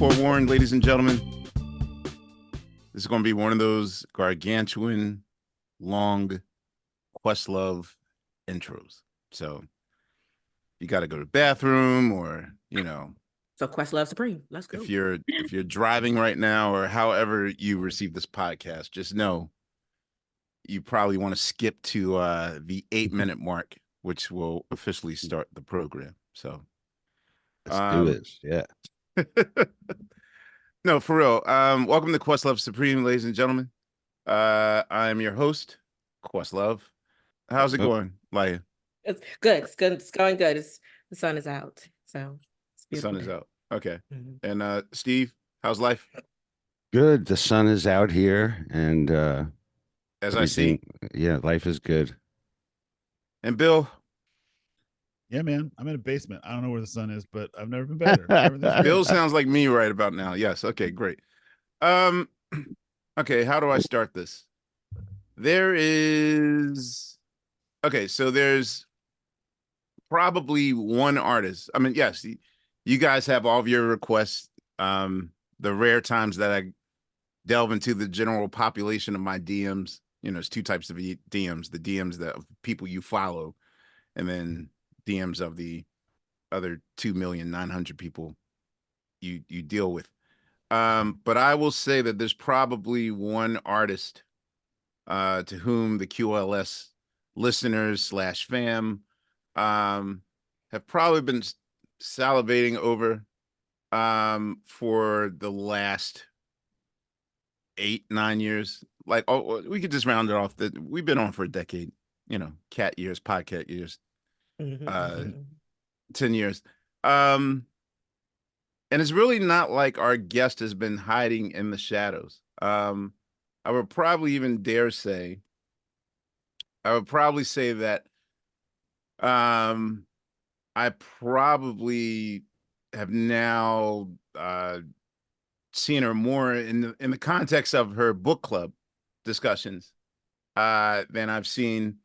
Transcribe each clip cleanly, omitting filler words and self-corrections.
forewarned, ladies and gentlemen. This is going to be one of those gargantuan, long Questlove intros. So you got to go to the bathroom, or So Questlove Supreme, let's go. if you're driving right now, or however you receive this podcast, just know you probably want to skip to the 8-minute mark, which will officially start the program. So let's do it. Yeah. No, for real. Welcome to Questlove Supreme, ladies and gentlemen. I'm your host, Questlove. How's it going, Laya? It's good. It's good. It's going good. The sun is out, so it's The sun is day. out. Okay. Mhm. And Steve, how's life? Good. The sun is out here, and As I see. Yeah, life is good. And Bill? Yeah, man. I'm in a basement. I don't know where the sun is, but I've never been better. Everything's great. Bill sounds like me right about now. Yes. Okay, great. Okay, how do I start this? So there's probably one artist. I mean, yes, you guys have all of your requests. The rare times that I delve into the general population of my DMs, there's two types of DMs: the DMs that of people you follow, and then DMs of the other 2,900,000 people you deal with. But I will say that there's probably one artist to whom the QLS listeners / fam have probably been salivating over for the last 8-9 years. Like, we could just round it off that we've been on for a decade, cat years, podcast years, 10 years. And it's really not like our guest has been hiding in the shadows. I would probably say that I probably have now seen her more in the context of her book club discussions than I've seen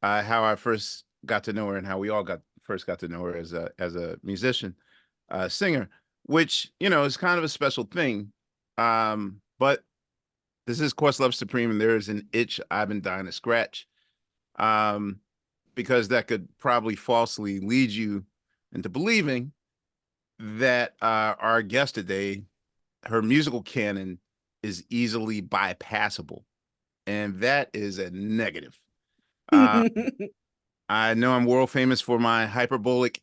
how I first got to know her, and how we all first got to know her as a musician, singer, which is kind of a special thing. But this is Questlove Supreme, and there is an itch I've been dying to scratch, because that could probably falsely lead you into believing that our guest today, her musical canon is easily bypassable, and that is a negative. I know I'm world famous for my hyperbolic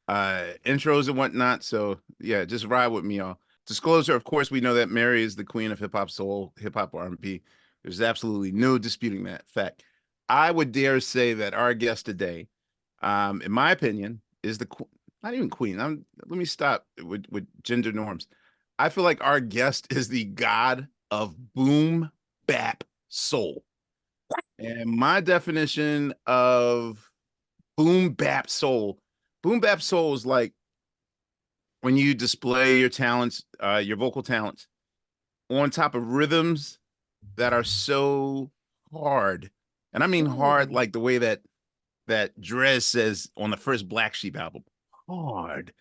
intros and whatnot, so yeah, just ride with me, y'all. Disclosure: of course, we know that Amerie is the queen of hip hop soul, hip hop R&B. There's absolutely no disputing that fact. I would dare say that our guest today, in my opinion, is not even queen. Let me stop with gender norms. I feel like our guest is the god of boom bap soul. And my definition of boom bap soul is like when you display your talents, your vocal talents, on top of rhythms that are so hard. And I mean hard like the way that Drez says on the first Black Sheep album, hard,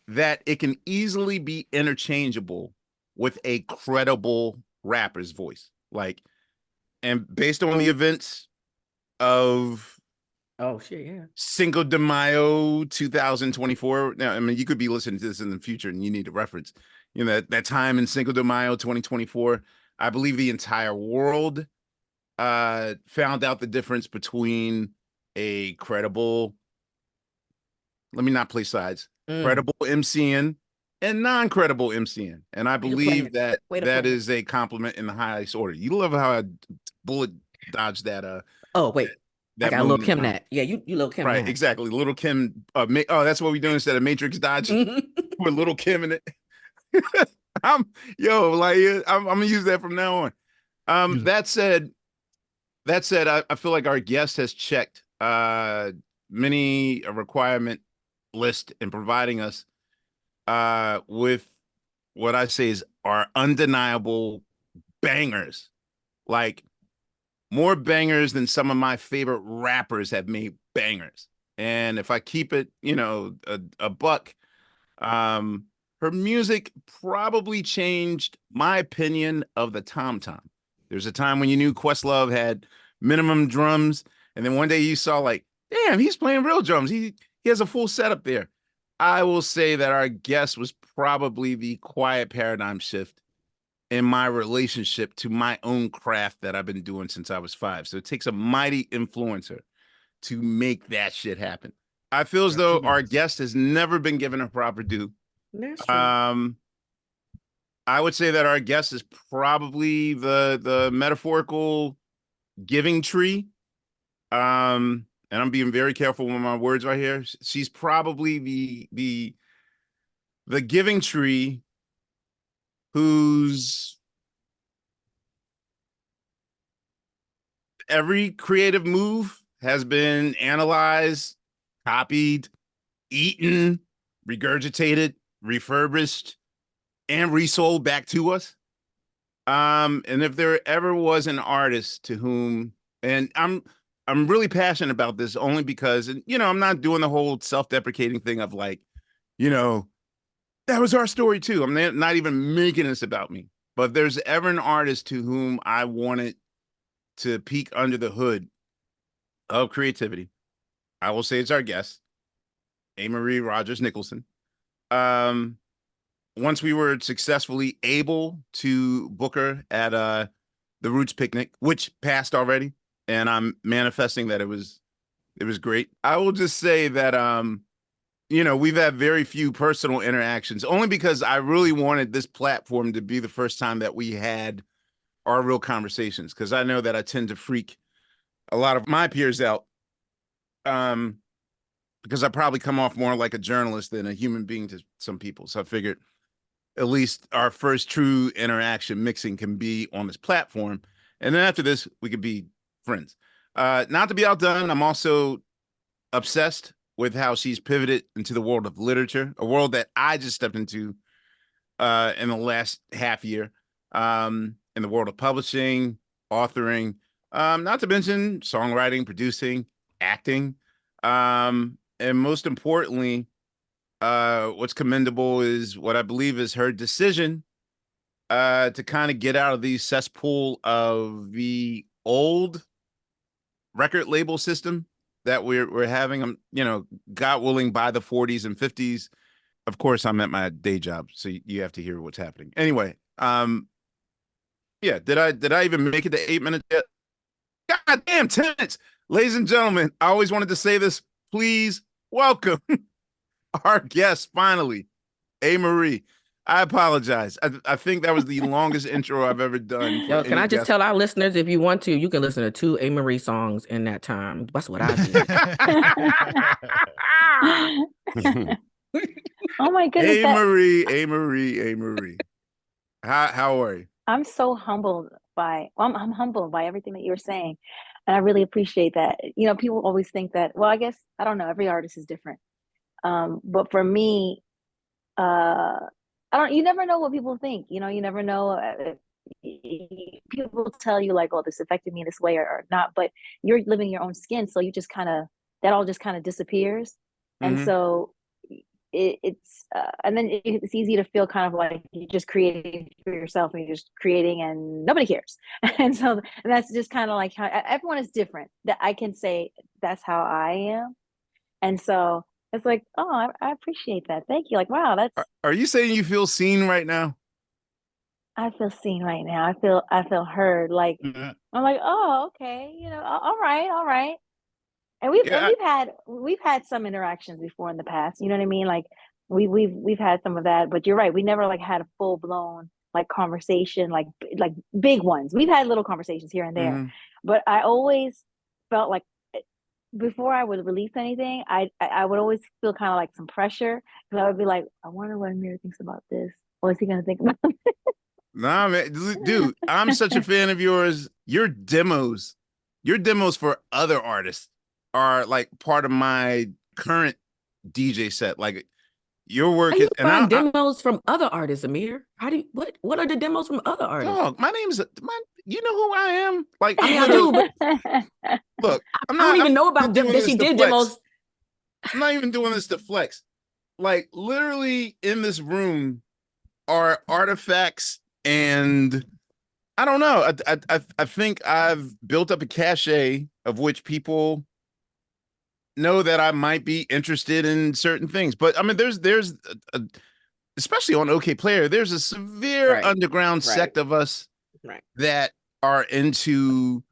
that it can easily be interchangeable with a credible rapper's voice. Like, and based on the events of Cinco de Mayo 2024. Now, I mean, you could be listening to this in the future and you need a reference. That time in Cinco de Mayo 2024, I believe the entire world found out the difference between a credible, let me not play sides, credible MCN and non-credible MCN. And I believe that is a compliment in the highest order. You love how I bullet dodged that. Oh, wait. I got a little Kim that. Yeah, you little Kim. Right, that. Exactly. Little Kim. That's what we're doing instead of Matrix dodge. With Little Kim in it. I'm gonna use that from now on. That said, I feel like our guest has checked many a requirement list in providing us with what I say is our undeniable bangers. Like, more bangers than some of my favorite rappers have made bangers. And if I keep it, a buck, her music probably changed my opinion of the tom-tom. There's a time when you knew Questlove had minimum drums, and then one day you saw like, damn, he's playing real drums. He has a full setup there. I will say that our guest was probably the quiet paradigm shift in my relationship to my own craft that I've been doing since I was 5. So it takes a mighty influencer to make that shit happen. I feel as Got though 2 our minutes. guest has never been given a proper due. That's true. I would say that our guest is probably the metaphorical giving tree. And I'm being very careful with my words right here. She's probably the giving tree whose every creative move has been analyzed, copied, eaten, regurgitated, refurbished, and resold back to us. And if there ever was an artist to whom, and I'm really passionate about this only because, you know, I'm not doing the whole self-deprecating thing of like, you know, that was our story too. I'm not even making this about me. But if there's ever an artist to whom I wanted to peek under the hood of creativity, I will say it's our guest, Ahmir Rogers Nicholson. Once we were successfully able to book her at the Roots picnic, which passed already, and I'm manifesting that it was great. I will just say that you know, we've had very few personal interactions, only because I really wanted this platform to be the first time that we had our real conversations, because I know that I tend to freak a lot of my peers out, because I probably come off more like a journalist than a human being to some people. So I figured at least our first true interaction mixing can be on this platform. And then after this, we could be friends. Not to be outdone, I'm also obsessed with how she's pivoted into the world of literature, a world that I just stepped into in the last half year, in the world of publishing, authoring, not to mention songwriting, producing, acting. And most importantly, what's commendable is what I believe is her decision to kind of get out of the cesspool of the old record label system that we're having. I'm, you know, God willing, by the 40s and 50s. Of course, I'm at my day job, so you have to hear what's happening. Anyway, yeah, did I even make it to 8 minutes yet? God damn, 10 minutes. Ladies and gentlemen, I always wanted to say this. Please welcome our guest, finally, Ahmir. I apologize. I think that was the longest intro I've ever done. For Yo, can any I just guest. tell our listeners, if you want to, you can listen to 2 Ahmir songs in that time. That's what I do. Oh my goodness, Ahmir. How are you? I'm so humbled by, well, I'm humbled by everything that you're saying. And I really appreciate that. You know, people always think that, well, I guess, I don't know, every artist is different. But for me, you never know what people think, you know, you never know. People tell you like, oh, this affected me in this way or not, but you're living your own skin. So you just kind of, that all just kind of disappears. And so it's and then it's easy to feel kind of like you're just creating for yourself and you're just creating and nobody cares. And that's just kind of like how everyone is different. That I can say that's how I am. And so it's like, oh, I appreciate that. Thank you. Like, wow, that's. Are you saying you feel seen right now? I feel seen right now. I feel heard. Like Yeah. I'm like, oh, okay, you know, all right. And we've had some interactions before in the past. You know what I mean? Like we've had some of that. But you're right. We never like had a full blown like conversation, like big ones. We've had little conversations here and there, but I always felt like before I would release anything, I would always feel kind of like some pressure because I would be like, I wonder what Ahmir thinks about this. What is he gonna think about this? Nah, man, dude, I'm such a fan of yours. Your demos for other artists are like part of my current DJ set. Like your work How is, you find demos from other artists, Ahmir? How do you, what are the demos from other artists? dog, you know who I am? Like, I mean, I do, but look, I don't even know about doing that this she to did flex. demos. I'm not even doing this to flex. like literally in this room are artifacts, and I don't know. I think I've built up a cachet of which people know that I might be interested in certain things. But I mean, there's especially on OK Player, there's a severe Right. underground Right. sect of us Right. that are into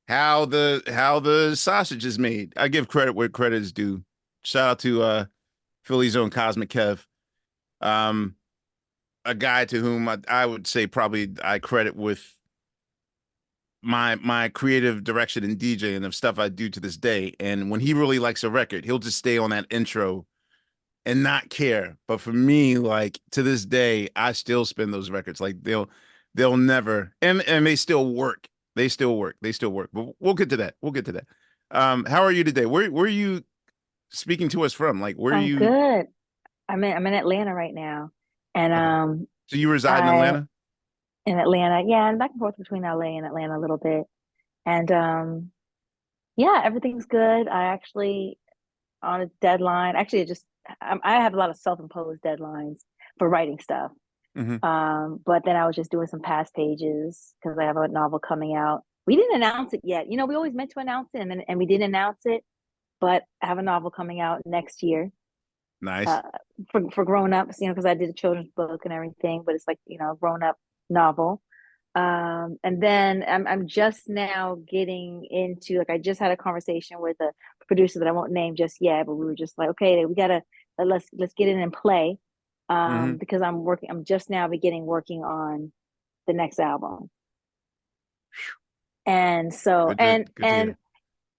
how the sausage is made. I give credit where credit is due. Shout out to Philly's own Cosmic Kev. A guy to whom I would say probably I credit with my creative direction and DJing of stuff I do to this day. And when he really likes a record, he'll just stay on that intro and not care. But for me, like to this day, I still spin those records. Like they'll never, and they still work. They still work. They still work. But we'll get to that. We'll get to that. How are you today? Where are you speaking to us from? Like where are I'm you? good. I'm in Atlanta right now. And Okay. So you reside in I Atlanta? in Atlanta. Yeah, I'm back and forth between LA and Atlanta a little bit. And yeah, everything's good. I actually on a deadline. Actually, I have a lot of self-imposed deadlines for writing stuff. Mm-hmm. But then I was just doing some past pages because I have a novel coming out. We didn't announce it yet. You know, we always meant to announce it, and we didn't announce it. But I have a novel coming out next year. Nice. For grown-ups, you know, because I did a children's book and everything, but it's like, you know, a grown-up novel. And then I'm just now getting into, like, I just had a conversation with a producer that I won't name just yet, but we were just like, okay, we gotta let's get it in play. Mm-hmm. Because I'm just now beginning working on the next album. And so Good to hear.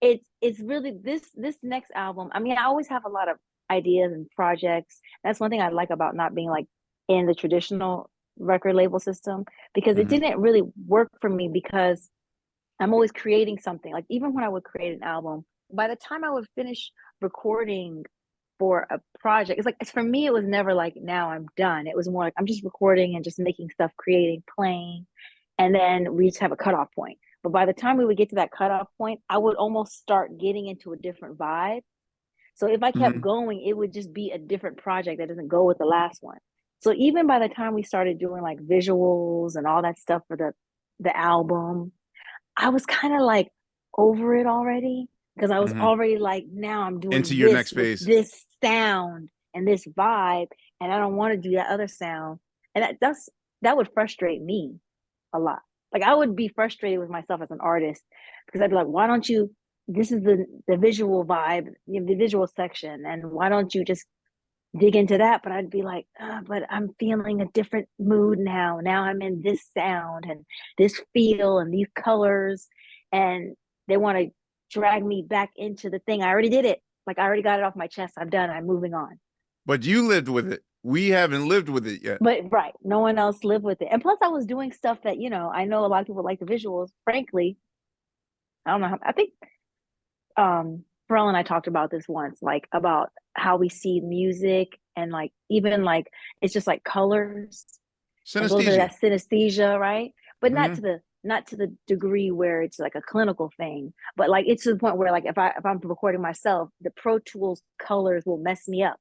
it's really this next album. I mean, I always have a lot of ideas and projects. That's one thing I like about not being like in the traditional record label system, because it Mm-hmm. didn't really work for me, because I'm always creating something. Like even when I would create an album, by the time I would finish recording for a project, it's like, for me, it was never like, now I'm done. It was more like I'm just recording and just making stuff, creating, playing, and then we just have a cutoff point. But by the time we would get to that cutoff point, I would almost start getting into a different vibe. So if I kept Mm-hmm. going, it would just be a different project that doesn't go with the last one. So even by the time we started doing like visuals and all that stuff for the album, I was kind of like over it already, because I was Mm-hmm. already like, now I'm Into doing your this next with phase. this sound and this vibe, and I don't want to do that other sound. And that would frustrate me a lot. Like I would be frustrated with myself as an artist, because I'd be like, why don't you? This is the visual vibe, the visual section, and why don't you just dig into that? But I'd be like, but I'm feeling a different mood now. Now I'm in this sound and this feel and these colors, and they want to drag me back into the thing. I already did it. Like I already got it off my chest. I'm done. I'm moving on. But you lived with it. We haven't lived with it yet. But right, no one else lived with it. And plus I was doing stuff that, you know, I know a lot of people like the visuals. Frankly, I don't know how, I think Pharrell and I talked about this once, like about how we see music, and like even like it's just like colors and a little bit of Synesthesia. that synesthesia, right? But Mm-hmm. not to the degree where it's like a clinical thing, but like it's to the point where like if I'm recording myself, the Pro Tools colors will mess me up,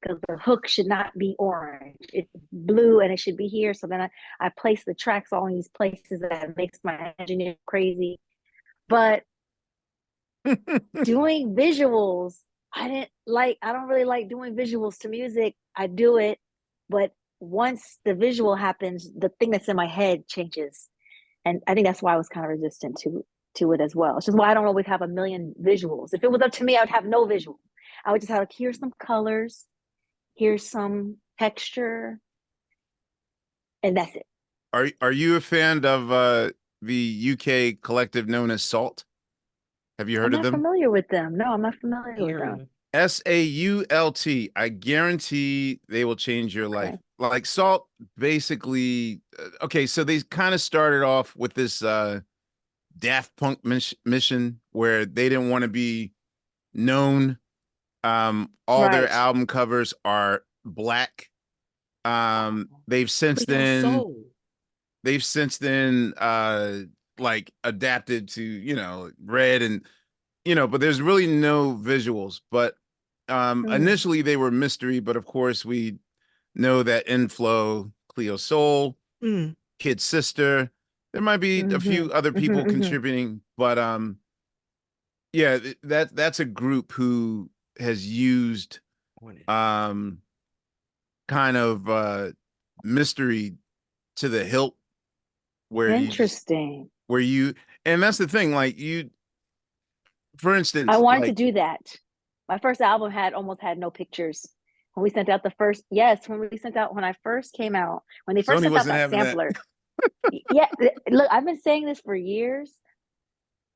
because the hook should not be orange. It's blue and it should be here. So then I place the tracks all in these places, that makes my engineer crazy. But doing visuals, I don't really like doing visuals to music. I do it, but once the visual happens, the thing that's in my head changes. And I think that's why I was kind of resistant to it as well. It's just why I don't always have a million visuals. If it was up to me, I would have no visual. I would just have like, here's some colors, here's some texture, and that's it. Are you a fan of the UK collective known as SAULT? Have you I'm heard of not them? familiar with them. No, I'm not familiar with them. Hearing. SAULT. I guarantee they will change your life. Okay. Like SAULT, basically. Okay, so they kind of started off with this Daft Punk mission where they didn't want to be known. All their Right. album covers are black. They've since But your then soul. like adapted to, you know, red and, you know, but there's really no visuals. But Initially they were mystery, but of course we know that Inflow, Cleo Soul, Mm. Kid Sister. There might be a few other people contributing, but yeah, that's a group who has used kind of mystery to the hilt, where Interesting. and that's the thing, like you, for instance, I wanted to like do that. My first album almost had no pictures. When we sent out when I first came out, when they first Sony sent out wasn't that having that. sampler. Yeah, look, I've been saying this for years.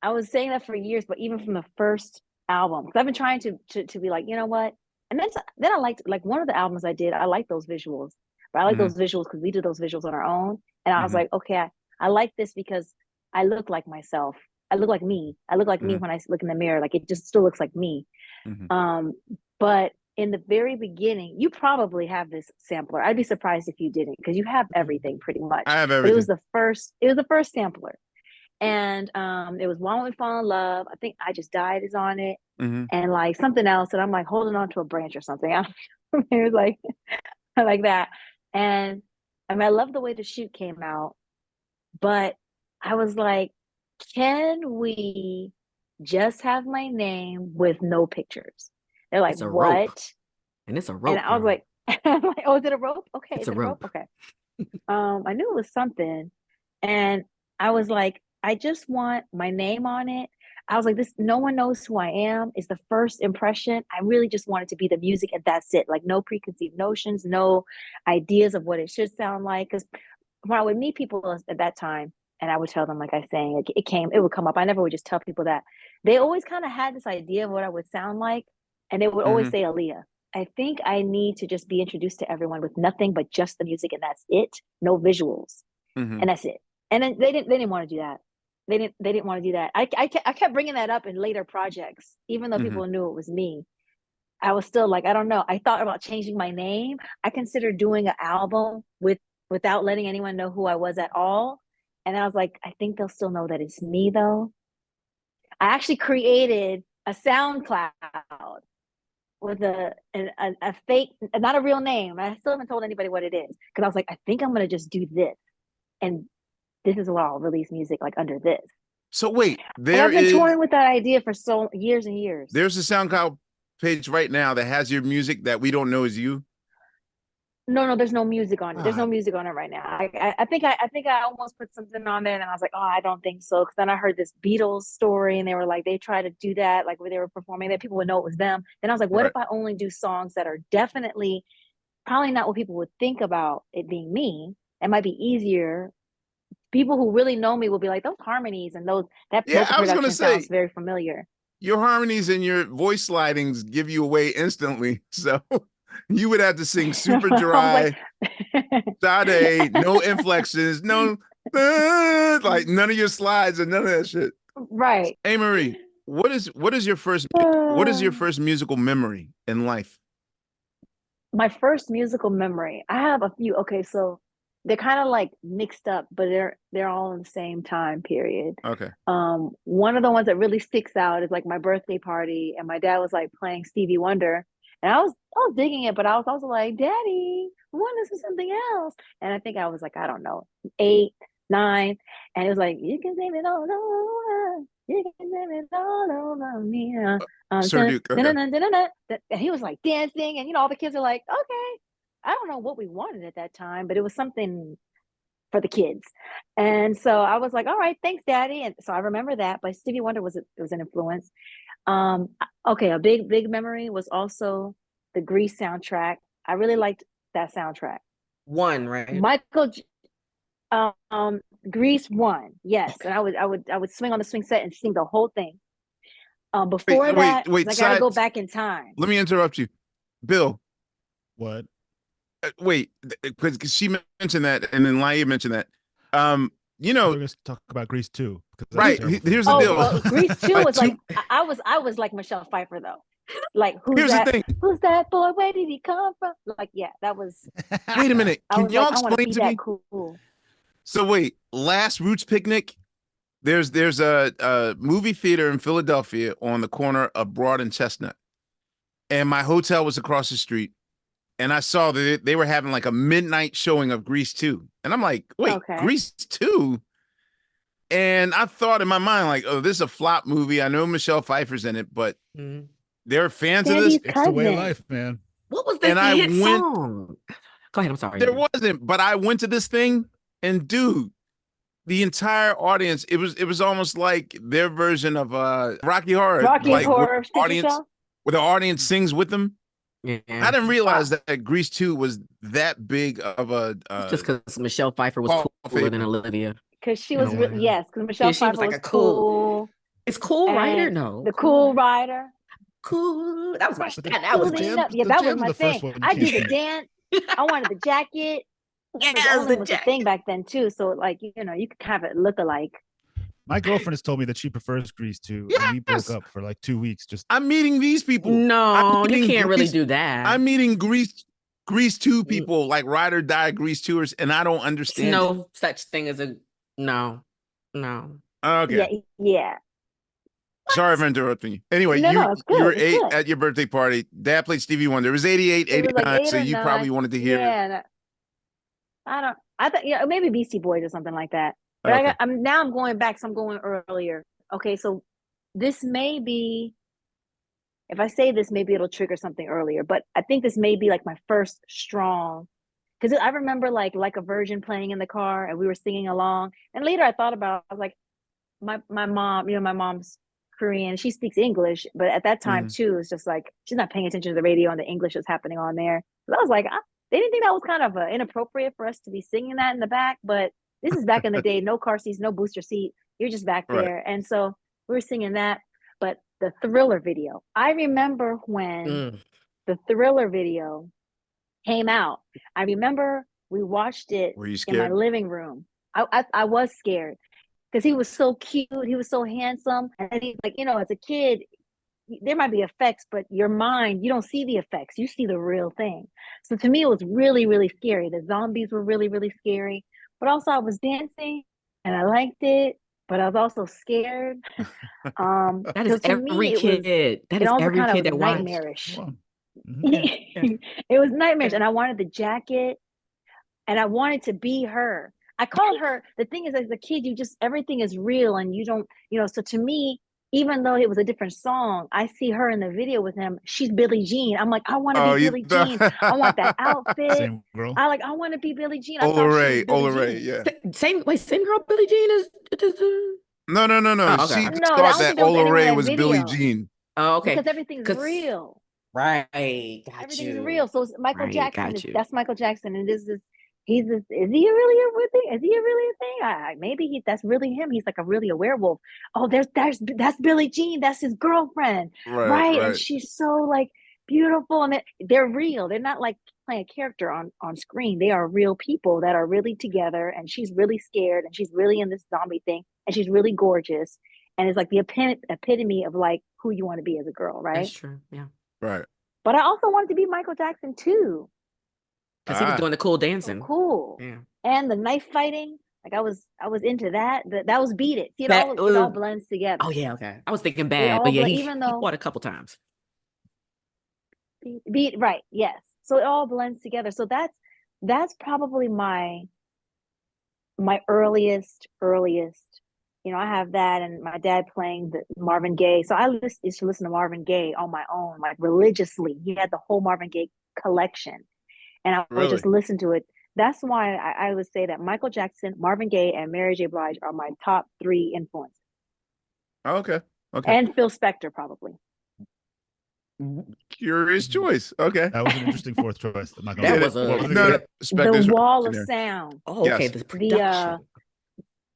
I was saying that for years, but even from the first album, because I've been trying to be like, you know what? And then I liked, like, one of the albums I did, I like those visuals, but I like those visuals because we did those visuals on our own. And I was like, okay, I like this because I look like myself. I look like me. I look like me when I look in the mirror. Like, it just still looks like me. But in the very beginning, you probably have this sampler. I'd be surprised if you didn't, because you have everything pretty much. I have But everything. it was the first sampler. And it was One We Fall in Love. I think I Just Died is on it. And like something else. And I'm like holding on to a branch or something. It was like like that. And I mean, I love the way the shoot came out, but I was like, can we just have my name with no pictures? They're like, It's a what? rope. And it's a rope. And I was girl. like, I'm like, oh, is it a rope? Okay, It's is a it a rope? rope. Okay. I knew it was something. And I was like, I just want my name on it. I was like, this, no one knows who I am. It's the first impression. I really just want it to be the music, and that's it. Like, no preconceived notions, no ideas of what it should sound like. Because when I would meet people at that time, and I would tell them, like I sang, like it would come up. I never would just tell people that. They always kind of had this idea of what I would sound like, and they would always say Aaliyah. I think I need to just be introduced to everyone with nothing but just the music, and that's it. No visuals, and that's it. And then they didn't want to do that. They didn't want to do that. I kept bringing that up in later projects, even though people knew it was me. I was still like, I don't know. I thought about changing my name. I considered doing an album without letting anyone know who I was at all. And I was like, I think they'll still know that it's me, though. I actually created a SoundCloud with a fake, not a real name. I still haven't told anybody what it is, because I was like, I think I'm gonna just do this, and this is what I'll release music like under this. So wait, And I've been toying with that idea for so years and years. There's a SoundCloud page right now that has your music that we don't know is you. No, there's no music on it. There's no music on it right now. I think I almost put something on there, and I was like, oh, I don't think so. Because then I heard this Beatles story, and they were like, they tried to do that, like where they were performing, that people would know it was them. Then I was like, what if I only do songs that are definitely probably not what people would think about it being me? It might be easier. People who really know me will be like, those harmonies and that vocal production sounds very familiar. Your harmonies and your voice slidings give you away instantly. So you would have to sing super dry, Sade, no inflections, no, like none of your slides and none of that shit. Right. Ahmir, what is your first musical memory in life? My first musical memory, I have a few. Okay, so they're kind of like mixed up, but they're all in the same time period. Okay. One of the ones that really sticks out is like my birthday party, and my dad was like playing Stevie Wonder, and I was digging it, but I was also like, Daddy, I want to listen to something else. And I think I was like, I don't know, 8, 9, and it was like, you can sing it all over, you can sing it all over me. Sir Duke. Okay. And he was like dancing, and all the kids are like, okay. I don't know what we wanted at that time, but it was something for the kids. And so I was like, all right, thanks, Daddy. And so I remember that, but Stevie Wonder was an influence. Okay, a big memory was also the Grease soundtrack. I really liked that soundtrack. One, right? Grease 1, yes. And I would swing on the swing set and sing the whole thing. Before that, I gotta go back in time. Let me interrupt you, Bill. What? Wait, because she mentioned that, and then Laia mentioned that. We're going to talk about Grease 2. Right. Here's the deal. Well, Grease 2 was like, I was like Michelle Pfeiffer, though. Like, who's that? Who's that boy? Where did he come from? Like, yeah, that was. Wait a minute. Can y'all explain to me? Cool. So wait, last Roots Picnic. There's a movie theater in Philadelphia on the corner of Broad and Chestnut, and my hotel was across the street. And I saw that they were having like a midnight showing of Grease 2. And I'm like, wait, Okay. Grease 2? And I thought in my mind, like, oh, this is a flop movie. I know Michelle Pfeiffer's in it, but Mhm. they're fans of this. Sandy's It's the way of cousin. life, man. What was the And I hit went- song? Go ahead. I'm sorry. There wasn't, but I went to this thing, and dude, the entire audience, it was almost like their version of Rocky Horror. Rocky like, where Horror the audience, where the audience sings with them. Yeah. I didn't realize that Grease 2 was that big of a Just because Michelle Pfeiffer was Hall of cooler than Famer. Olivia. Because she You was, know what? yes, because Michelle she was Pfeiffer like was a cool- cool. It's cool, right? Or and no? The cool rider. Cool. That was my But the- that was the my jam- Yeah, the that was jam in my the first thing. one I did the keeps- dance. I wanted the jacket. Yes, The only the was a jacket. thing back then too. So like, you know, you could have it look alike. My girlfriend has told me that she prefers Grease 2, and we broke Yes. up for like 2 weeks. Just I'm meeting these people. No, I'm you eating can't really Grease- do that. I'm meeting Grease 2 people, like ride or die Grease 2ers, and I don't There's understand. no such thing as a no. Okay. Yeah. Sorry for interrupting you. Anyway, No, it's good, you were it's 8 good. at your birthday party. Dad played Stevie Wonder. It was 88, It was 89, like 8 so or you 9. probably wanted to hear. Yeah. I thought, yeah, maybe Beastie Boys or something like that. But Okay. I'm going back, so I'm going earlier. Okay, so this may be, if I say this, maybe it'll trigger something earlier. But I think this may be like my first strong, because I remember like a Virgin playing in the car, and we were singing along. And later I thought about, I was like, my mom, you know, my mom's Korean, she speaks English, but at that time too, it's just like she's not paying attention to the radio and the English that's happening on there. So I was like, they didn't think that was kind of inappropriate for us to be singing that in the back, but this is back in the day, no car seats, no booster seat, you're just back Right. there. And so we were singing that. But the Thriller video, I remember when the Thriller video came out. I remember we watched it Were you in my scared? living room. I was scared because he was so cute, he was so handsome, and he's like, you know, as a kid, there might be effects, but your mind, you don't see the effects, you see the real thing. So to me, it was really, really scary. The zombies were really, really scary, but also I was dancing and I liked it, but I was also scared. That is 'cause to me, every it kid. was, That it is also every kind of kid was that watched. nightmarish. Come on. Mhm. It was nightmarish, and I wanted the jacket, and I wanted to be her. I called her. The thing is, as a kid, you just, everything is real, and you don't, you know. So to me, even though it was a different song, I see her in the video with him. She's Billie Jean. I'm like, I want to Oh, be you Billie thought- Jean. I want that outfit. Same girl. I want to be Billie Jean. I Ola thought she Ray, was Billie Ola Ray, Jean. yeah. Same girl Billie Jean is No. Oh, okay. She No, just I don't thought think that there was Ola anyone in Ray that was Billie video. Jean. Oh, okay. Because everything's 'Cause- real. Right. Got Everything's you. real. So it's Michael Right, Jackson. got you. That's Michael Jackson, and this is he's this, is he really a real thing? Is he a really a thing? Maybe that's really him. He's like a really a werewolf. Oh, that's Billie Jean. That's his girlfriend, right? And she's so like beautiful, and they're real. They're not like playing a character on screen. They are real people that are really together, and she's really scared, and she's really in this zombie thing, and she's really gorgeous, and it's like the epitome of like who you want to be as a girl, right? That's true. Yeah. Right. But I also wanted to be Michael Jackson too. Because he was Ah. doing the cool So dancing. cool. Yeah. And the knife fighting, like I was into that. That was Beat It. See, it That all was- blends together. Oh yeah, okay. I was thinking bad, all but yeah, blend- he even he though- fought a couple times. Beat right, yes. So it all blends together. So that's probably my earliest. You know, I have that, and my dad playing the Marvin Gaye. So I used to listen to Marvin Gaye on my own, like religiously. He had the whole Marvin Gaye collection, and I would just listen to it. That's why I would say that Michael Jackson, Marvin Gaye, and Mary J. Blige are my top 3 influences, Okay. Okay. and Phil Spector probably. Curious choice. Okay. That was an interesting fourth choice. I'm not gonna That lie. was a- What was it No, again? Spector's The wall of there. sound. Oh, okay. Yes. The production.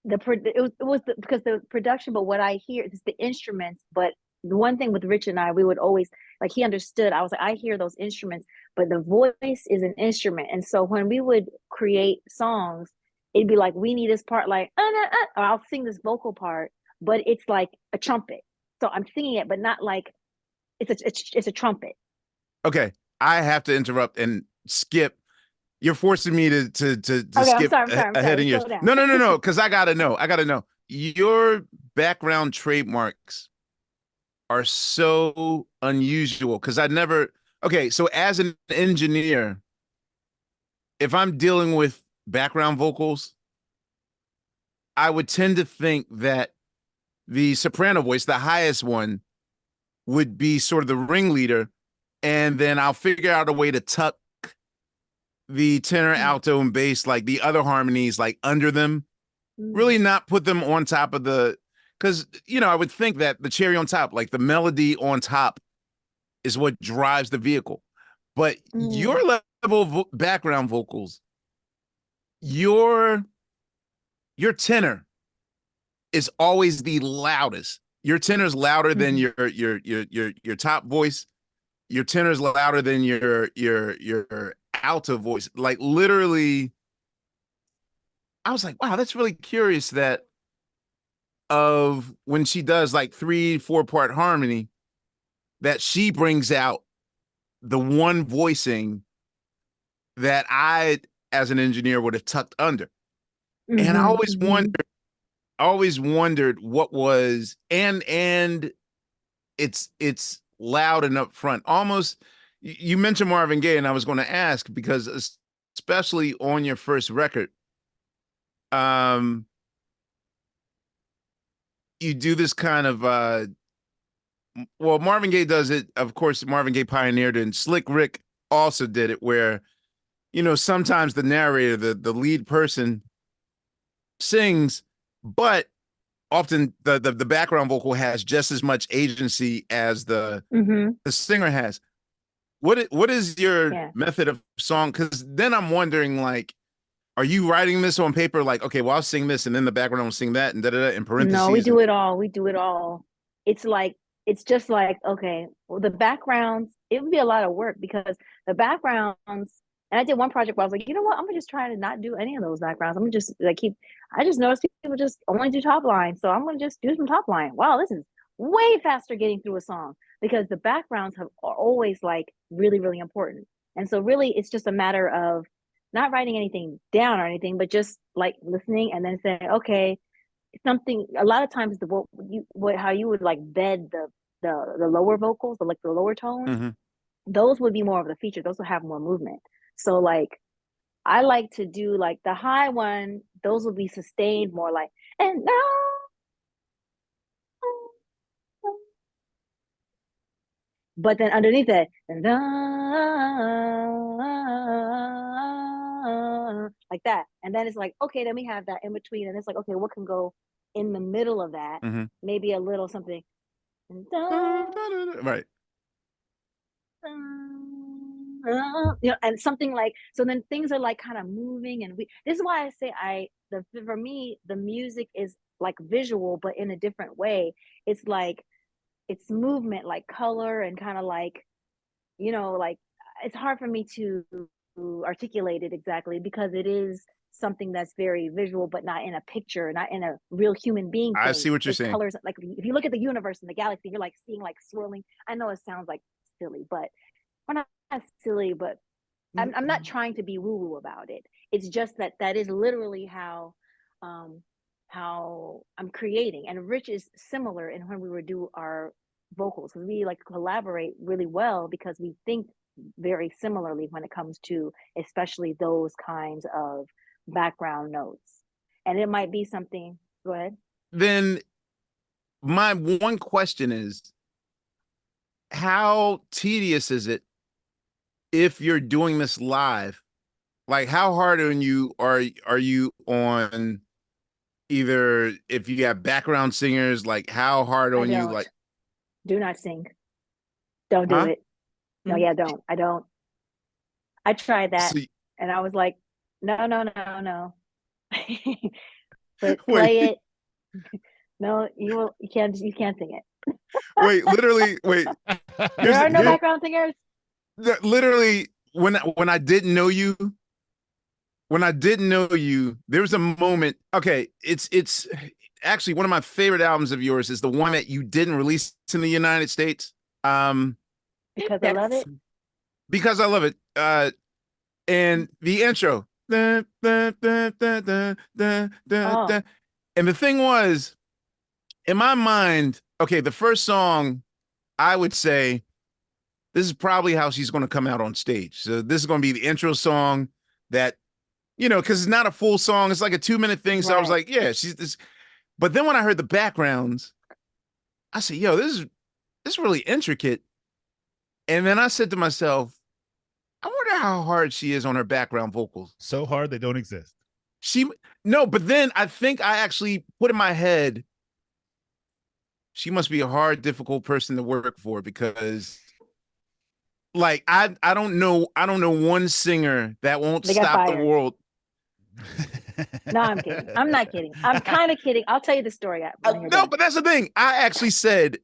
Because the production, but what I hear is the instruments. But the one thing with Rich and I, we would always, like, he understood. I was like, I hear those instruments, but the voice is an instrument. And so when we would create songs, it'd be like, we need this part, like, or I'll sing this vocal part, but it's like a trumpet. So I'm singing it, but not like it's a trumpet. Okay. I have to interrupt and skip. You're forcing me to skip I'm sorry, ahead in yours. slow down. No, because I gotta know. Your background trademarks are so unusual because I never. Okay, so as an engineer, if I'm dealing with background vocals, I would tend to think that the soprano voice, the highest one, would be sort of the ringleader, and then I'll figure out a way to tuck the tenor, alto, and bass, like the other harmonies, like under them. Really not put them on top of the, because I would think that the cherry on top, like the melody on top, is what drives the vehicle. But your level of background vocals, your tenor is always the loudest. Your tenor is louder than your top voice. Your tenor is louder than your alto voice. Like literally, I was like, wow, that's really curious that of when she does like 3-4 part harmony, that she brings out the one voicing that I, as an engineer, would have tucked under. And I always wondered what was, and it's loud and upfront. Almost, you mentioned Marvin Gaye, and I was going to ask because especially on your first record, you do this kind of well, Marvin Gaye does it. Of course, Marvin Gaye pioneered it, and Slick Rick also did it, where sometimes the narrator, the lead person, sings, but often the background vocal has just as much agency as the singer has. What is your method of song? Because then I'm wondering, like, are you writing this on paper? Like, okay, well, I'll sing this, and then the background will sing that, and in parentheses. No, we do it all. We do it all. It's just like, okay, well, the backgrounds, it would be a lot of work because the backgrounds, and I did one project where I was like, you know what? I'm gonna just try to not do any of those backgrounds. I'm gonna just I just noticed people just only do top line. So I'm gonna just do some top line. Wow, this is way faster getting through a song because the backgrounds are always like really, really important. And so really it's just a matter of not writing anything down or anything, but just like listening and then saying, okay, something. A lot of times how you would like bed the lower vocals, like the lower tones, those would be more of the feature. Those would have more movement. So like I like to do like the high one, those would be sustained more like, and now but then underneath it, and like that. And then it's like, okay, then we have that in between. And it's like, okay, what can go in the middle of that? Maybe a little something. Right. And something like, so then things are like kind of moving. And this is why I say for me, the music is like visual, but in a different way. It's like, it's movement, like color and kind of like, like it's hard for me to articulate it exactly because it is something that's very visual, but not in a picture, not in a real human being thing. I see what you're saying. Colors, like if you look at the universe and the galaxy, you're like seeing like swirling. I know it sounds like silly, but we're not silly, but I'm not trying to be woo-woo about it. It's just that is literally how I'm creating. And Rich is similar in when we would do our vocals, because we like collaborate really well because we think very similarly when it comes to especially those kinds of background notes. And it might be something. Go ahead. Then my one question is, how tedious is it if you're doing this live? Like, how hard on you are you on either if you have background singers? Like, how hard on you? Like, do not sing. Don't do it. No, don't. I don't. I tried that, and I was like, no. But play it. No, you can't sing it. Wait, literally, wait. There are no background singers. Literally, when I didn't know you, there was a moment. Okay, it's actually one of my favorite albums of yours is the one that you didn't release in the United States. Because I love it. Because I love it. And the intro. And the thing was, in my mind, okay, the first song I would say this is probably how she's going to come out on stage. So this is going to be the intro song that, you know, because it's not a full song. It's like a 2-minute thing. So I was Right. like, yeah, she's this. But then when I heard the backgrounds, I said, yo, this is really intricate. And then I said to myself, I wonder how hard she is on her background vocals. So hard they don't exist. No, but then I think I actually put in my head, she must be a hard, difficult person to work for, because like I don't know one singer that won't They got stop the fired. world. No, I'm kidding. I'm not kidding. I'm kind of kidding. I'll tell you the story. When you're No, done. but that's the thing. I said,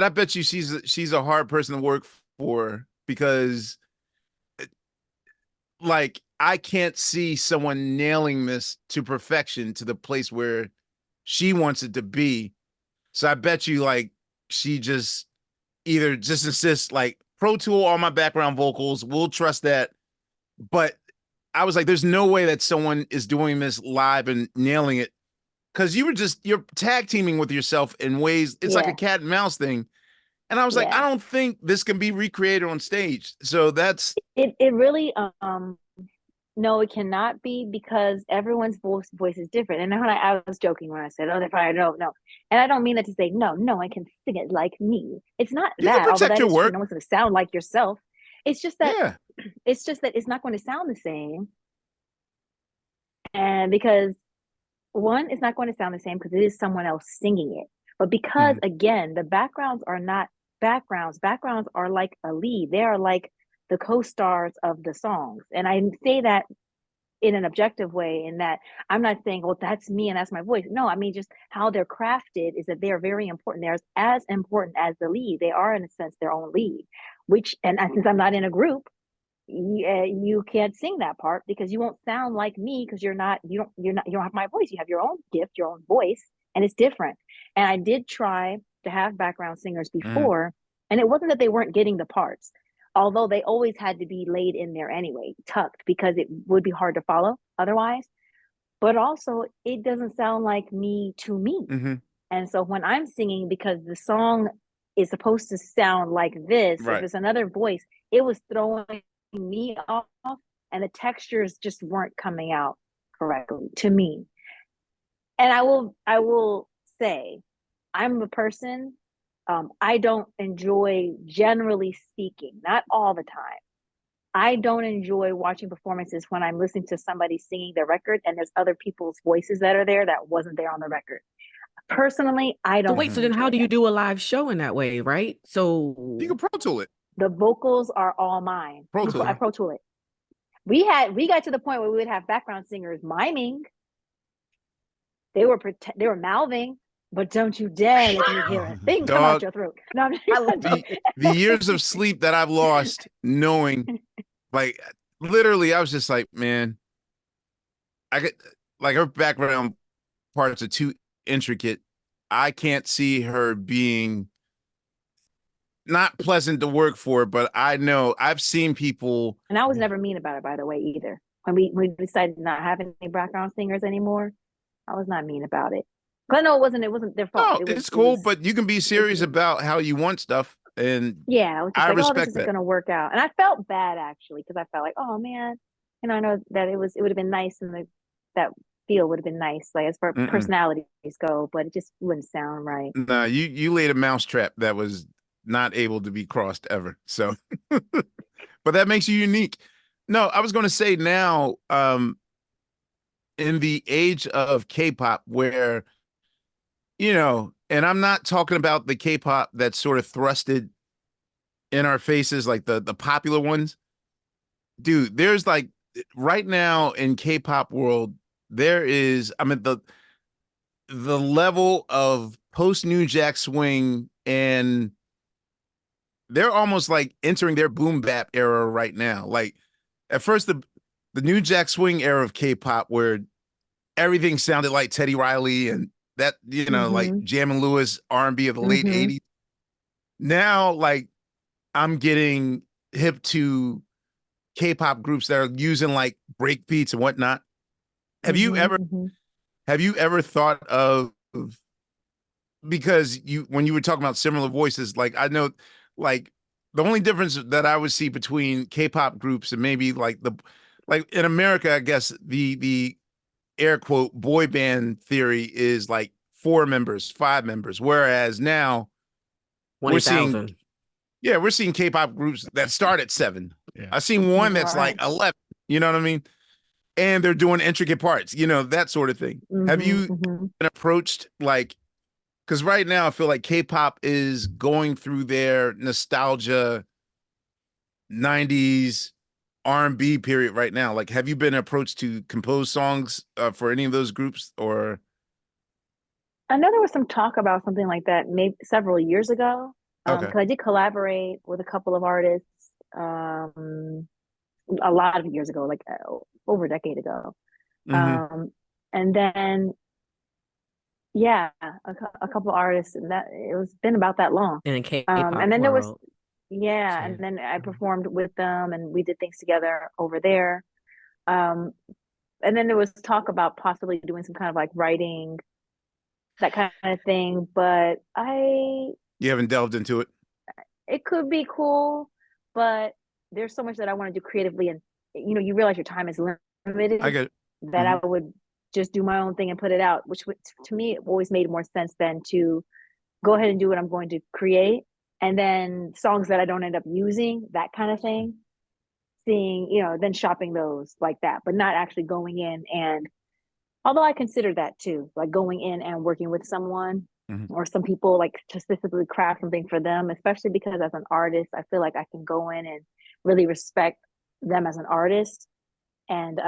I bet you she's a hard person to work for, because like I can't see someone nailing this to perfection, to the place where she wants it to be. So I bet you like she just either just insists like Pro Tool all my background vocals, we'll trust that. But I was like, there's no way that someone is doing this live and nailing it, because you're tag teaming with yourself in ways, it's like a Yeah. cat and mouse thing. And I was like, I Yeah. don't think this can be recreated on stage. So that's It really no, it cannot be, because everyone's voice is different. And when I was joking when I said, "Oh, they're fired." No, and I don't mean that to say no one can sing it like me. It's not you can that, although protect that your is true. work. No one's going to sound like yourself. It's just that Yeah. it's not going to sound the same, and because one, it's not going to sound the same because it is someone else singing it. But because again, the backgrounds are not backgrounds. Backgrounds are like a lead. They are like the co-stars of the songs. And I say that in an objective way, in that I'm not saying, well, that's me and that's my voice. No, I mean, just how they're crafted is that they're very important. They're as important as the lead. They are, in a sense, their own lead, which, and since I'm not in a group, you can't sing that part because you won't sound like me, because you don't have my voice. You have your own gift, your own voice, and it's different. And I did try to have background singers before, and it wasn't that they weren't getting the parts, although they always had to be laid in there anyway, tucked, because it would be hard to follow otherwise. But also, it doesn't sound like me to me. And so when I'm singing, because the song is supposed to sound like this, Right. if it's another voice, it was throwing me off, and the textures just weren't coming out correctly to me. And I will say, I'm a person, I don't enjoy, generally speaking, not all the time, I don't enjoy watching performances when I'm listening to somebody singing their record and there's other people's voices that are there that wasn't there on the record. Personally, I So don't. wait, so then how do you do a live show in that way, right? So You can Pro Tool it. The vocals are all mine. Pro Tool. I Pro Tool it. We got to the point where we would have background singers miming. They were mouthing, but don't you dare let me hear a thing come out your throat. No, I'm just the years of sleep that I've lost knowing, like, literally, I was just like, man, I get like her background parts are too intricate. I can't see her being not pleasant to work for, but I know I've seen people. And I was never mean about it, by the way, either. When we decided not having any background singers anymore, I was not mean about it. But no, it wasn't their fault. No, it's cool, but you can be serious about how you want stuff, and yeah, I was just I like, oh, this respect isn't that. going to work out, and I felt bad actually, because I felt like, oh man, and I know that it would have been nice, and that feel would have been nice, like as far as personalities go, but it just wouldn't sound right. Nah, you laid a mousetrap that was not able to be crossed ever. So, but that makes you unique. No, I was going to say now, in the age of K-pop, where, you know, and I'm not talking about the K-pop that's sort of thrusted in our faces, like the popular ones. Dude, there's like right now in K-pop world, there is, I mean, the level of post New Jack Swing, and they're almost like entering their boom bap era right now. Like at first the New Jack Swing era of K-pop, where everything sounded like Teddy Riley and that, you know, like Jam and Lewis R&B of the late 80s. Now, like, I'm getting hip to K-pop groups that are using like break beats and whatnot. Have you ever thought of because when you were talking about similar voices, like I know, like the only difference that I would see between K-pop groups and maybe like in America, I guess the air quote boy band theory is like 4 members, 5 members, whereas now we're seeing 20,000. we're seeing K-pop groups that start at 7. Yeah. I've seen one that's like Right. 11. You know what I mean? And they're doing intricate parts, that sort of thing. Have you Mhm. been approached like, because right now I feel like K-pop is going through their nostalgia 90s R&B period right now. Like, have you been approached to compose songs for any of those groups or? I know there was some talk about something like that maybe several years ago. Okay. Because I did collaborate with a couple of artists a lot of years ago, like over a decade ago. Mm-hmm. And then yeah, a couple of artists, and that it was been about that long. In the K-pop And then there was world. and then I performed with them, and we did things together over there. And then there was talk about possibly doing some kind of like writing, that kind of thing. But You haven't delved into it? it could be cool, but there's so much that I want to do creatively, and you realize your time is limited. I get it. That I would just do my own thing and put it out, which to me always made more sense than to go ahead and do what I'm going to create, and then songs that I don't end up using, that kind of thing. Seeing, then shopping those like that, but not actually going in and, although I consider that too, like going in and working with someone or some people, like to specifically craft something for them, especially because as an artist, I feel like I can go in and really respect them as an artist and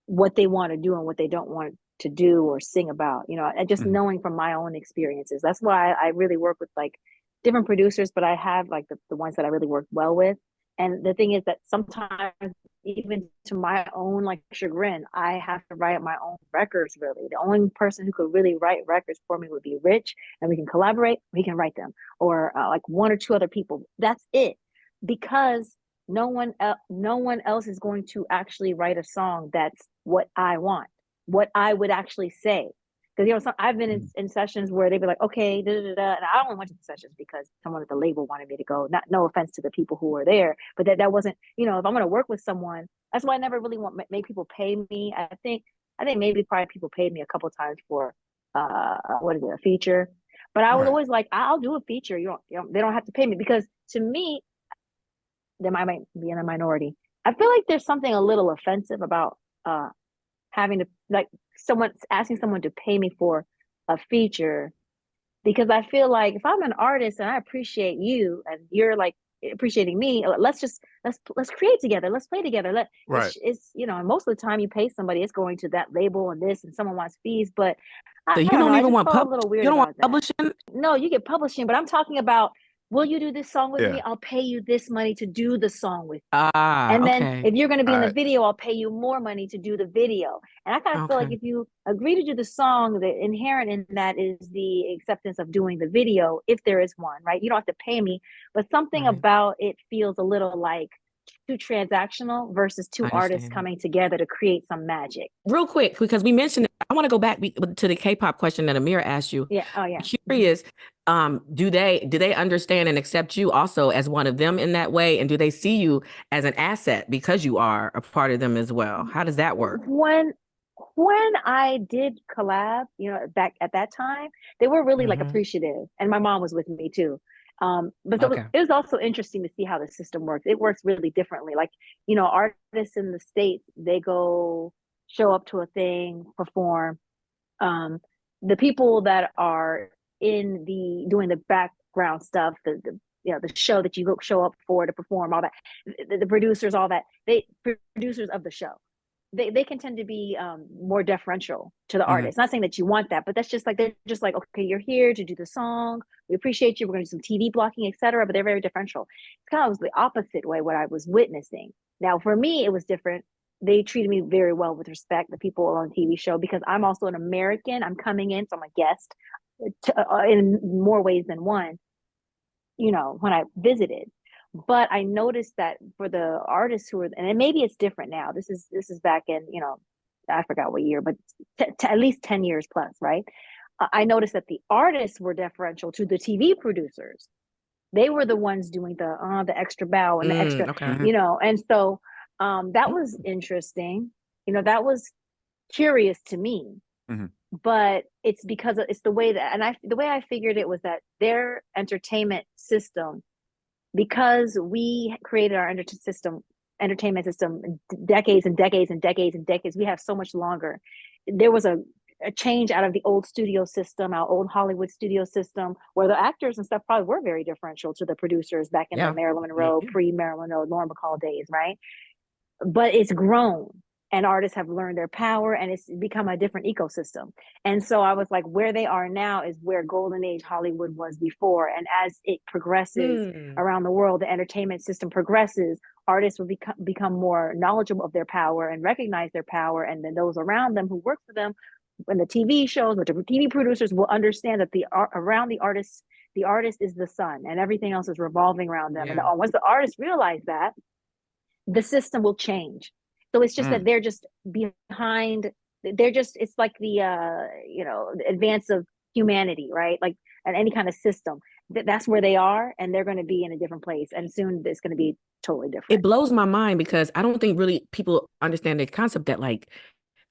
what they want to do and what they don't want to do or sing about, and just knowing from my own experiences. That's why I really work with like different producers, but I have like the ones that I really work well with. And the thing is that sometimes, even to my own like chagrin, I have to write my own records. Really, the only person who could really write records for me would be Rich, and we can collaborate. We can write them, or like 1 or 2 other people. That's it, because no one else is going to actually write a song that's what I want, what I would actually say. Because I've been in sessions where they'd be like, okay, da, da, da, da, and I only went to the sessions because someone at the label wanted me to go. No offense to the people who were there, but that wasn't, if I'm going to work with someone, that's why I never really make people pay me. I think maybe probably people paid me a couple of times for a feature, but I was always like, I'll do a feature. They don't have to pay me, because to me, they might be in a minority. I feel like there's something a little offensive about having to, like, asking someone to pay me for a feature, because I feel like if I'm an artist and I appreciate you and you're like appreciating me, let's create together, let's play together. It's and most of the time you pay somebody, it's going to that label and this, and someone wants fees, but So you don't know, even want a little weird. You don't about want that. publishing? No, you get publishing, but I'm talking about, will you do this song with me? Yeah. I'll pay you this money to do the song with me. And then Okay. if you're going to be in the Alright. video, I'll pay you more money to do the video. And I kind of feel like Okay. if you agree to do the song, the inherent in that is the acceptance of doing the video, if there is one, right? You don't have to pay me, but something Right. about it feels a little like too transactional versus 2 I artists understand. coming together to create some magic. Real quick, because we mentioned, I want to go back to the K-pop question that Ahmir asked you. Yeah. Oh, yeah. Curious, do they understand and accept you also as one of them in that way? And do they see you as an asset because you are a part of them as well? How does that work? When I did collab, back at that time, they were really like appreciative, and my mom was with me too. But it was also interesting to see how the system works. It works really differently. Like, artists in the States, they go show up to a thing, perform. The people that are doing the background stuff, the show that you go show up for to perform, all that, the producers, all that, producers of the show, they can tend to be more deferential to the artist. Not saying that you want that, but that's just like, they're just like, okay, you're here to do the song, we appreciate you, we're going to do some TV blocking, etc. But they're very deferential. It kind of was the opposite way what I was witnessing. Now for me, it was different. They treated me very well, with respect, the people on the TV show, because I'm also an American. I'm coming in, so I'm a guest in more ways than one, when I visited. But I noticed that for the artists who were, and maybe it's different now. This is back in, I forgot what year, but at least 10 years plus, right? I noticed that the artists were deferential to the TV producers. They were the ones doing the extra bow and the extra, Okay. you know, and so that was interesting. You know, that was curious to me. Mhm. But it's because it's the way that, and the way I figured it was that their entertainment system, because we created our entertainment system decades and decades and decades and decades, we have so much longer. There was a change out of the old studio system, our old Hollywood studio system, where the actors and stuff probably were very differential to the producers back in the Marilyn Monroe, pre-Marilyn Monroe, Lauren Bacall days, right? But it's grown, and artists have learned their power, and it's become a different ecosystem. And so I was like, where they are now is where golden age Hollywood was before. And as it progresses around the world, the entertainment system progresses, artists will become more knowledgeable of their power and recognize their power. And then those around them who work for them, when the TV shows, but the TV producers will understand that around the artist is the sun, and everything else is revolving around them. And once the artists realize that, the system will change. So it's just that they're just behind. It's like the advance of humanity, right? Like at any kind of system, that's where they are, and they're going to be in a different place, and soon it's going to be totally different. It blows my mind because I don't think really people understand the concept that, like,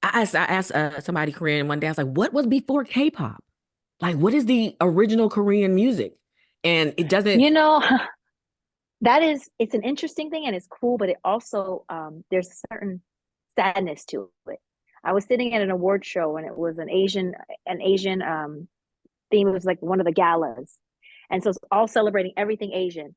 I asked somebody Korean one day. I was like, "What was before K-pop? Like, what is the original Korean music?" And it doesn't. You know, it's an interesting thing, and it's cool, but it also there's a certain sadness to it. I was sitting at an award show, and it was an Asian theme. It was like one of the galas, and so it's all celebrating everything Asian.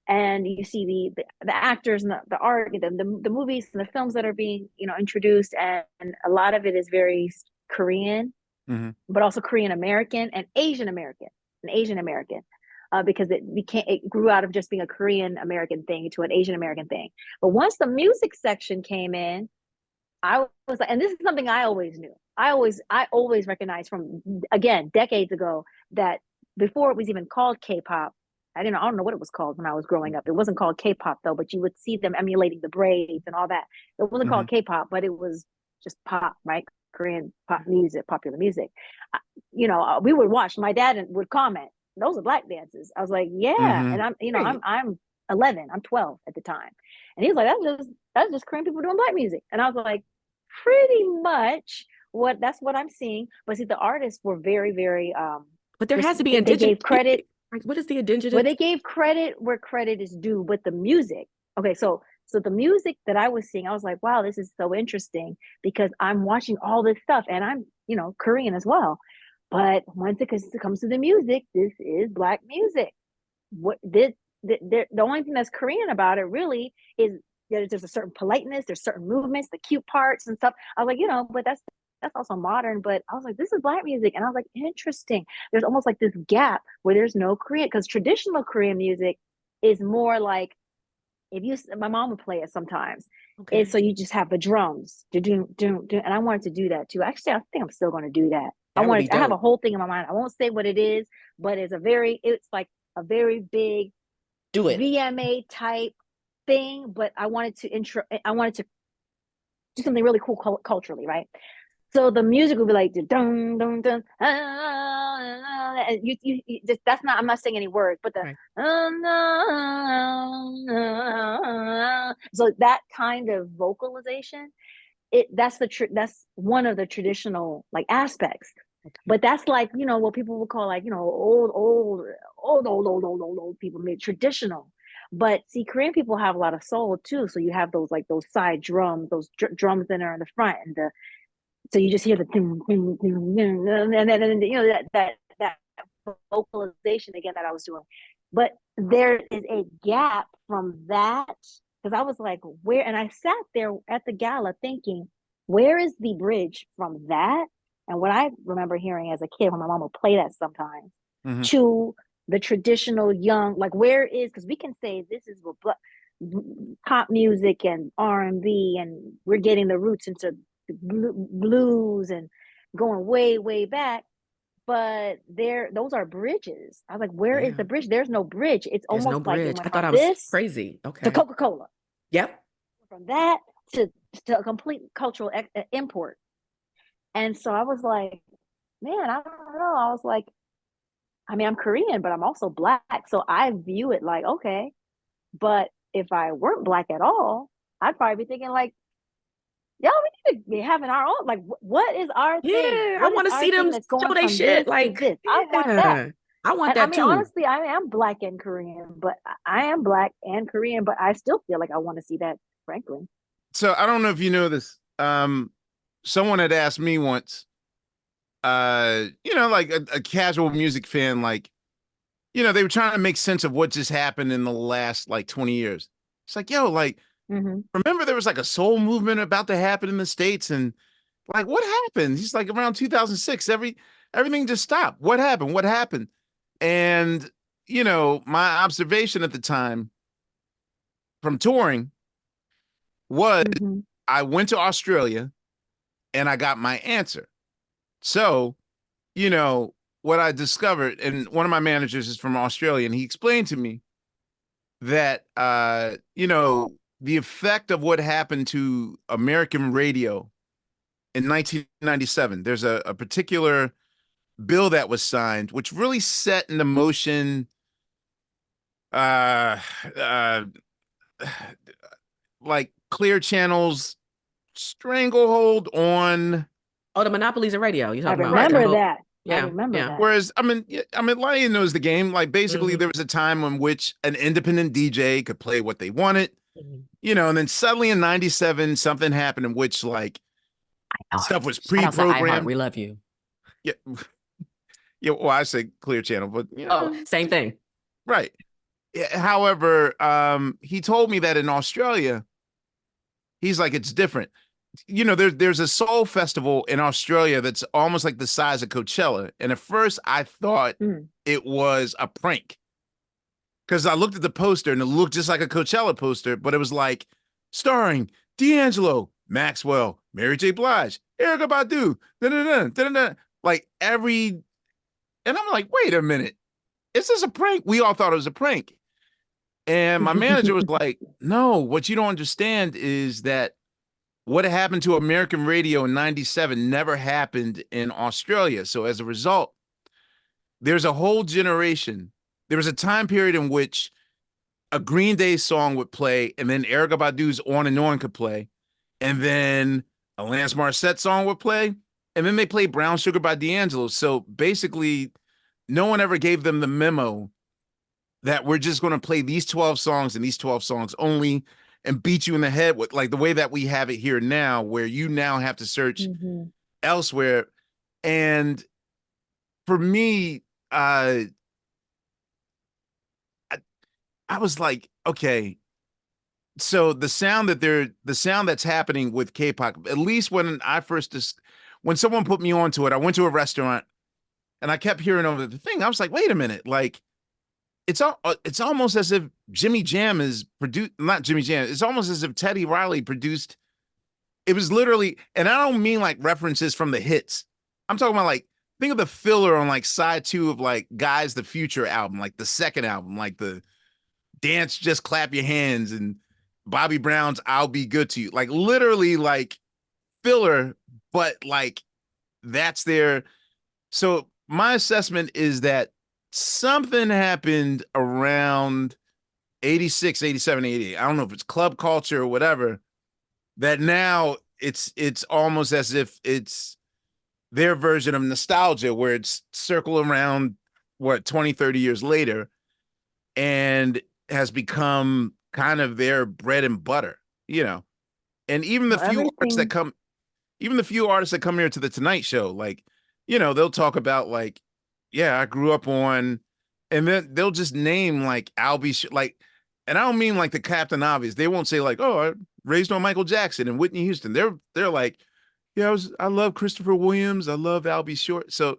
And you see the actors and the art, the movies and the films that are being introduced, and a lot of it is very Korean, but also Korean American and Asian American because it grew out of just being a Korean American thing to an Asian American thing. But once the music section came in, I was like, and this is something I always knew. I always recognized from, again, decades ago, that before it was even called K-pop, I don't know what it was called when I was growing up. It wasn't called K-pop though, but you would see them emulating the braids and all that. It wasn't called K-pop, but it was just pop, right? Korean pop music, popular music. We would watch. My dad would comment, "Those are black dances." I was like, "Yeah," and I'm 11, I'm 12 at the time, and he was like, "That's just Korean people doing black music," and I was like, "Pretty much that's what I'm seeing." But see, the artists were very, very. But there has to be they gave credit. What is the indigenous? Well, they gave credit where credit is due with the music. Okay, so the music that I was seeing, I was like, wow, this is so interesting because I'm watching all this stuff, and I'm Korean as well. But once it comes to the music, this is black music. The only thing that's Korean about it really is there's a certain politeness, there's certain movements, the cute parts and stuff. I was like, but that's also modern. But I was like, this is black music, and I was like, interesting. There's almost like this gap where there's no Korean, because traditional Korean music is more like, my mom would play it sometimes. Okay. So you just have the drums, and I wanted to do that too. Actually, I think I'm still going to do that. I have a whole thing in my mind. I won't say what it is, but it's like a very big VMA type thing. But I wanted to do something really cool culturally, right? So the music would be like dun dun dun, and you just, that's not, I'm not saying any words, but the so that kind of vocalization, that's one of the traditional like aspects. But that's like what people would call like old people made traditional. But see, Korean people have a lot of soul too. So you have those side drums, those drums that are in the front, and so you just hear the and then that vocalization again that I was doing. But there is a gap from that, because I was like, where? And I sat there at the gala thinking, where is the bridge from that? And what I remember hearing as a kid when my mom would play that sometimes, to the traditional young, like where is, because we can say this is what pop music and R&B, and we're getting the roots into blues and going way, way back. But those are bridges. I was like, where is the bridge? There's no bridge. It's almost no like it went I thought I was crazy. Okay. To Coca-Cola. Yep. From that to a complete cultural import. And so I was like, man, I don't know. I was like, I mean, I'm Korean, but I'm also black. So I view it like, okay. But if I weren't black at all, I'd probably be thinking like, yo, we need to be having our own. Like, what is our thing? Yeah, I What is want to our see them thing that's going show they from shit. this to Like, this? I want that. yeah, I want And I that mean, too. honestly, I am black and Korean, but I am black and Korean, but I still feel like I want to see that, frankly. So I don't know if you know this. Someone had asked me once, like a casual music fan, like, they were trying to make sense of what just happened in the last like 20 years. It's like, yo, like, Mm-hmm. remember there was like a soul movement about to happen in the States, and like, what happened? He's like, around 2006, everything just stopped. What happened? What happened? And my observation at the time from touring was Mm-hmm. I went to Australia and I got my answer. So, what I discovered, and one of my managers is from Australia, and he explained to me that the effect of what happened to American radio in 1997. There's a particular bill that was signed, which really set into motion uh uh like Clear Channel's stranglehold on. Oh, the monopolies of radio. You're I talking about Right. remember the whole, that. I yeah, remember yeah. that. Whereas, Lion knows the game. Like, basically, Mhm. there was a time in which an independent DJ could play what they wanted, Mhm. and then suddenly in '97, something happened in which, like, stuff was Shout out to iHeart. pre-programmed. We love you. Yeah, yeah. Well, I say Clear Channel, but Oh, same thing. right. Yeah, however, he told me that in Australia, he's like, it's different. There's a soul festival in Australia that's almost like the size of Coachella. And at first I thought Mm. it was a prank because I looked at the poster and it looked just like a Coachella poster, but it was like starring D'Angelo, Maxwell, Mary J. Blige, Erykah Badu, da-da-da, da-da-da. Like every, and I'm like, wait a minute, is this a prank? We all thought it was a prank. And my manager was like, no, what you don't understand is that what happened to American radio in '97 never happened in Australia. So as a result, there's a whole generation. There was a time period in which a Green Day song would play, and then Erykah Badu's On and On could play, and then a Lance Morissette song would play, and then they played Brown Sugar by D'Angelo. So basically, no one ever gave them the memo that we're just going to play these 12 songs and these 12 songs only and beat you in the head with like the way that we have it here now, where you now have to search Mm-hmm. elsewhere. And for me, I was like, okay, so the sound that's happening with K-pop, at least when when someone put me onto it, I went to a restaurant and I kept hearing over the thing. I was like, wait a minute, like, it's almost as if Jimmy Jam is produced, not Jimmy Jam. It's almost as if Teddy Riley produced. It was literally, and I don't mean like references from the hits. I'm talking about like, think of the filler on like side 2 of like Guys the Future album, like the second album, like the Dance Just Clap Your Hands and Bobby Brown's I'll Be Good to You. Like literally like filler, but like that's their. So my assessment is that something happened around 86, 87, 88. I don't know if it's club culture or whatever, that now it's almost as if it's their version of nostalgia where it's circle around 20, 30 years later and has become kind of their bread and butter, And even the Well, few artists that everything. come, even the few artists that come here to the Tonight Show, like, they'll talk about like, yeah, I grew up on, and then they'll just name like Albie, like, and I don't mean like the Captain Obvious. They won't say like, oh, I raised on Michael Jackson and Whitney Houston. They're like, yeah, I love Christopher Williams. I love Albie Short. So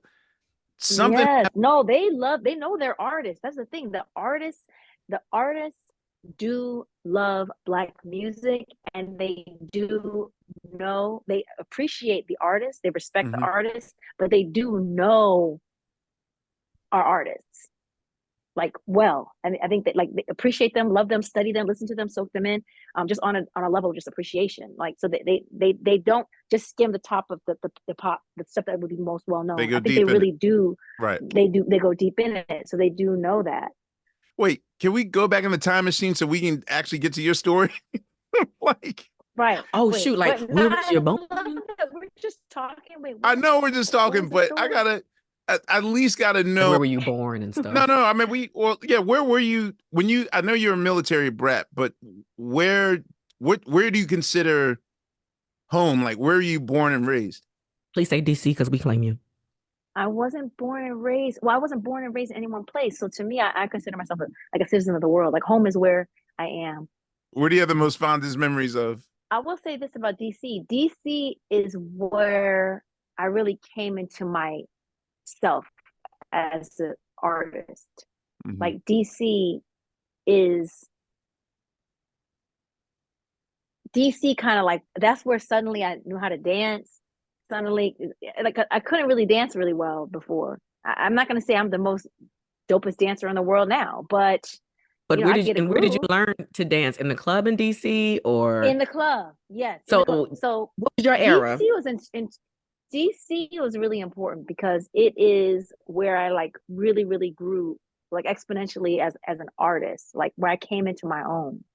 something, Yes. No, they know their artists. That's the thing. The artists do love Black music, and they do know, they appreciate the artists, they respect the Mhm. artists, but they do know our artists. like well. And I think that like they appreciate them, love them, study them, listen to them, soak them in, just on a level of just appreciation. Like so they don't just skim the top of the pop, the stuff that would be most well They known. go I think deep they in it. really do. Right. They go deep in it, so they do know that. Wait, can we go back in the time machine so we can actually get to your story? Like, Right. Oh Wait, shoot, like what? where No, was your I bone? love that we're just talking. Wait, I what? know we're just What talking, was the but I story? gotta at least gotta Like, know. where were you born and stuff? No. I mean, where were you when you? I know you're a military brat, but where do you consider home? Like, where are you born and raised? Please say DC because we claim you. I wasn't born and raised. Well, I wasn't born and raised in any one place. So to me, I consider myself like a citizen of the world. Like home is where I am. Where do you have the most fondest memories of? I will say this about DC. DC is where I really came into myself as an artist. Mhm. Like DC kind of like that's where suddenly I knew how to dance. Suddenly, like I couldn't really dance really well before. I'm not gonna say I'm the most dopest dancer in the world now, but But you know, where I did you, get a and where did you groove learn to dance? In the club in DC or in the club. Yes, in so the club. So what was your era? DC was in DC was really important because it is where I like really grew like exponentially as an artist, like where I came into my own.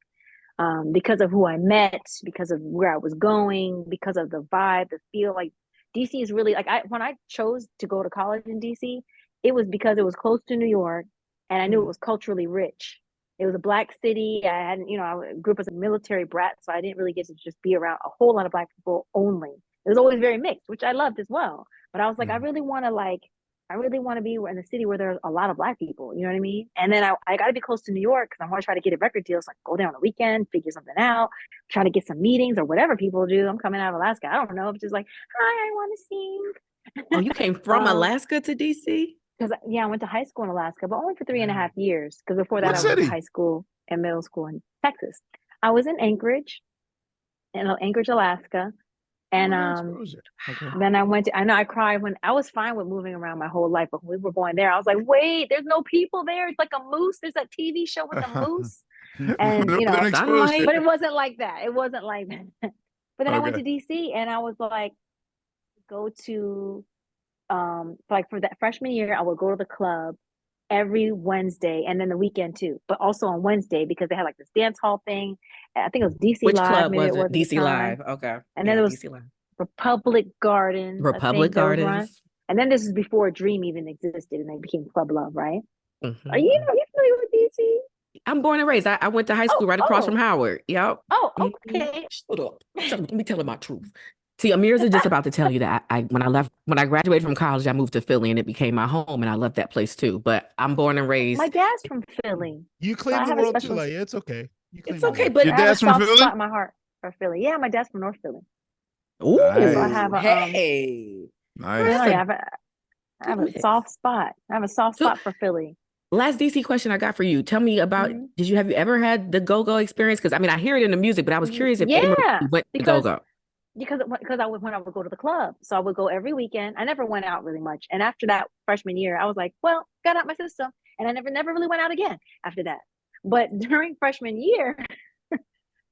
Because of who I met, because of where I was going, because of the vibe, the feel. Like DC is really like when I chose to go to college in DC, it was because it was close to New York, and I knew it was culturally rich. It was a black city. I hadn't, you know, I grew up as a military brat, so I didn't really get to just be around a whole lot of black people only. It was always very mixed, which I loved as well. But I was like, I really want to be in a city where there's a lot of black people. You know what I mean? And then I got to be close to New York because I want to try to get a record deal. So I go there on the weekend, figure something out, try to get some meetings or whatever people do. I'm coming out of Alaska. I don't know. It's just like, hi, I want to sing. Oh, you came from Alaska to DC? Because yeah, I went to high school in Alaska, but only for 3.5 years. Because before that, What I went to city? high school and middle school in Texas. I was in Anchorage, Alaska. And then I went to, I know I cried when I was fine with moving around my whole life, but when we were going there, I was like, wait, there's no people there. It's like a moose. There's that TV show with the moose. And you know, Northern exposure. but it wasn't like that. It wasn't like that. But then I went Okay. to DC and I was like, go to like for that freshman year, I would go to the club every Wednesday and then the weekend too, but also on Wednesday because they had like this dance hall thing. I think it was DC Which Live, club maybe was it was it? at the DC time. Live. Okay. And then there was DC Live. Republic Gardens, I Republic think that was run. Gardens. And then this is before Dream even existed and they became Club Love, right? Mhm. Are you familiar with DC? I'm born and raised. I went to high school right across from Howard. Yep. Oh, Mhm. okay. Shut up. Let me tell you my truth. See, Amir's is just about to tell you that when I graduated from college, I moved to Philly and it became my home and I love that place too. But I'm born and My raised. dad's from Philly. You So claim I the have a world too, special, like it's okay. You claim It's the okay, world. but Your I have a dad's from soft Philly? spot in my heart for Philly. Yeah, my dad's from North Philly. ooh, Yeah, so I Nice. have a hey. Nice. yeah, That's a yeah, I have good a mix. soft spot. I have a soft So spot for Philly. last DC question I got for you. Tell me about, Mhm. have you ever had the go-go experience? Because I mean, I hear it in the music, but I was curious if anyone Yeah, really went to because go-go. I would when I would go to the club. So I would go every weekend. I never went out really much. And after that freshman year, I was like, well, got out my system. And I never really went out again after that. But during freshman year,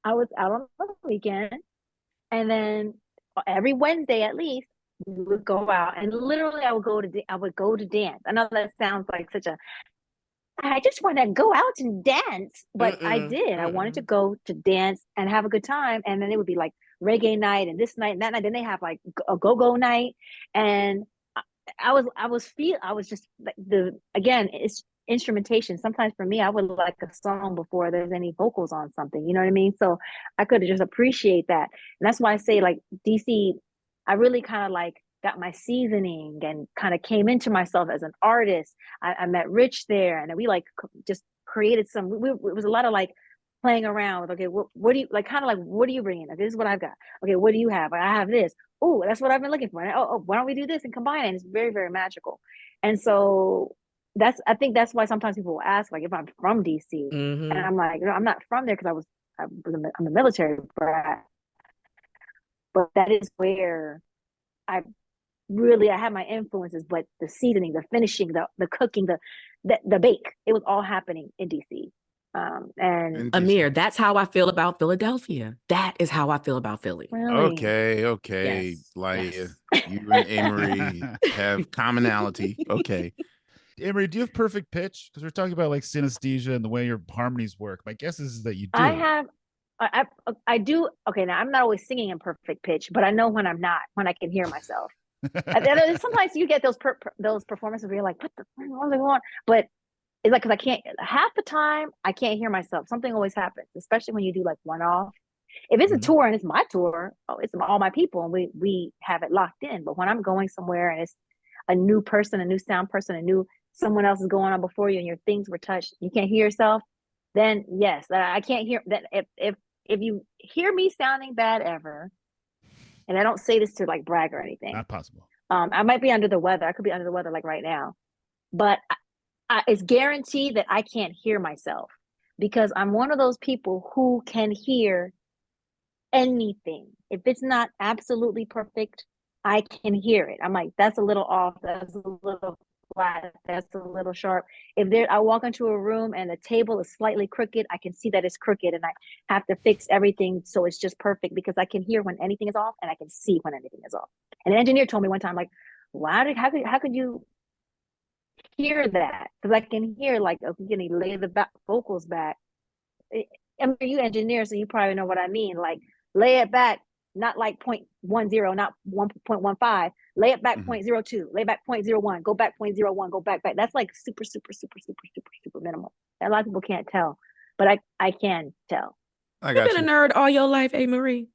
I was out on the weekend. And then every Wednesday at least, we would go out and literally I would go to dance. I know that sounds like such a I just want to go out and dance, but I did. I wanted to go to dance and have a good time, and then it would be like reggae night and this night and that night. Then they have like a go-go night, and I was just like it's instrumentation. Sometimes for me, I would like a song before there's any vocals on something. You know what I mean? So I could just appreciate that, and that's why I say like DC. I really kind of like got my seasoning and kind of came into myself as an artist. I met Rich there, and we like just created some. It was a lot of like playing around with. Okay, what do you like? Kind of like what do you bring in? Like, this is what I've got. Okay, what do you have? I have this. Oh, that's what I've been looking for. And, why don't we do this and combine it? And it's very very magical. And so I think that's why sometimes people will ask like if I'm from DC, and I'm like, no, I'm not from there because I'm a military brat, but that is where I really, I had my influences, but the seasoning, the finishing, the cooking, the bake, it was all happening in DC. And In DC. Ahmir, that's how I feel about Philadelphia. That is how I feel about Philly. really, Okay. Yes. Like Yes. you and Amory have commonality. Okay. Emery, do you have perfect pitch? Because we're talking about like synesthesia and the way your harmonies work. My guess is that you do. I have, I do. Okay, now I'm not always singing in perfect pitch, but I know when I'm not, when I can hear myself. And then sometimes you get those performances where you're like, what the fuck was I going? But it's like, because I can't, half the time I can't hear myself. Something always happens, especially when you do like one off. If it's a Mhm. tour and it's my tour, oh, it's all my people and we have it locked in. But when I'm going somewhere and it's a new person, a new sound person, a new someone else is going on before you and your things were touched, you can't hear yourself, then yes, I can't hear that. If you hear me sounding bad ever, and I don't say this to like brag or anything, Not possible. I might be under the weather. I could be under the weather like right now, but it's guaranteed that I can't hear myself because I'm one of those people who can hear anything. If it's not absolutely perfect, I can hear it. I'm like, that's a little off. That's a little flat. That's a little sharp. If there, I walk into a room and the table is slightly crooked, I can see that it's crooked, and I have to fix everything so it's just perfect because I can hear when anything is off and I can see when anything is off. And an engineer told me one time, like, how could you hear that? Because I can hear like, okay, you know, lay the vocals back. I mean, you engineer, so you probably know what I mean. Like, lay it back, not like 0.10, not 1.15. Lay it back 0.02, lay back 0.01, go back 0.01, go back. That's like super minimal. A lot of people can't tell, but I can tell. I You've got been you. a nerd all your life, Marie.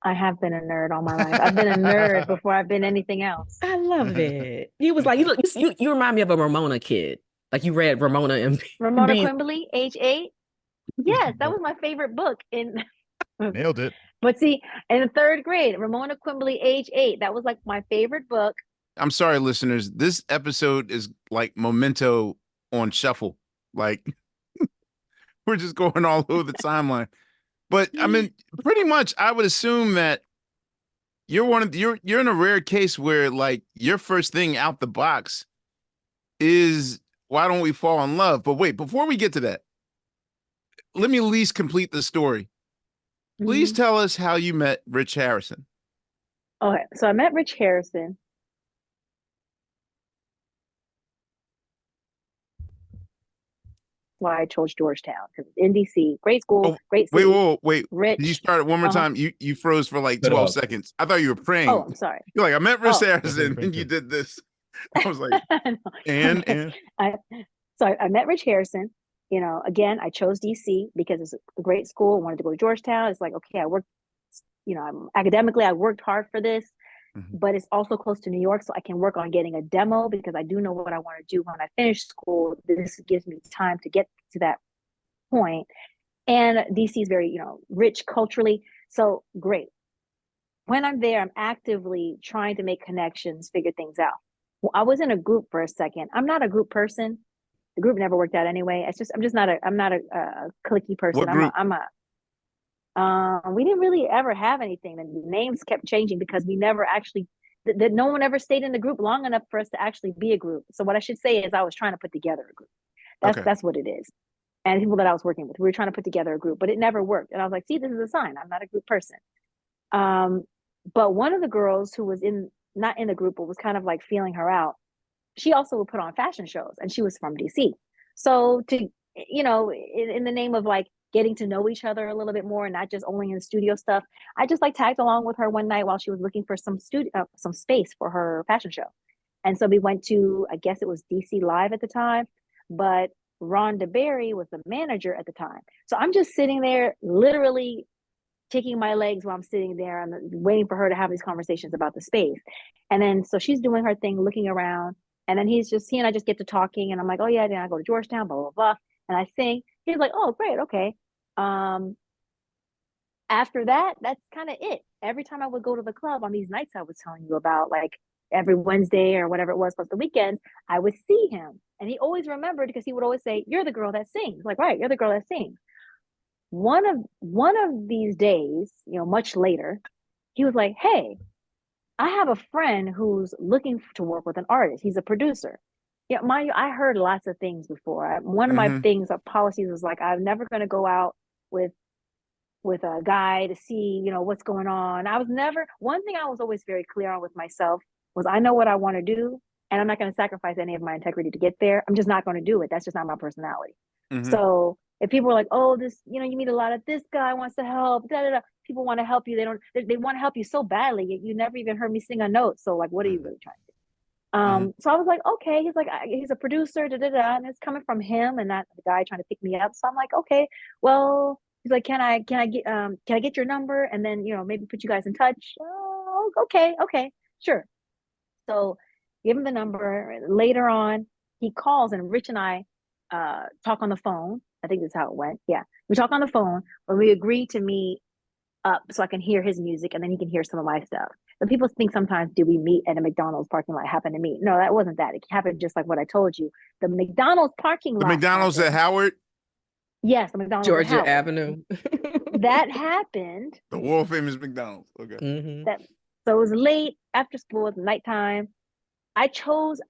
I have been a nerd all my life. I've been a nerd before I've been anything else. I love it. You was like, you remind me of a Ramona kid. Like you read Ramona and Ramona Bees. Quimbley, age 8. Yes, that was my favorite book in Nailed it. But see, in the 3rd grade, Ramona Quimbley, age 8, that was like my favorite book. I'm sorry, listeners. This episode is like Memento on shuffle. Like we're just going all over the timeline. But I mean, pretty much, I would assume that you're in a rare case where like your first thing out the box is why don't we fall in love? But wait, before we get to that, let me at least complete the story. Please tell us how you met Rich Harrison. Okay, so I met Rich Harrison. Why I chose Georgetown because it's in DC, great school, Oh, great city. wait. Rich. Can you start it one more time? You froze for like Cut 12 off. seconds. I thought you were praying. Oh, I'm sorry. You're like, I met Rich Oh. Harrison and you did this. I was like, No, and I met Rich Harrison. You know, again, I chose DC because it's a great school. I wanted to go to Georgetown. It's like, okay, I worked, you know, academically, I worked hard for this, but it's also close to New York, so I can work on getting a demo because I do know what I want to do when I finish school. This gives me time to get to that point. And DC is very, you know, rich culturally, so great. When I'm there, I'm actively trying to make connections, figure things out. Well, I was in a group for a second. I'm not a group person. The group never worked out anyway. I'm just not a cliquey person. What group? We didn't really ever have anything. The names kept changing because we never actually, that no one ever stayed in the group long enough for us to actually be a group. So what I should say is I was trying to put together a group. That's what it is. And people that I was working with, we were trying to put together a group, but it never worked. And I was like, see, this is a sign. I'm not a group person. But one of the girls who was not in the group, but was kind of like feeling her out, she also would put on fashion shows, and she was from DC. So to, you know, in the name of like getting to know each other a little bit more and not just only in the studio stuff, I just like tagged along with her one night while she was looking for some space for her fashion show. And so we went to, I guess it was DC Live at the time, but Rhonda Berry was the manager at the time. So I'm just sitting there literally kicking my legs while I'm sitting there and waiting for her to have these conversations about the space. And then, so she's doing her thing, looking around. And then he and I just get to talking. And I'm like, oh yeah, then I go to Georgetown, blah, blah, blah. And I sing. He's like, oh, great. Okay. After that, that's kind of it. Every time I would go to the club on these nights I was telling you about, like every Wednesday or whatever it was, plus the weekends, I would see him. And he always remembered because he would always say, you're the girl that sings. Like, right, you're the girl that sings. One of these days, you know, much later, he was like, hey, I have a friend who's looking to work with an artist. He's a producer. Yeah, mind you, I heard lots of things before. One of my things of policies was like, I'm never going to go out with a guy to see, what's going on. I was never, one thing I was always very clear on with myself was I know what I want to do, and I'm not going to sacrifice any of my integrity to get there. I'm just not going to do it. That's just not my personality. So if people are like, oh, this, you meet a lot of this guy wants to help, da, da, da. People want to help you. They want to help you so badly. You never even heard me sing a note. So like, what are you really trying to do? So I was like, okay, he's like, he's a producer, da, da, da, and it's coming from him and not the guy trying to pick me up. So I'm like, okay, well, he's like, can I get your number and then, maybe put you guys in touch? Oh, okay, sure. So give him the number. Later on, he calls and Rich and I talk on the phone. I think that's how it went. Yeah, we talk on the phone, but we agreed to meet up so I can hear his music and then he can hear some of my stuff. But people think sometimes, do we meet at a McDonald's parking lot? Happen to meet? No, that wasn't that. It happened just like what I told you. The McDonald's parking lot. The McDonald's at Howard. Yes, the McDonald's at Georgia Howard. Avenue. That happened. The world famous McDonald's. Okay. So it was late after school, it was nighttime. I chose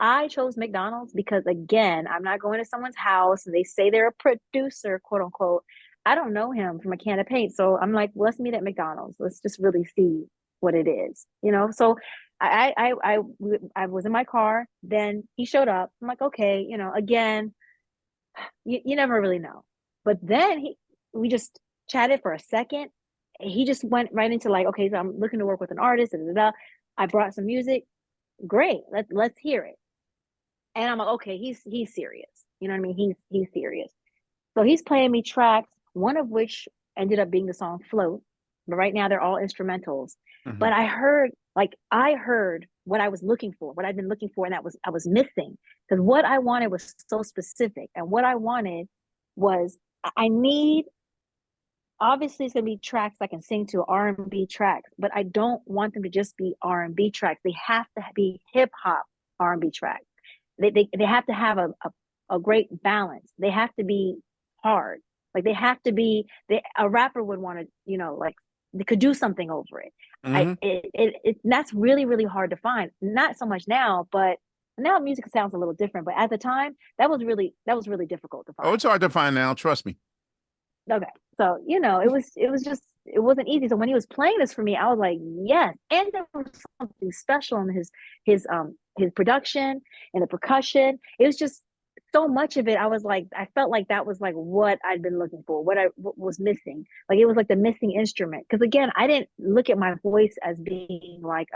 McDonald's because again, I'm not going to someone's house and they say they're a producer, quote unquote. I don't know him from a can of paint. So I'm like, let's meet at McDonald's. Let's just really see what it is, So I was in my car. Then he showed up. I'm like, okay, again, you never really know. But then we just chatted for a second. He just went right into like, okay, so I'm looking to work with an artist. Da, da, da. I brought some music. Great, let's hear it. And I'm like, okay, he's serious. You know what I mean? He's serious. So he's playing me tracks, one of which ended up being the song Float. But right now they're all instrumentals. But I heard what I was looking for, what I've been looking for, and I was missing. Because what I wanted was so specific. And what I wanted was I need, obviously it's gonna be tracks I can sing to, R&B tracks, but I don't want them to just be R&B tracks. They have to be hip hop R&B tracks. They have to have a great balance. They have to be hard. Like they have to be. A rapper would want to, like they could do something over it. That's really really hard to find. Not so much now, but now music sounds a little different. But at the time, that was really difficult to find. Oh, it's hard to find now. Trust me. Okay. So, it wasn't easy. So when he was playing this for me, I was like, yes. And there was something special in his production and the percussion. It was just so much of it. I felt like that was like what I'd been looking for, what was missing. Like it was like the missing instrument. Because again, I didn't look at my voice as being like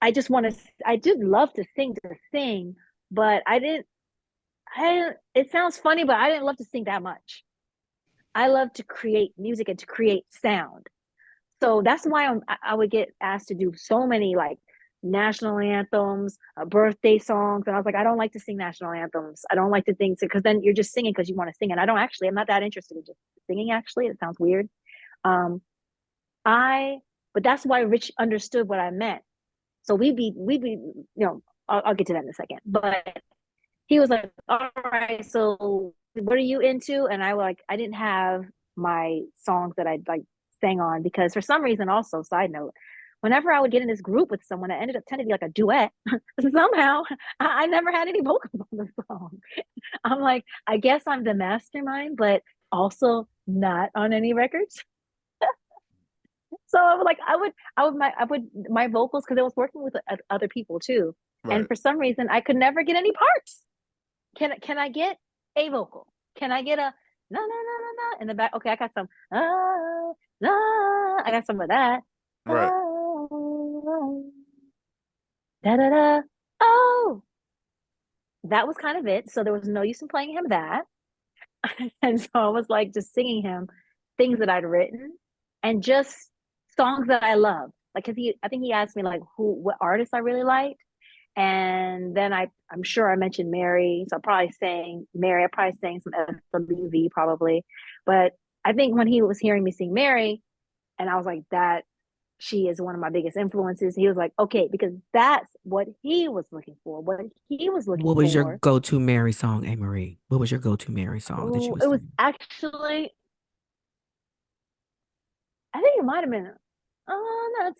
I did love to sing, but it sounds funny, but I didn't love to sing that much. I love to create music and to create sound. So that's why I would get asked to do so many like national anthems, birthday songs. And I was like, I don't like to sing national anthems. I don't like to sing because then you're just singing because you want to sing. And I'm not that interested in just singing, actually. It sounds weird. But that's why Rich understood what I meant. So we'd be, I'll get to that in a second. But he was like, all right, so what are you into? And I didn't have my songs that I'd like sang on because for some reason, also side note, whenever I would get in this group with someone, it tended to be like a duet. Somehow I never had any vocals on the song. I'm like, I guess I'm the mastermind, but also not on any records. So I was like, my vocals, because I was working with other people too. Right. And for some reason I could never get any parts. Can I get a vocal? Can I get a no in the back? Okay, I got some I got some of that. Right. Da da da. Oh, that was kind of it. So there was no use in playing him that. And so I was like just singing him things that I'd written and just songs that I love. Like, cause I think he asked me like what artists I really liked. And then I'm sure I mentioned Amerie. So I probably sang Amerie. I probably sang some SWV probably. But I think when he was hearing me sing Amerie, and I was like, that she is one of my biggest influences. He was like, okay, because that's what he was looking for. What was your go-to Amerie song, Ahmir? What was your go-to Amerie song that you was It was actually, I think it might have been, oh no,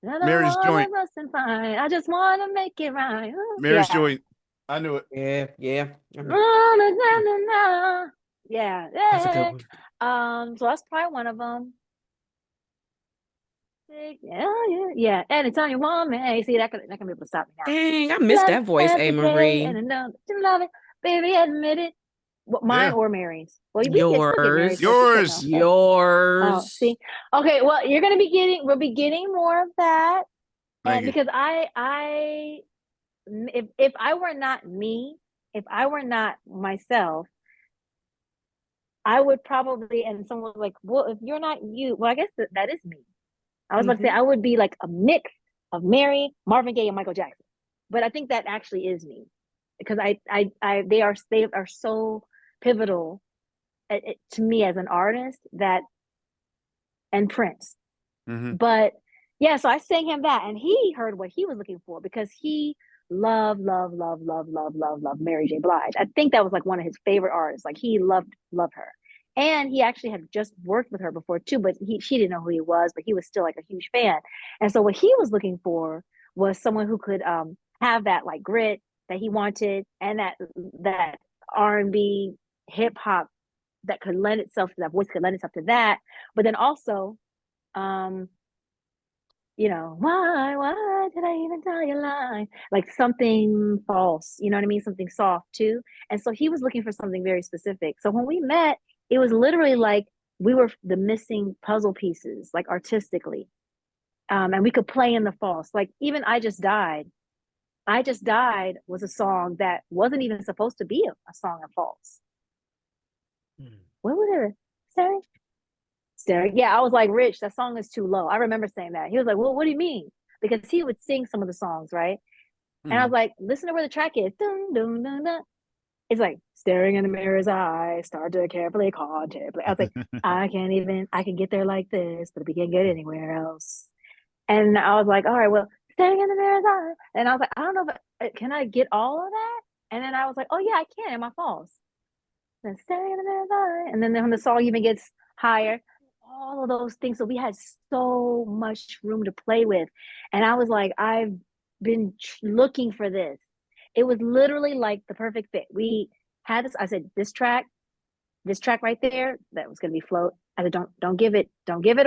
Mary's joint. And fine. I just want to make it right. Mary's joint. I knew it. Yeah. Yeah. That's a good one. So that's probably one of them. Yeah. And it's on your woman. See, that can be able to stop me now. Dang, I missed that voice, Ahmir. And I love it, baby. Admit it. Mine or Mary's? Well, we can still get Mary's. Yours. Yours. See, okay. Well, we'll be getting more of that, and because if I were not me, if I were not myself, I would probably. And someone was like, "Well, if you're not you, well, I guess that is me." I was about to say I would be like a mix of Mary, Marvin Gaye, and Michael Jackson, but I think that actually is me because they are so pivotal to me as an artist and Prince. But yeah, so I sang him that, and he heard what he was looking for because he loved Mary J. Blige. I think that was like one of his favorite artists. Like he loved her. And he actually had just worked with her before too, but she didn't know who he was, but he was still like a huge fan. And so what he was looking for was someone who could have that like grit that he wanted and that R&B hip hop that could lend itself to that voice, could lend itself to that. But then also, why did I even tell you a lie? Like something false, you know what I mean? Something soft too. And so he was looking for something very specific. So when we met, it was literally like we were the missing puzzle pieces, like artistically. And we could play in the false. Like even I Just Died. I Just Died was a song that wasn't even supposed to be a song of false. What was it? Staring. Yeah, I was like, Rich, that song is too low. I remember saying that. He was like, well, what do you mean? Because he would sing some of the songs, right? And I was like, listen to where the track is. Dun, dun, dun, dun. It's like staring in the mirror's eye, start to carefully contemplate. I was like, I can get there like this, but we can't get anywhere else. And I was like, all right, well, staring in the mirror's eye. And I was like, I don't know, but can I get all of that? And then I was like, oh yeah, I can. Am I false? And staring in the mirror's eye. And then when the song even gets higher, all of those things. So we had so much room to play with. And I was like, I've been looking for this. It was literally like the perfect fit. We had this. I said, this track right there, that was going to be float. I said, don't give it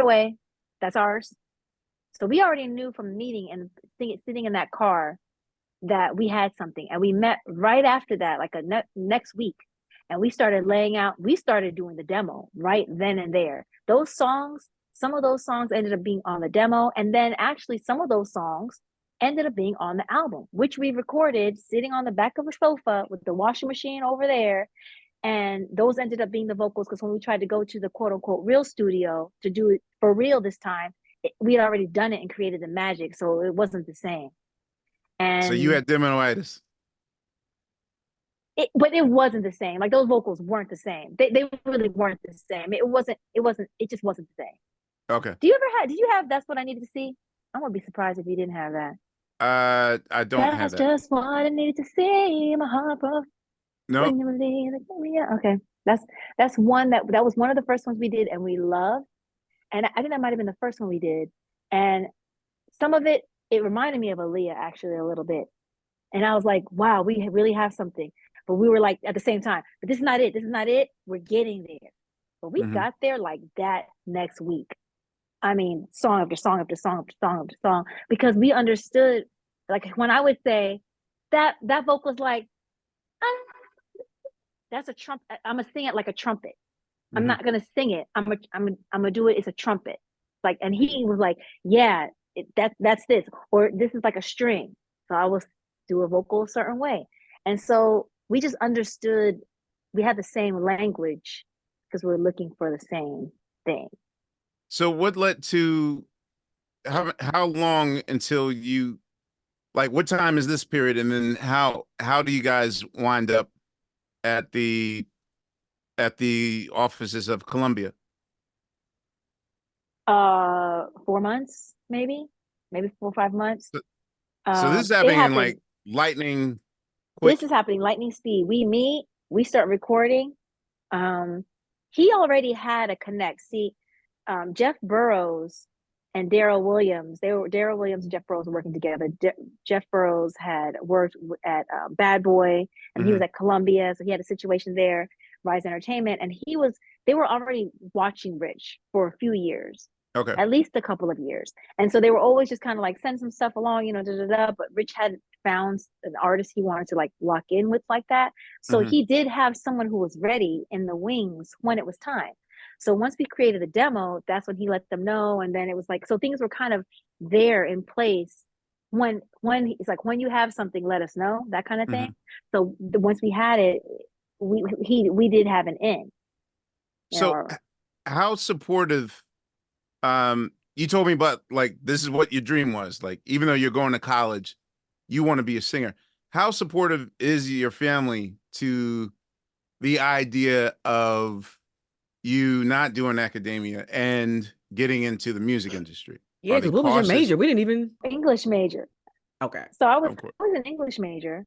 away. That's ours. So we already knew from the meeting and sitting in that car that we had something. And we met right after that, like next week. And we started doing the demo right then and there. Those songs, some of those songs ended up being on the demo. And then actually some of those songs ended up being on the album, which we recorded sitting on the back of a sofa with the washing machine over there. And those ended up being the vocals because when we tried to go to the quote unquote real studio to do it for real this time, we had already done it and created the magic. So it wasn't the same. And so you had demonitis. But it wasn't the same. Like those vocals weren't the same. They really weren't the same. It just wasn't the same. Okay. Did you have That's What I Needed to See? I'm gonna be surprised if you didn't have that. I don't have that. That's just what I needed to see. My heart broke. No. Okay. That's one that was one of the first ones we did and we loved. And I think that might have been the first one we did. And some of it reminded me of Aaliyah actually a little bit. And I was like, wow, we really have something. But we were like at the same time, but this is not it. This is not it. We're getting there. But we got there like that next week. I mean, song after song after song after song after song, because we understood, like when I would say that vocal's like, that's a trumpet. I'm gonna sing it like a trumpet. I'm not gonna sing it. I'm gonna do it. It's a trumpet. Like, and he was like, yeah, that's this, or this is like a string. So I will do a vocal a certain way. And so we just understood we had the same language because we were looking for the same thing. So what led to how long until you, like, what time is this period? And then how do you guys wind up at the offices of Columbia? 4 months, maybe 4 or 5 months. So this is happening in like lightning quick. This is happening lightning speed. We meet, we start recording. He already had a connect. See, Jeff Burrows and Daryl Williams. Daryl Williams and Jeff Burrows were working together. Jeff Burrows had worked at Bad Boy, and he was at Columbia, so he had a situation there, Rise Entertainment, and they were already watching Rich for a few years. Okay. At least a couple of years. And so they were always just kind of like send some stuff along, you know, but Rich hadn't found an artist he wanted to like lock in with like that. So he did have someone who was ready in the wings when it was time. So once we created the demo, that's when he let them know. And then it was like, so things were kind of there in place when it's like, when you have something, let us know, that kind of thing. So once we had it, we did have an in. So how supportive, you told me about like, this is what your dream was, like, even though you're going to college, you want to be a singer. How supportive is your family to the idea of you not doing academia and getting into the music industry? Yeah, because what was your major? We didn't even English major. Okay. So I was an English major.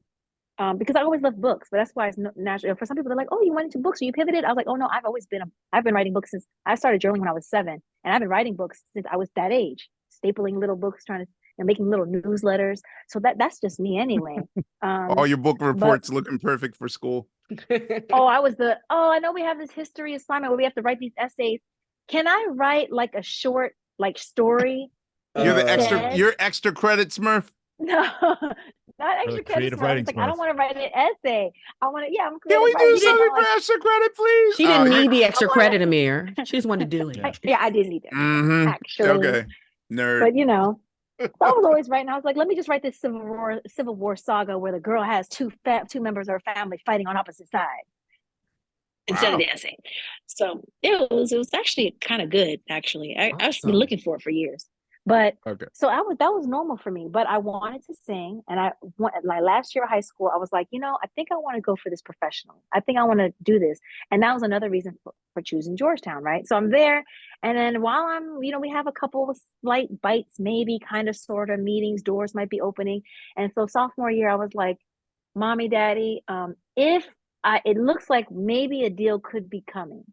Because I always loved books, but that's why it's natural. For some people, they're like, "Oh, you went into books, so you pivoted." I was like, "Oh no, I've been writing books since I started journaling when I was 7, and I've been writing books since I was that age, stapling little books, trying to and making little newsletters. So that's just me anyway." All your book reports looking perfect for school. I know we have this history assignment where we have to write these essays. Can I write like a short like story? You're you're extra credit Smurf. No, not extra credit. Like, I don't want to write an essay. I want to, I'm creative. Can we do something for extra credit, please? She didn't need the extra credit, Ahmir. She just wanted to do it. I didn't need that. Actually. Okay. Nerd. But you know, so I was always writing. I was like, let me just write this Civil War saga where the girl has two members of her family fighting on opposite sides instead of the essay. So it was actually kind of good. Actually, I've been looking for it for years. But so that was normal for me, but I wanted to sing. And like last year of high school, I was like, I think I want to go for this professionally. I think I want to do this. And that was another reason for choosing Georgetown. Right. So I'm there. And then while I'm, we have a couple of slight bites, maybe kind of sort of meetings, doors might be opening. And so sophomore year, I was like, Mommy, Daddy, it looks like maybe a deal could be coming.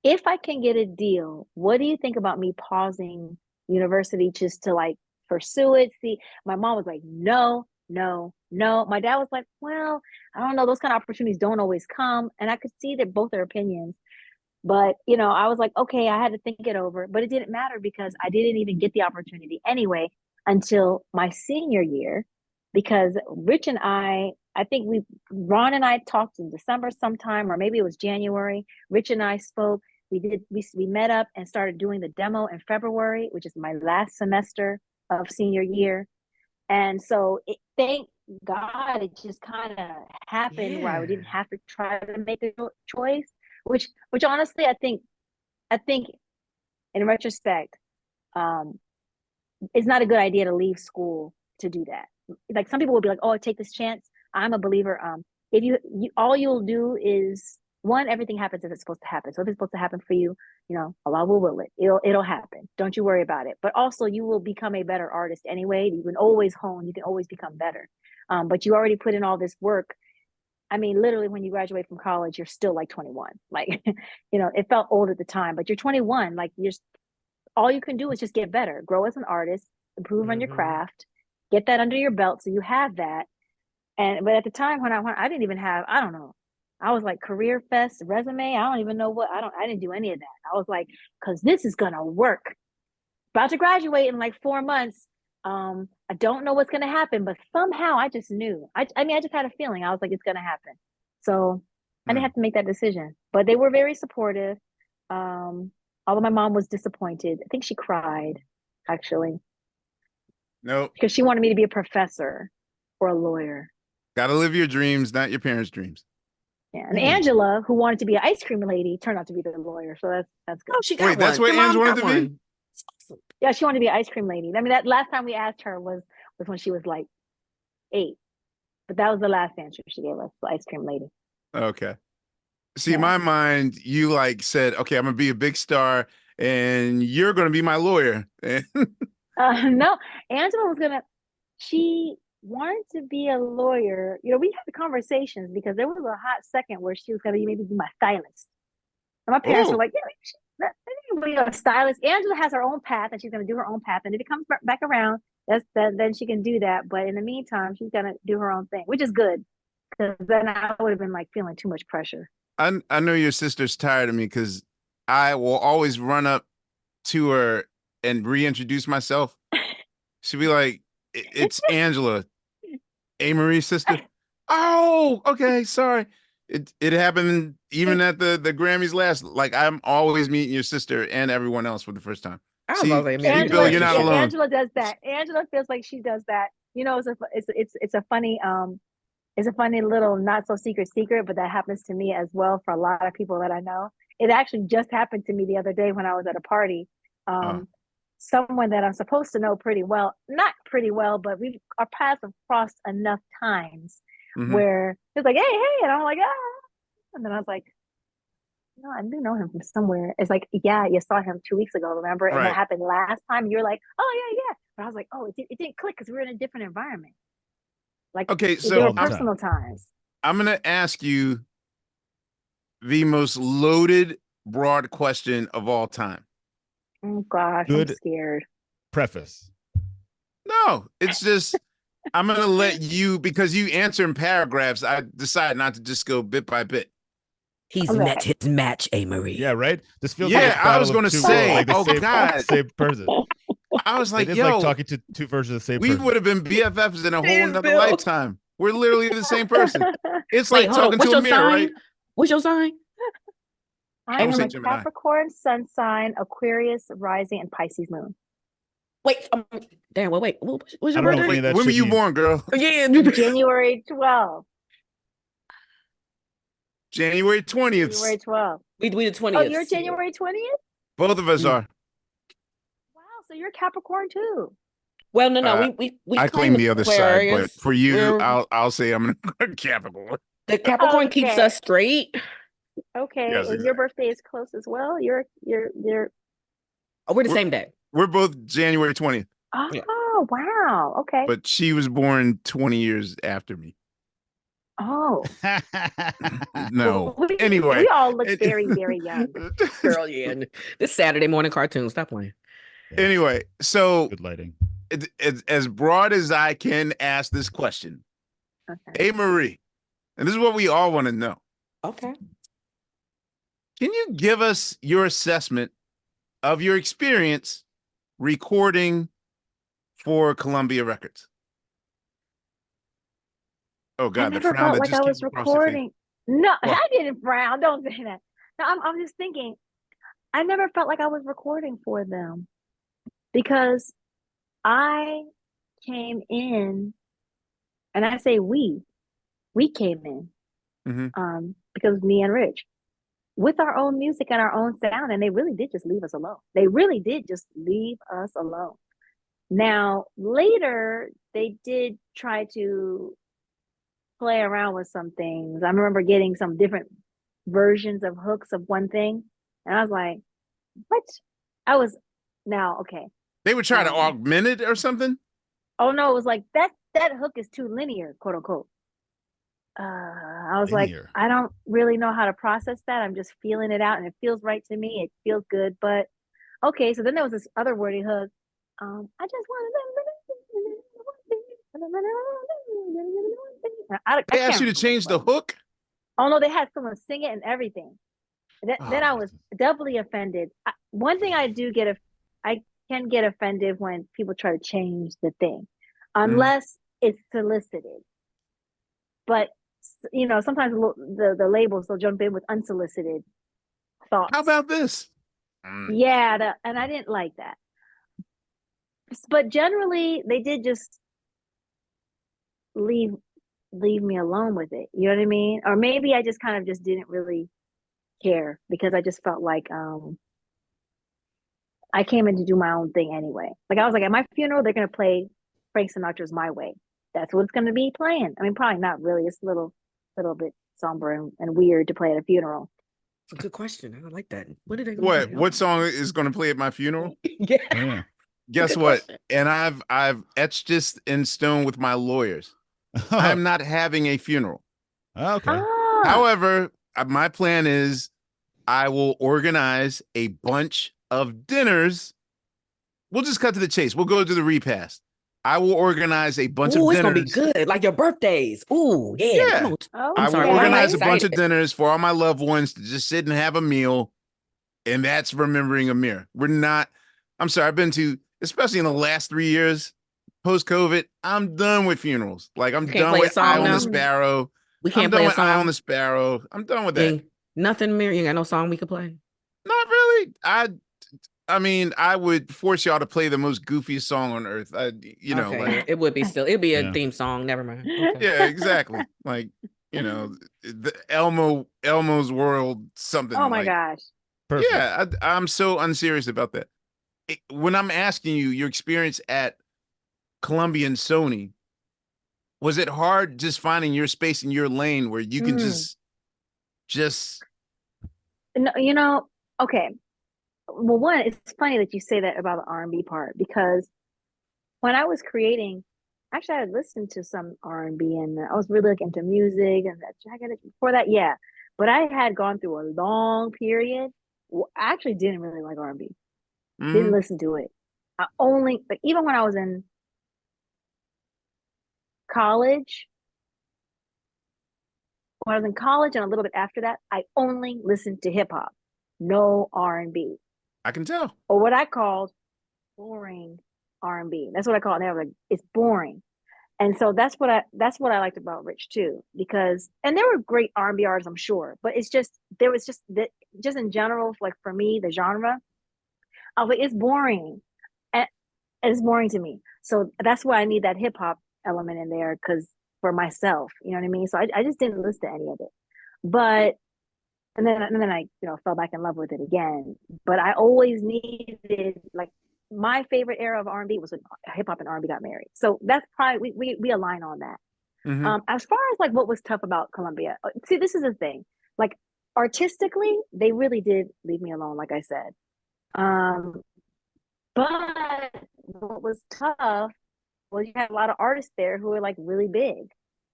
If I can get a deal, what do you think about me pausing university just to like pursue it? See, my mom was like, no. My dad was like, well, I don't know, those kind of opportunities don't always come. And I could see that both their opinions, but I was like, okay, I had to think it over, but it didn't matter because I didn't even get the opportunity anyway until my senior year, because Rich and I think Ron and I talked in December sometime, or maybe it was January. Rich and I spoke. We met up and started doing the demo in February, which is my last semester of senior year. And so thank God it just kind of happened where I didn't have to try to make a choice, which honestly, I think in retrospect, it's not a good idea to leave school to do that. Like some people will be like, oh, take this chance. I'm a believer. If you all you'll do is, one, everything happens as it's supposed to happen. So if it's supposed to happen for you, Allah will it. It'll happen. Don't you worry about it. But also you will become a better artist anyway. You can always hone. You can always become better. But you already put in all this work. I mean, literally when you graduate from college, you're still like 21. Like, it felt old at the time, but you're 21. Like all you can do is just get better, grow as an artist, improve on your craft, get that under your belt. So you have that. But at the time when I didn't even have, I don't know. I was like career fest resume. I don't even know I didn't do any of that. I was like, cause this is going to work. About to graduate in like 4 months. I don't know what's going to happen, but somehow I just knew. I just had a feeling. I was like, it's going to happen. So I didn't have to make that decision, but they were very supportive. Although my mom was disappointed. I think she cried actually. Nope. Because she wanted me to be a professor or a lawyer. Gotta live your dreams, not your parents' dreams. Yeah, and Angela, who wanted to be an ice cream lady, turned out to be the lawyer. So that's good. Oh, she got one. That's what Angela wanted to be? Awesome. Yeah, she wanted to be an ice cream lady. I mean, that last time we asked her was when she was like 8. But that was the last answer she gave us, the ice cream lady. Okay. See, in my mind, you like said, okay, I'm gonna be a big star and you're gonna be my lawyer. No, Angela she wanted to be a lawyer. We had the conversations because there was a hot second where she was going to maybe be my stylist. And my parents were like, yeah, stylist. Angela has her own path, and she's going to do her own path. And if it comes back around, then she can do that. But in the meantime, she's going to do her own thing, which is good, because then I would have been like feeling too much pressure. I know your sister's tired of me because I will always run up to her and reintroduce myself. She'll be like, "It's Angela, Ahmir's sister." Oh, okay, sorry. It happened even at the Grammys last. Like, I'm always meeting your sister and everyone else for the first time. I was See, about to say, man, see, Angela, Bill, you're not yeah, alone. Angela does that. Angela feels like she does that. You know, it's a funny little not so secret, but that happens to me as well for a lot of people that I know. It actually just happened to me the other day when I was at a party. Someone that I'm supposed to know pretty well, not pretty well, but our paths have crossed enough times where it's like, hey, and I'm like, and then I was like, no, I do know him from somewhere. It's like, yeah, you saw him 2 weeks ago, remember? And Right. that happened last time. You're like, oh yeah. But I was like, oh, it didn't click because we were in a different environment. Like, Okay, there so were personal times. I'm gonna ask you the most loaded, broad question of all time. Oh gosh, Good. I'm scared. Preface. No, it's just I'm gonna let you, because you answer in paragraphs. I decide not to just go bit by bit. he's Okay. met his match, Ahmir. Yeah, right. This feels Yeah, like a I was battle of gonna two say, worlds, like the oh, same, God. same person. I was like, It is yo, like talking to two versions of the same we person. would have been BFFs in a whole Damn, nother Bill. lifetime. We're literally the same person. It's Wait, like hold on. talking What's to your a mirror, sign? right? What's your sign? I Don't am say a Gemini. Capricorn sun sign, Aquarius rising, and Pisces moon. Wait, damn. Well, wait. What's I your don't know what birthday? any of that When were shit you means. born, girl? Yeah, January 12th. January 20th. January 12th. we the 20th. Oh, you're January 20th? Both of us are. Wow, so you're Capricorn too. Well, no, Uh, we I claim the other side, but Aquarius. for you, We're- I'll say I'm a Capricorn. the Capricorn keeps Okay. us straight. Okay, Yes, and your birthday is close as well. You're Oh, we're the We're- same day. We're both January 20th, oh Yeah. wow. Okay. but she was born 20 years after me. Oh. No. Well, Anyway. we all look very, very young. Girl, yeah. This Saturday morning cartoon. Stop playing. Anyway, so Good lighting. it's as broad as I can ask this question. Okay. Hey, Marie, and this is what we all want to know. Okay. Can you give us your assessment of your experience recording for Columbia Records? Oh I God, the never frown felt that like just I was came across your face. recording. No, What? I didn't frown. Don't say that. No, I'm just thinking. I never felt like I was recording for them because I came in, and I say we came in, because me and Rich, with our own music and our own sound, and they really did just leave us alone. They really did just leave us alone. Now, later, they did try to play around with some things. I remember getting some different versions of hooks of one thing, and I was like, what? Okay. They were trying to augment it or something? Oh no, it was like that hook is too linear, quote unquote. I was Linear. like, I don't really know how to process that. I'm just feeling it out and it feels right to me. It feels good. But okay, so then there was this other wordy hook. I just want to. They asked you to change the hook? Oh no, they had someone sing it and everything. Then I was doubly offended. One thing I can get offended when people try to change the thing, unless it's solicited. But sometimes the labels will jump in with unsolicited thoughts. How about this? Yeah, and I didn't like that. But generally, they did just leave me alone with it. You know what I mean? Or maybe I just kind of just didn't really care because I just felt like I came in to do my own thing anyway. Like I was like, at my funeral, they're gonna play Frank Sinatra's "My Way." That's what it's gonna be playing. I mean, probably not really. It's a little bit somber and weird to play at a funeral. It's a good question. I don't like that. What did they? What song is going to play at my funeral? Yeah. Oh, yeah. Guess Good what? question. And I've etched this in stone with my lawyers. I'm not having a funeral. Okay. Ah, However, my plan is I will organize a bunch of dinners. We'll just cut to the chase. We'll go to the repast. I will organize a bunch Ooh, of it's gonna be dinners. good. Like your birthdays. Ooh, yeah. Yeah. Come on. Oh, I will sorry, why am I organize a bunch of excited? dinners for all my loved ones to just sit and have a meal. And that's remembering Ahmir. I'm sorry, I've been to, especially in the last 3 years, post-COVID, I'm done with funerals. Like, I'm You can't done play a with Eye song on the now? Sparrow. We I'm can't done play a with Eye on song. the Sparrow. I'm done with You that. ain't- Nothing, Mir. You ain't got no song we could play. Not really. I mean, I would force y'all to play the most goofiest song on earth. Okay, Like, it would be still. It'd be a Yeah. theme song. Never mind. Okay. yeah, exactly. Like, the Elmo's World, something oh my like, gosh. Perfect. yeah, I'm so unserious about that. When I'm asking you your experience at Columbia and Sony, was it hard just finding your space in your lane where you can Mm. just No, okay. Well, one, it's funny that you say that about the R&B part because when I was creating, actually, I had listened to some R&B and I was really like into music and that jacket before that, yeah. But I had gone through a long period. I actually didn't really like R&B. Didn't listen to it. I only, but even when I was in college, when I was in college and a little bit after that, I only listened to hip hop, no R&B, I can tell. or what I called boring R&B. That's what I call it. They were like, it's boring. And so that's what I liked about Rich too, because and there were great R&B artists, I'm sure, but it's just there was just that just in general, like for me, the genre, I was like, it's boring. And it's boring to me. So that's why I need that hip hop element in there because for myself, you know what I mean? So I just didn't listen to any of it. But and then I, fell back in love with it again. But I always needed like my favorite era of R&B was when hip hop and R&B got married. So that's probably we align on that. Mhm. As far as like what was tough about Columbia, see, this is the thing. Like artistically, they really did leave me alone, like I said. Um, but what was tough was you had a lot of artists there who were like really big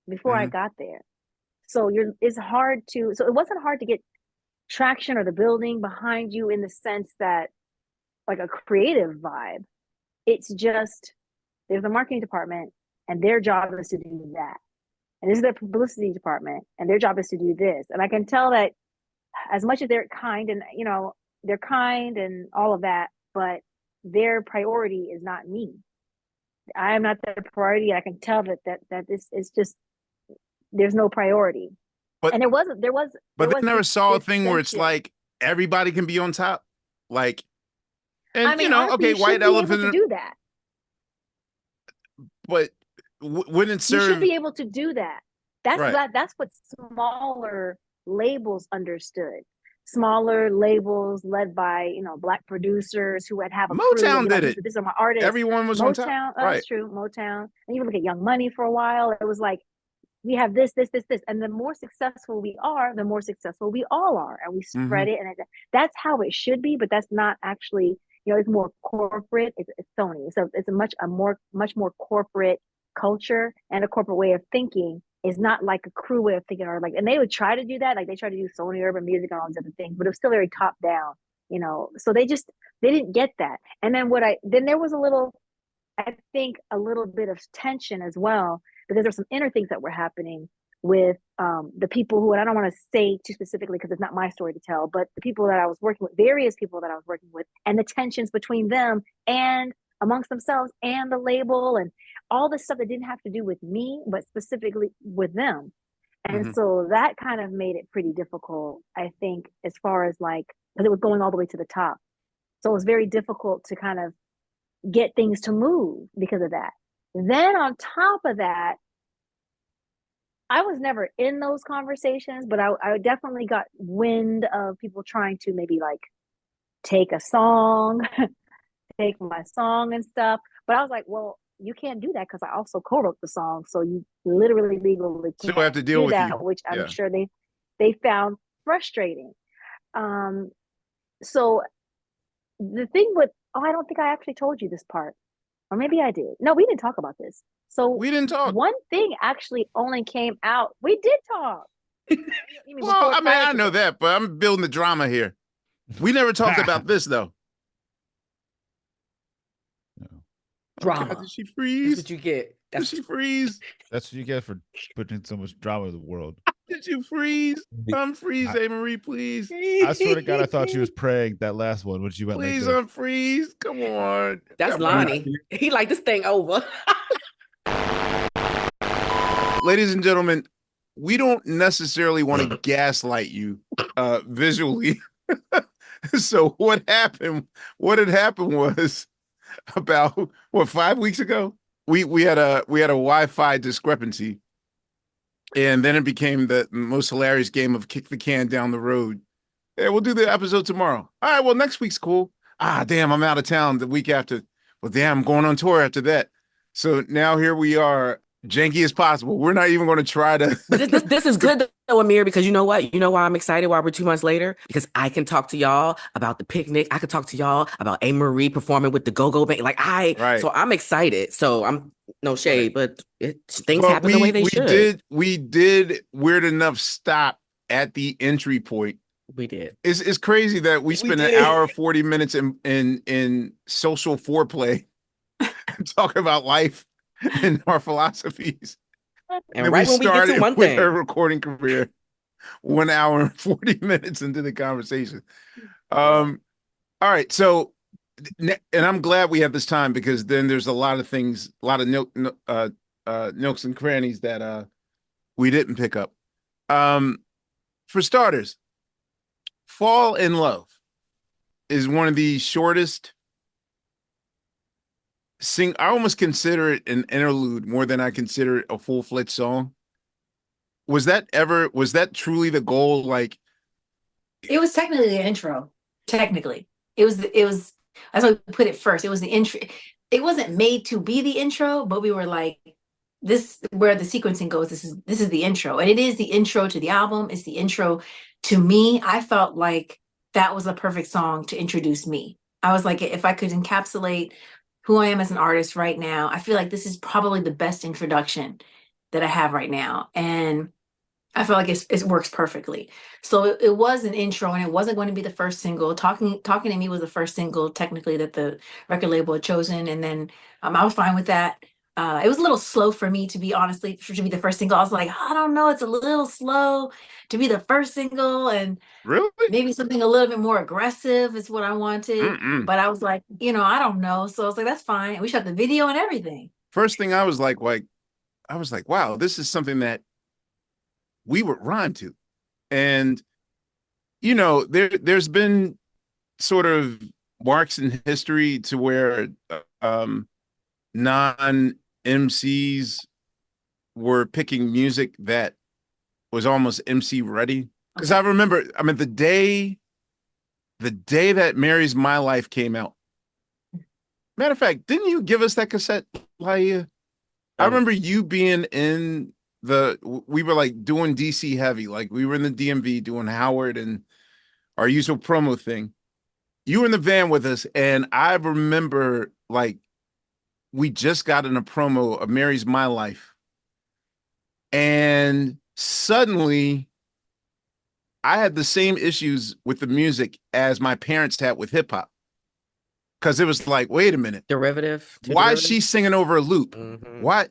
before I Mhm. got there. So it's hard to so it wasn't hard to get traction or the building behind you in the sense that like a creative vibe. It's just there's a marketing department and their job is to do that. And this is their publicity department and their job is to do this. And I can tell that as much as they're kind and they're kind and all of that, but their priority is not me. I am not their priority. I can tell that this is just there's no priority. But And but they never saw a this thing where it's tension. like everybody can be on top. Like, and I mean, honestly, okay, you white should be able elephant, to do that. but wouldn't You should serve be able to do that. right. That's what smaller labels understood. Smaller labels led by Black producers who would have a crew and Motown be like, did it. "These are my artists." Everyone was on top. Motown, Right. that's true. Motown, and even look at Young Money for a while. It was like we have this, and the more successful we are, the more successful we all are, and we Mhm. spread it, and that's how it should be. But that's not actually, it's more corporate. It's Sony, so it's much more corporate culture and a corporate way of thinking. Is not like a crew way of thinking, or like, and they would try to do that, like they try to do Sony Urban Music and all these other things, but it was still very top down, So they didn't get that. And then there was I think a little bit of tension as well because there's some inner things that were happening with the people who, and I don't want to say too specifically because it's not my story to tell, but the people that I was working with, various people that I was working with, and the tensions between them and amongst themselves and the label and all this stuff that didn't have to do with me, but specifically with them. And Mhm. so that kind of made it pretty difficult, I think, as far as like, because it was going all the way to the top. So it was very difficult to kind of get things to move because of that. Then on top of that, I was never in those conversations, but I definitely got wind of people trying to maybe like take a song, take my song and stuff. But I was like, well, you can't do that because I also co-wrote the song. So you literally legally Still have can't to deal do with you. that, which I'm Yeah. sure they found frustrating. So the thing with I don't think I actually told you this part. Or maybe I did. No, we didn't talk about this. So We didn't talk. one thing actually only came out. We did talk. You mean Well, before I mean, prior I to know this? that, but I'm building the drama here. We never talked about this though. Oh, God, Drama. did she That's freeze? what you get. Did That's she freeze? That's what you get for putting so much drama in the world. Did you freeze? Unfreeze, Ahmir, please. I swear to God, I thought she was praying that last one when she went Please like this. unfreeze. Come on. That's Come on. Lonnie. He like this thing over. Ladies and gentlemen, we don't necessarily want to gaslight you visually. So what happened? What had happened was about 5 weeks ago, we had a Wi-Fi discrepancy, and then it became the most hilarious game of kick the can down the road. Yeah, we'll do the episode tomorrow. All right, well, next week's cool. Ah, damn, I'm out of town the week after. Well, damn, I'm going on tour after that. So now here we are, janky as possible. We're not even going to try to. This is good though, Ahmir, because you know what? You know why I'm excited why we're 2 months later? Because I can talk to y'all about the picnic. I can talk to y'all about Amerie performing with the Go-Go Band. Right. So I'm excited. So I'm no shade, but things But happen the way they should. We did weird enough stop at the entry point. We did. It's crazy that we spent an hour 40 minutes in social foreplay talking about life and our philosophies. And right when we get to one thing, her recording career, 1 hour and 40 minutes into the conversation. All right, so and I'm glad we have this time because then there's a lot of things, a lot of nooks and crannies that we didn't pick up. For starters, Fall in Love is one of the shortest I almost consider it an interlude more than I consider it a full-fledged song. Was that truly the goal? Like, it was technically the intro. Technically, it was that's why we put it first. It was the intro. It wasn't made to be the intro, but we were like, this where the sequencing goes. This is the intro, and it is the intro to the album. It's the intro to me. I felt like that was a perfect song to introduce me. I was like, if I could encapsulate who I am as an artist right now, I feel like this is probably the best introduction that I have right now. And I feel like it works perfectly. So it was an intro, and it wasn't going to be the first single. Talking to Me was the first single technically that the record label had chosen. And then I was fine with that. It was a little slow for me, to be honestly, to be the first single. I was like, I don't know, it's a little slow to be the first single, and really? Maybe something a little bit more aggressive is what I wanted. But I was like, I don't know. So I was like, that's fine. We shot the video and everything. First thing I was like, wow, this is something that we would rhyme to. And, there's been sort of marks in history to where non-MCs were picking music that was almost MC ready. Because I remember, the day that Mary's My Life came out. Matter of fact, didn't you give us that cassette, Laia? I remember you being in we were like doing DC heavy. Like we were in the DMV doing Howard and our usual promo thing. You were in the van with us. And I remember like we just got in a promo of Mary's My Life. And suddenly I had the same issues with the music as my parents had with hip hop. Because it was like, wait a minute. Derivative. Why is she singing over a loop? Why?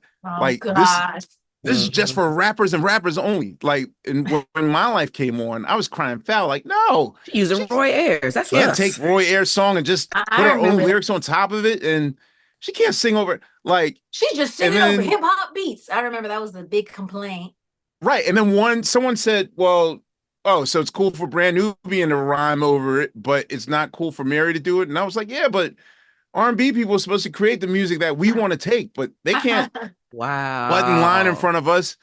This is just for rappers and rappers only. Like, and when My Life came on, I was crying foul. Like, no. Using Roy Ayers. That's can't us. take Roy Ayers' song and just put her own lyrics on top of it. And she can't sing over it. Like, she's just singing over hip hop beats. I remember that was the big complaint. Right. And then someone said, well, so it's cool for Brand Nubian to rhyme over it, but it's not cool for Mary to do it. And I was like, yeah, but R&B people are supposed to create the music that we want to take, but they can't button line in front of us.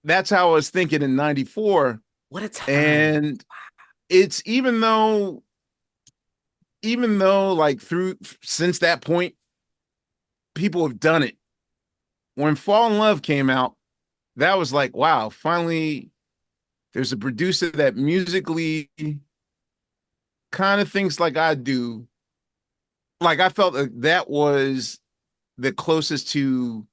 That's how I was thinking in 94. What a time. And it's even though like since that point, people have done it. When Fall in Love came out, that was like, wow, finally there's a producer that musically kind of thinks like I do. Like I felt like that was the closest to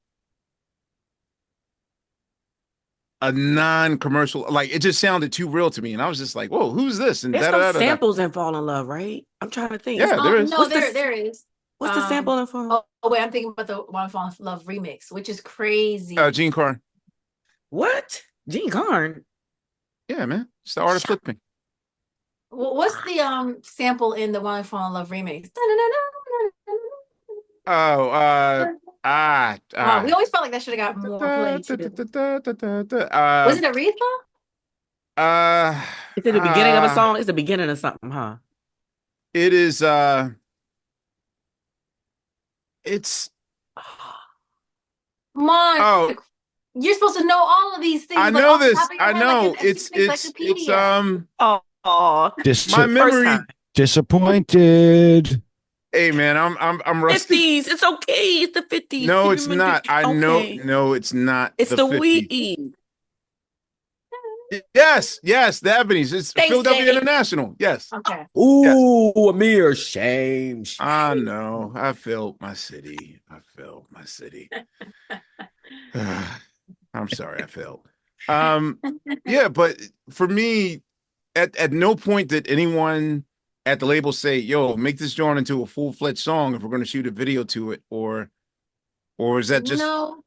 a non-commercial, like it just sounded too real to me. And I was just like, whoa, who's this? And there's some samples in Fall in Love, right? I'm trying to think. Yeah, there is. No, there is. What's the sample in for? Oh wait, I'm thinking about the One Fall in Love remix, which is crazy. Gene Carn. What? Gene Carn? Yeah, man. It's the art of flipping. What's the sample in the One Fall in Love remix? Oh, We always felt like that should have got more play too. Was it Aretha? It's at the beginning of a song. It's the beginning of something, huh? It is. It's. Come on. Oh, you're supposed to know all of these things. I like, know off the this. top of your I head, know. like an It's encyclopedia. Oh, my memory. Disappointed. Hey man, I'm rusty. 50s. It's okay. It's the 50s. No, Keep it's remembering- not. I know. Okay. No, it's not. It's the 50s. weed. Yes, the Ebony's. It's Thanks, Philadelphia Dave. International. Yes. Okay. Ooh, Ahmir, shame. I know. I failed my city. I'm sorry, I failed. Yeah, but for me, at no point did anyone at the label say, "Yo, make this joint into a full-fledged song if we're going to shoot a video to it," or is that just No?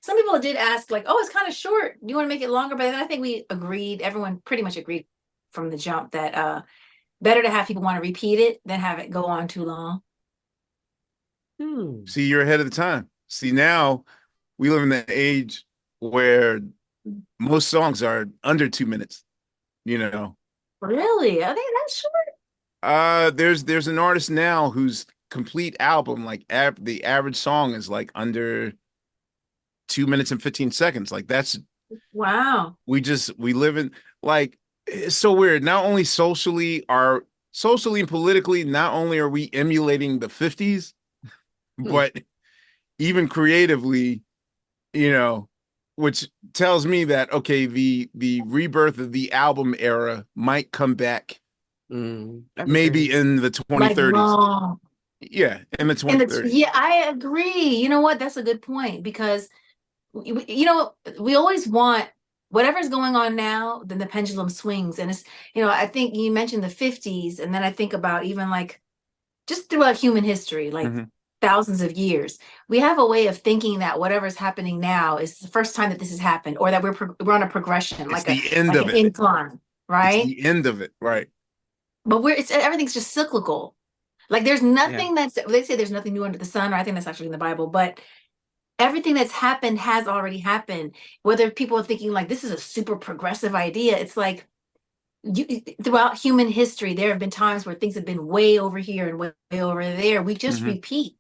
Some people did ask, like, "Oh, it's kind of short. Do you want to make it longer?" But then I think we agreed. Everyone pretty much agreed from the jump that better to have people want to repeat it than have it go on too long. See, you're ahead of the time. See, now we live in the age where most songs are under 2 minutes. You know, Really? I think that's short. there's an artist now whose complete album, like the average song is like under 2 minutes and 15 seconds. Like that's Wow. we live in, like, it's so weird. Not only socially and politically, not only are we emulating the 50s, but even creatively, you know, which tells me that, okay, the rebirth of the album era might come back maybe in the 2030s. Like, yeah, in the 2030s. Yeah, I agree. You know what? That's a good point because, you know, we always want whatever's going on now, then the pendulum swings. And it's, you know, I think you mentioned the 50s, and then I think about even like just throughout human history, like thousands of years, we have a way of thinking that whatever's happening now is the first time that this has happened, or that we're on a progression, It's like the end like of an it. incline, right? It's the end of it, right? But everything's just cyclical. Like there's nothing they say there's nothing new under the sun, or I think that's actually in the Bible, but everything that's happened has already happened. Whether people are thinking like this is a super progressive idea, it's like throughout human history, there have been times where things have been way over here and way over there. We just repeat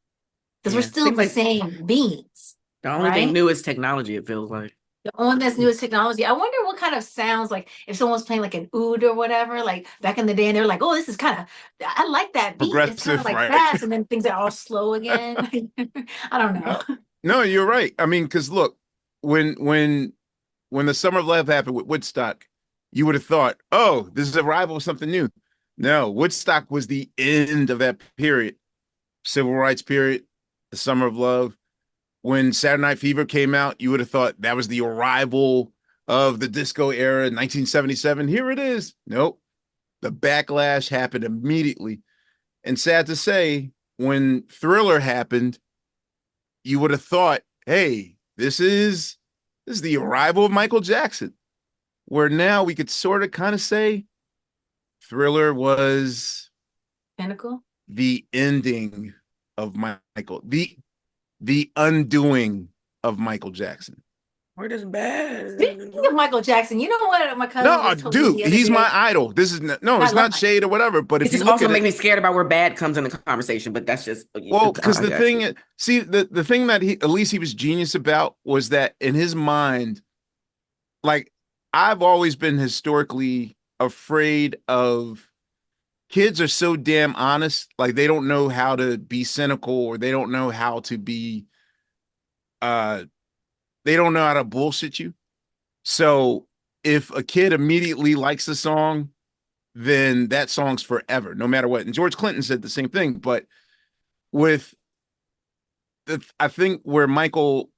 because we're still the same beings. The only thing new is technology, it feels like. The only that's new is technology. I wonder what kind of sounds, like if someone's playing like an oud or whatever, like back in the day, and they're like, "Oh, this is kind of, I like that beat. It's kind of like fast," and then things are all slow again. I don't know. No, you're right. I mean, because look, when the Summer of Love happened with Woodstock, you would have thought, "Oh, this is a rival of something new." No, Woodstock was the end of that period, civil rights period, the Summer of Love. When Saturday Night Fever came out, you would have thought that was the arrival of the disco era, 1977. Here it is. Nope. The backlash happened immediately. And sad to say, when Thriller happened, you would have thought, hey, this is the arrival of Michael Jackson. Where now we could sort of kind of say Thriller was Pinnacle, the ending of Michael, the undoing of Michael Jackson. Word is bad. Speaking of Michael Jackson, you know what my cousin No, told me dude, the other he's day? my idol. This is it's not shade or whatever. But It if you just look also at make it, me scared about where bad comes in the conversation. But that's just well, because the thing, see, the thing that at least he was genius about was that in his mind, like I've always been historically afraid of kids are so damn honest, like they don't know how to be cynical, or they don't know how to be they don't know how to bullshit you. So if a kid immediately likes the song, then that song's forever, no matter what. And George Clinton said the same thing, but with I think where Michael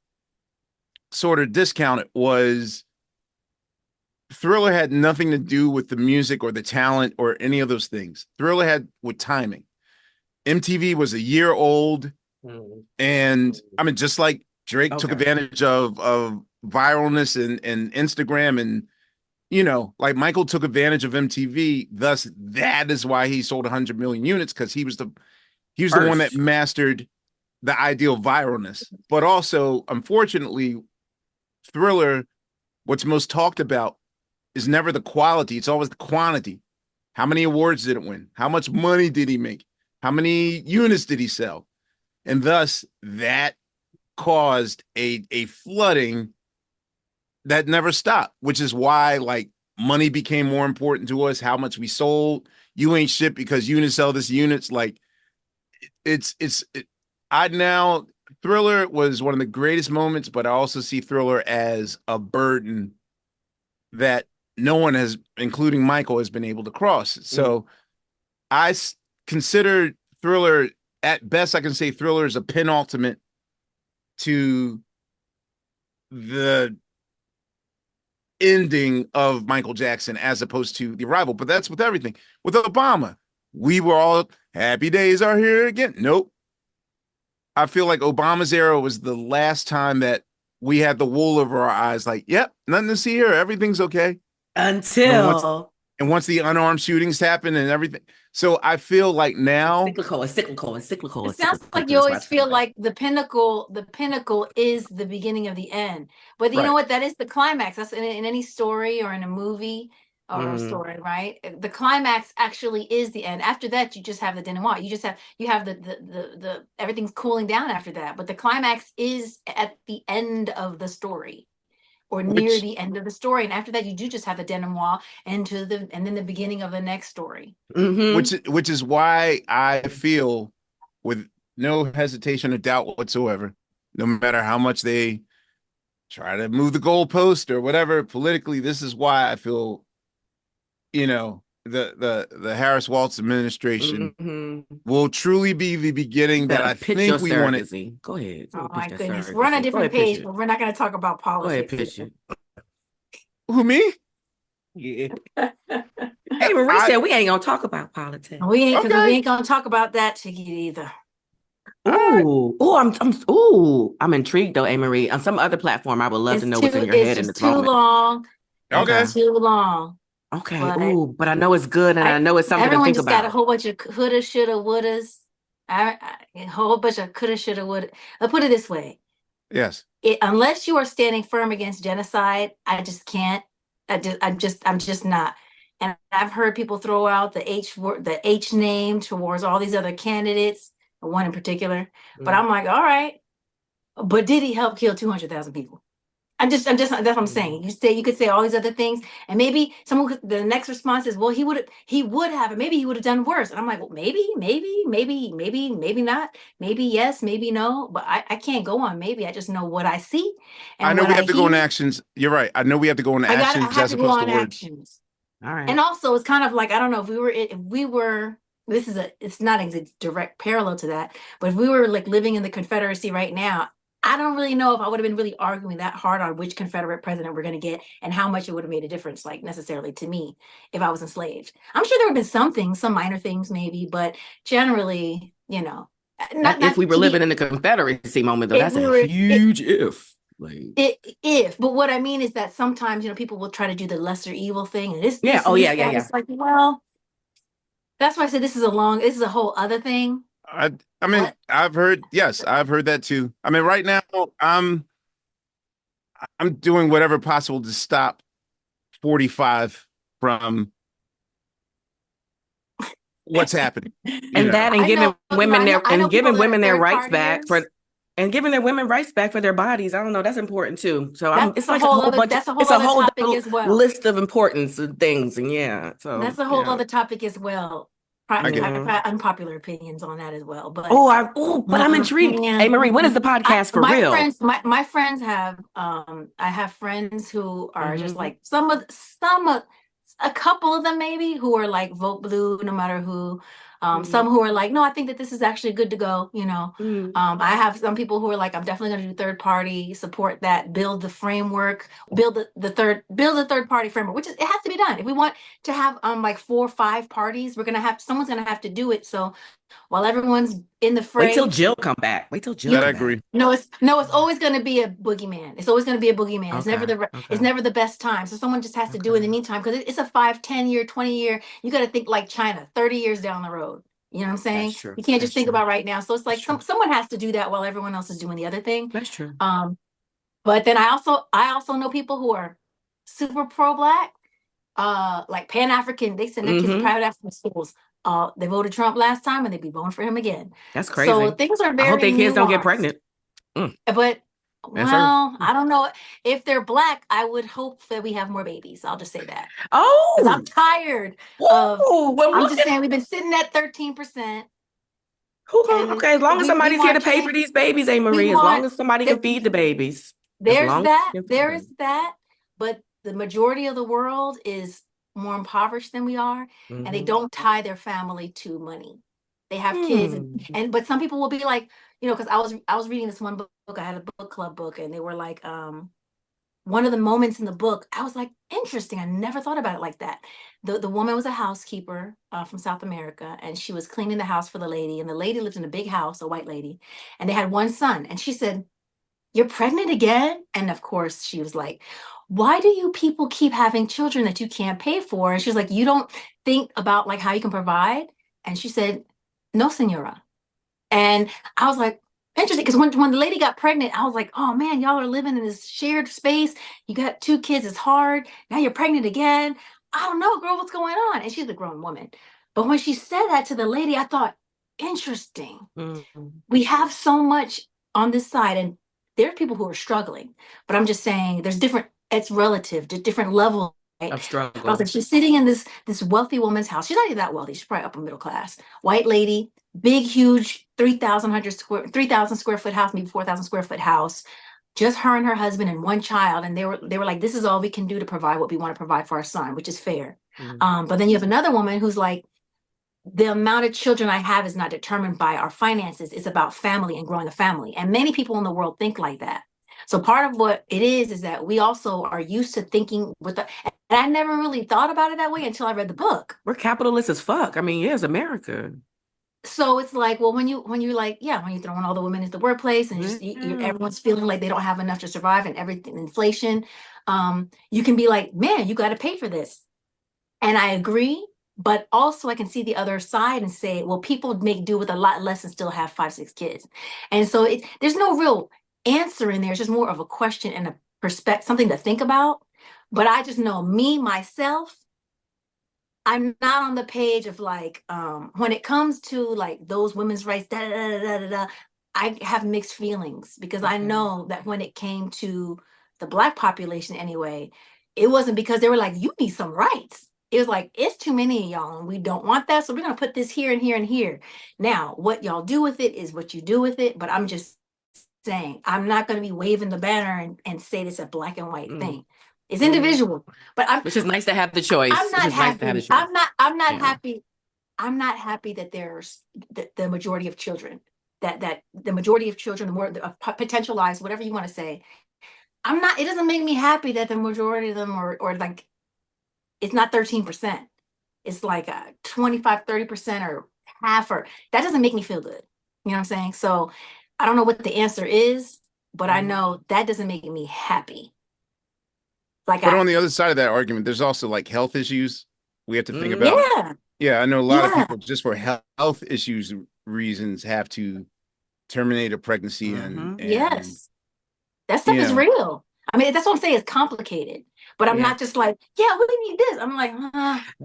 sort of discounted was Thriller had nothing to do with the music or the talent or any of those things. Thriller had with timing. MTV was a year old, and I mean, just like Drake took advantage of viralness and Instagram, and like Michael took advantage of MTV. Thus, that is why he sold 100 million units, because he was the one that mastered the ideal viralness. But also, unfortunately, Thriller, what's most talked about is never the quality, it's always the quantity. How many awards did it win? How much money did he make? How many units did he sell? And thus, that caused a flooding that never stopped, which is why, like, money became more important to us. How much we sold. You ain't shit because you didn't sell this units. Like, I now, Thriller was one of the greatest moments, but I also see Thriller as a burden that no one has, including Michael, has been able to cross. So I consider Thriller, at best, I can say Thriller is a penultimate to the ending of Michael Jackson as opposed to the arrival. But that's with everything. With Obama, we were all happy days are here again. Nope. I feel like Obama's era was the last time that we had the wool over our eyes. Like, yep, nothing to see here. Everything's okay. Until and once the unarmed shootings happen and everything. So I feel like now cyclical. It sounds like you always feel like the pinnacle is the beginning of the end. But you know what? That is the climax. That's in any story or in a movie or a story, right? The climax actually is the end. After that, you just have the denouement. You have the everything's cooling down after that. But the climax is at the end of the story, or near the end of the story, and after that you do just have the denouement and then the beginning of the next story. Which is why I feel, with no hesitation or doubt whatsoever, no matter how much they try to move the goalpost or whatever politically, this is why I feel, the Harris Waltz administration will truly be the beginning that I think we wanted. Go ahead. Oh my goodness, we're on a different page, but we're not going to talk about politics. Go ahead, pitch it. Who, me? Yeah. Hey, Marie said we ain't gonna talk about politics. We ain't gonna talk about that ticket either. I'm intrigued though, Ahmir. On some other platform, I would love to know what's in your head in this moment. Long. Okay. It's too long. Okay. But I know it's good, and I know it's something to think about. Everyone just got a whole bunch of coulda, shoulda, wouldas. A whole bunch of coulda, shoulda, woulda. I'll put it this way. Yes. Unless you are standing firm against genocide, I just can't. I'm just not. And I've heard people throw out the H name towards all these other candidates, one in particular. But I'm like, all right. But did he help kill 200,000 people? That's what I'm saying. You could say all these other things, and maybe the next response is, well, he would have, and maybe he would have done worse. And I'm like, well, maybe not, maybe yes, maybe no, but I can't go on maybe. I just know what I see. And I know we have to go on actions. You're right. I know we have to go on actions as opposed to words. Actions. All right. And also, it's kind of like, I don't know, if we were. It's not a direct parallel to that, but if we were like living in the Confederacy right now, I don't really know if I would have been really arguing that hard on which Confederate president we're going to get and how much it would have made a difference, like necessarily to me, if I was enslaved. I'm sure there would have been some minor things maybe, but generally, not if we were living in the Confederacy moment, though, that's a huge if. But what I mean is that sometimes, people will try to do the lesser evil thing. And this. It's like, well, that's why I said this is a whole other thing. I mean, I've heard that too. I mean, right now I'm doing whatever possible to stop 45 from what's happening. And giving women their rights back and giving their women rights back for their bodies. I don't know. That's important too. So it's like a whole list of importance of things. And so that's a whole other topic as well. I've had unpopular opinions on that as well. But but I'm intrigued. Hey, Marie, when is the podcast for real? My friends have I have friends who are just like a couple of them maybe who are like vote blue no matter who. Some who are like, no, I think that this is actually good to go. I have some people who are like, I'm definitely going to do third party, support that, build the framework, build the third party framework, which it has to be done. If we want to have like 4 or 5 parties, someone's going to have to do it. So while everyone's in the Wait till fray. Jill come back. Wait till Jill. That come I agree. back. No, it's always going to be a boogeyman. It's always going to be a boogeyman. It's never Okay, it's okay. never the best time. So someone just has to do it in the Okay. meantime, because it's a 5, 10-year, 20-year. You got to think like China, 30 years down the road. You know what I'm saying? That's true. You can't That's just think true. about right now. So it's like That's true. someone has to do that while everyone else is doing the other thing. That's true. But then I also know people who are super pro-black, like Pan-African. They send their kids to Mhm. private African schools. They voted Trump last time, and they'd be voting for him again. That's crazy. So things are I very hope their kids don't get nuanced. pregnant. But Yes, sir. well, I don't know. If they're black, I would hope that we have more babies. I'll just say that. Because Oh, I'm tired of, whoa. Well, I'm look just at saying we've been sitting at 13%. and okay. As long as we somebody's here want to pay for change. these babies, We Marie. As long want as somebody can feed the babies. There's long as that. they can feed There them. is that. But the majority of the world is more impoverished than we are, and they Mhm. don't tie their family to money. They have kids, but some people will be like, because I was reading this one book. I had a book club book, and they were like, one of the moments in the book, I was like, interesting. I never thought about it like that. The woman was a housekeeper from South America, and she was cleaning the house for the lady. And the lady lived in a big house, a white lady, and they had one son. And she said, "You're pregnant again?" And of course, she was like, "Why do you people keep having children that you can't pay for?" And she was like, "You don't think about like how you can provide?" And she said, "No, senora." And I was like, interesting, because when the lady got pregnant, I was like, oh man, y'all are living in this shared space. You got 2 kids, it's hard. Now you're pregnant again. I don't know, girl, what's going on? And she's a grown woman. But when she said that to the lady, I thought, interesting. Mhm. We have so much on this side, and there are people who are struggling. But I'm just saying there's it's relative to different levels. Right? Of I was struggle. like, she's sitting in this wealthy woman's house. She's not even that wealthy. She's probably upper middle class. White lady, big, huge 3,000 square foot house, maybe 4,000 square foot house. Just her and her husband and one child. And they were like, this is all we can do to provide what we want to provide for our son, which is fair. Mhm. But then you have another woman who's like, the amount of children I have is not determined by our finances. It's about family and growing a family. And many people in the world think like that. So part of what it is that we also are used to thinking and I never really thought about it that way until I read the book. We're capitalist as fuck. I mean, yeah, it's America. So it's like, well, when you're like, yeah, when you're throwing all the women into the workplace and everyone's feeling like they don't have enough to survive and everything, inflation, you can be like, man, you got to pay for this. And I agree. But also I can see the other side and say, well, people make do with a lot less and still have 5, 6 kids. And so there's no real answer in there. It's just more of a question and a perspective, something to think about. But I just know myself, I'm not on the page of like, when it comes to like those women's rights, I have mixed feelings because I know that when it came to the Black population anyway, it wasn't because they were like, you need some rights. It was like, it's too many of y'all and we don't want that. So we're going to put this here and here and here. Now, what y'all do with it is what you do with it. But I'm just saying, I'm not going to be waving the banner and say this a black and white thing. It's individual. But which is nice to have the choice. I'm not happy. I'm not happy. I'm not happy that there's the majority of children, that the majority of children, the more potential lives, whatever you want to say. It doesn't make me happy that the majority of them are like, it's not 13%. It's like 25, 30% or half, or that doesn't make me feel good. You know what I'm saying? So I don't know what the answer is, but I know that doesn't make me happy. But on the other side of that argument, there's also like health issues we have to think about. Yeah, I know a lot of people just for health issues reasons have to terminate a pregnancy and yes, that stuff is real. I mean, that's what I'm saying. It's complicated, but I'm not just like, yeah, we need this. I'm like,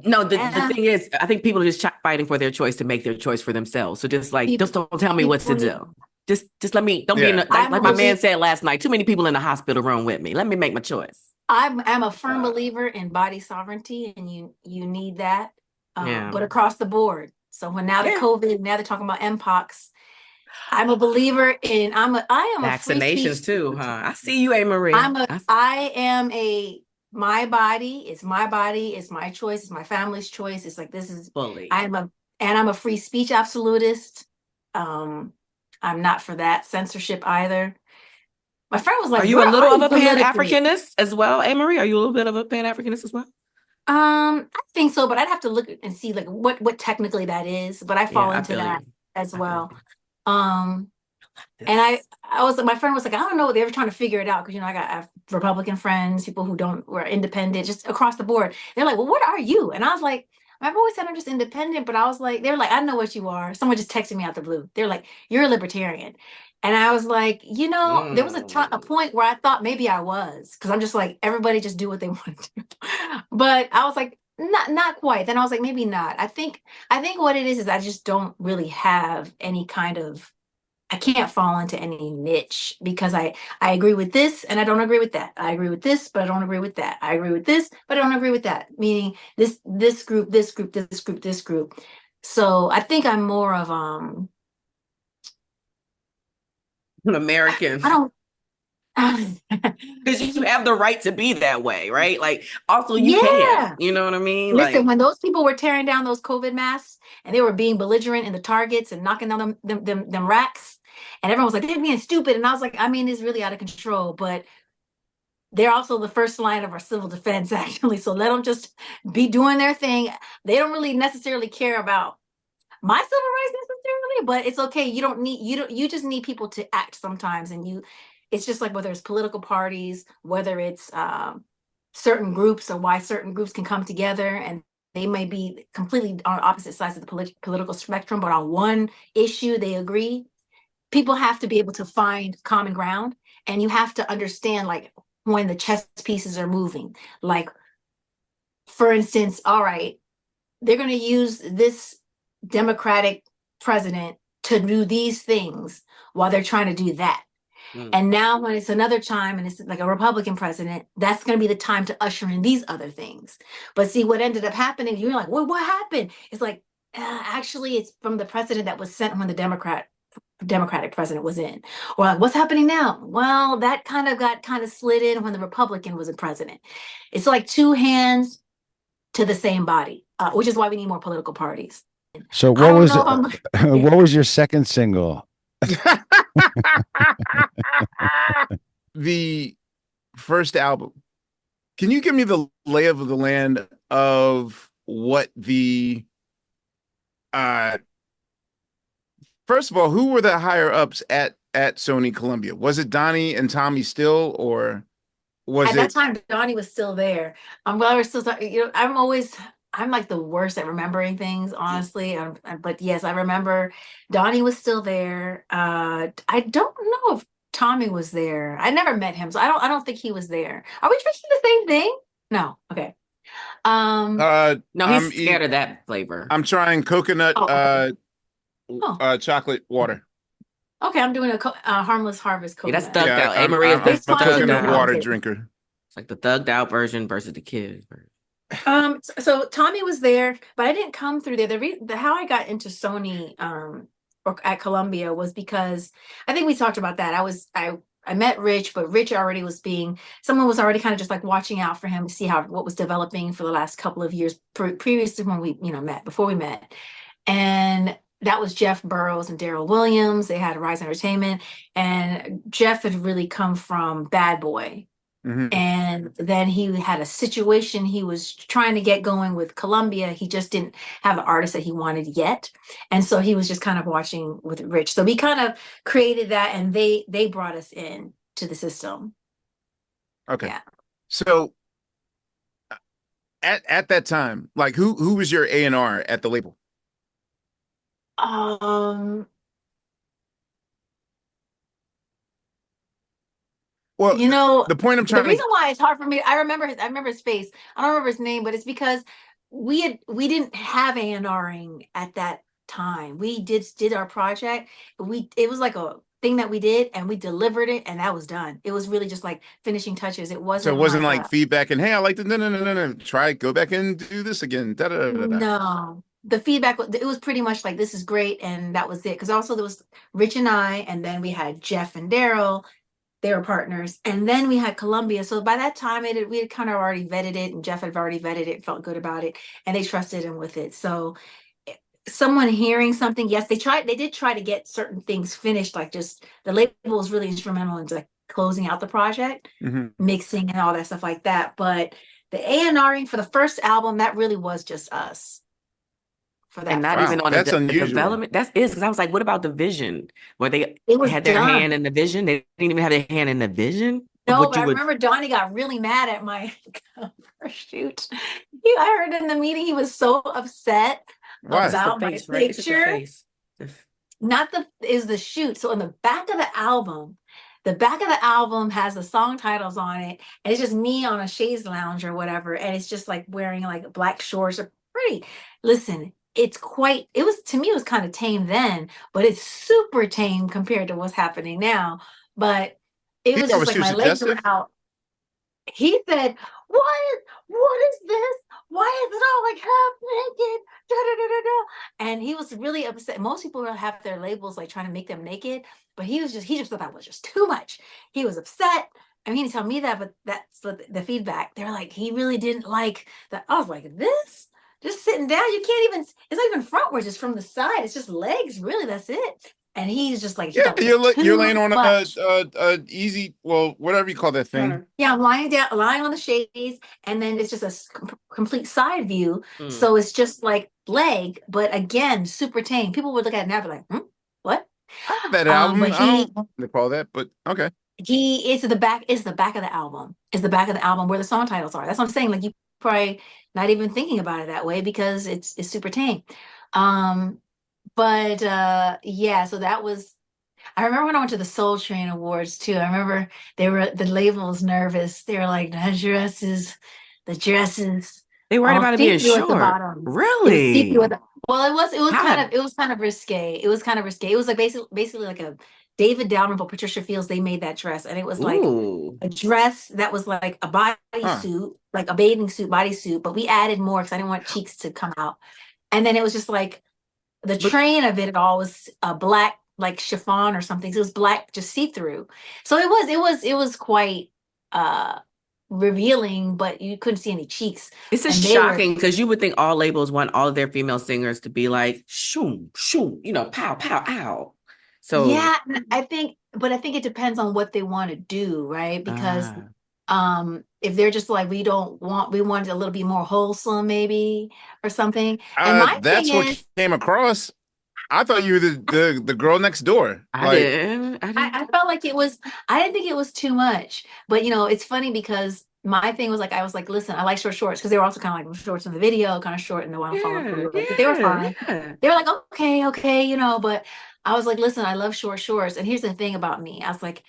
no. The thing is, I think people are just fighting for their choice to make their choice for themselves. So just like, just don't tell me what to do. Just let me. Don't be in like my man said last night. Too many people in the hospital room with me. Let me make my choice. I'm a firm believer in body sovereignty, and you need that, but across the board. So when now the COVID, now they're talking about Mpox. I'm a believer in. I am vaccinations too, huh? I see you, Ahmir. My body. It's my body. It's my choice. It's my family's choice. It's like this is fully. I'm a free speech absolutist. I'm not for that censorship either. My friend was like, are you a little of a Pan-Africanist as well, Ahmir? Are you a little bit of a Pan-Africanist as well? I think so, but I'd have to look and see like what technically that is. But I fall into that. as well. And my friend was like, I don't know. They were trying to figure it out because, I have Republican friends, people who were independent, just across the board. They're like, well, what are you? And I was like, I've always said I'm just independent, but I was like, they're like, I know what you are. Someone just texted me out the blue. They're like, you're a libertarian. And I was like, there was a point where I thought maybe I was, because I'm just like, everybody just do what they want to do. But I was like, not quite. Then I was like, maybe not. I think what it is I just don't really have any kind of, I can't fall into any niche, because I agree with this and I don't agree with that. I agree with this, but I don't agree with that. I agree with this, but I don't agree with that. Meaning this group, this group, this group, this group. So I think I'm more of An American. I don't because you have the right to be that way, right? Like, also you Yeah. can, you know what I mean? Listen, when those people were tearing down those COVID masks and they were being belligerent in the targets and knocking down them racks, and everyone was like, they're being stupid. And I was like, I mean, it's really out of control, but they're also the first line of our civil defense, actually. So let them just be doing their thing. They don't really necessarily care about my civil rights necessarily, but it's okay. You just need people to act sometimes. And it's just like, whether it's political parties, whether it's certain groups, or why certain groups can come together, and they may be completely on opposite sides of the political spectrum, but on one issue they agree. People have to be able to find common ground, and you have to understand, like, when the chess pieces are moving. Like, for instance, all right, they're going to use this Democratic president to do these things while they're trying to do that. And now when it's another time and it's like a Republican president, that's going to be the time to usher in these other things. But see, what ended up happening, you're like, well, what happened? It's like, actually, it's from the president that was sent when the Democratic president was in. Or like, what's happening now? Well, that kind of got slid in when the Republican was a president. It's like two hands to the same body, which is why we need more political parties. So what was your second single? The first album. Can you give me the lay of the land of what the first of all, who were the higher ups at Sony Columbia? Was it Donnie and Tommy still, or was at it that time Donnie was still there? I'm glad we're still talking. I'm like the worst at remembering things, honestly. But yes, I remember Donnie was still there. I don't know if Tommy was there. I never met him, so I don't think he was there. Are we drinking the same thing? No. Okay. No, he's scared of that flavor. I'm trying coconut okay. chocolate water. Okay, I'm doing a harmless harvest coconut. Yeah, that's thugged out. Ahmir is the I'm a coconut thugged water out. drinker. It's like the thugged out version versus the kids version. So Tommy was there, but I didn't come through there. How I got into Sony or at Columbia was because I think we talked about that. I met Rich, but Rich already someone was already kind of just like watching out for him to see what was developing for the last couple of years previous to when we before we met. And that was Jeff Burrows and Daryl Williams. They had Rise Entertainment, and Jeff had really come from Bad Boy. Mm-hmm. And then he had a situation he was trying to get going with Columbia. He just didn't have an artist that he wanted yet. And so he was just kind of watching with Rich. So we kind of created that, and they brought us in to the system. Okay. Yeah. So at that time, like who was your A&R at the label? Well, the point I'm trying the reason why it's hard for me, I remember his face. I don't remember his name, but it's because we didn't have A&Ring at that time. We did our project. It was like a thing that we did, and we delivered it, and that was done. It was really just like finishing touches. It wasn't. So it wasn't like feedback and, hey, I like the no. Try go back and do this again. No. The feedback, it was pretty much like, this is great, and that was it. Because also there was Rich and I, and then we had Jeff and Daryl. They were partners, and then we had Columbia. So by that time, we had kind of already vetted it, and Jeff had already vetted it, felt good about it, and they trusted him with it. So someone hearing something, yes, they did try to get certain things finished, like just the label was really instrumental in like closing out the project, mixing and all that stuff like that. But the A&Ring for the first album, that really was just us. for that. And not first. even on that's the unusual. development. That's is because I was like, what about the vision? Where they It was had their done. hand in the vision? They didn't even have their hand in the vision. Of No, what but you I would. remember Donnie got really mad at my first shoot. I heard in the meeting he was so upset Why? It's just the about my face, right? It's just the picture. face. Not the is the shoot. So on the back of the album has the song titles on it, and it's just me on a chaise lounge or whatever, and it's just like wearing like black shorts. Are pretty. Listen, it's quite. It was to me, it was kind of tame then, but it's super tame compared to what's happening now. But it He was thought it just was like too my legs were suggestive? out. He said, what is this? Why is it all like half naked? Da, da, da, da, da. And he was really upset. Most people will have their labels like trying to make them naked, but he just thought that was just too much. He was upset. I mean, he didn't tell me that, but that's the feedback. They're like, he really didn't like that. I was like, this? Just sitting down, you can't even, it's not even frontwards, it's from the side. It's just legs, really, that's it. And he's just like, he Yeah, thought it was you're too laying on much. a easy, well, whatever you call that thing. Yeah, I'm lying on the shades, and then it's just a complete side view. Mm. So it's just like leg, but again, super tame. People would look at it and be like, what? I have that album. But I don't know what they call that, but okay. he is the back of the album. Is the back of the album where the song titles are. That's what I'm saying. Like you probably not even thinking about it that way because it's super tame. But yeah, so that was. I remember when I went to the Soul Train Awards too. I remember the label was nervous. They were like, the dresses. They worried All about it being see-through at the short. bottom. It was Really? see-through well, it was God. kind of risque. It was kind of risque. It was like basically like a David Dalrymple, Patricia Fields. They made that dress, and it was like Ooh. a dress that was like a bodysuit, like a bathing suit, bodysuit. But we added more because I didn't want cheeks to come out. And then it was just like the train of it all was a black like chiffon or something. So it was black, just see-through. So it was quite revealing, but you couldn't see any cheeks. It's just shocking because you would think all labels want all of their female singers to be like shoom, shoom, pow, pow, ow. So yeah, I think it depends on what they want to do, right? Because if they're just like we want it a little bit more wholesome, maybe, or something. And my That's thing what is, came across. I thought you were the girl next door. I felt like it was, I didn't think it was too much, but it's funny because my thing was like, I was like, listen, I like short shorts because they were also kind of like shorts in the video, kind of short in the one follow through. But they were fine. Yeah. They were like, okay, but I was like, listen, I love short shorts. And here's the thing about me. I was like,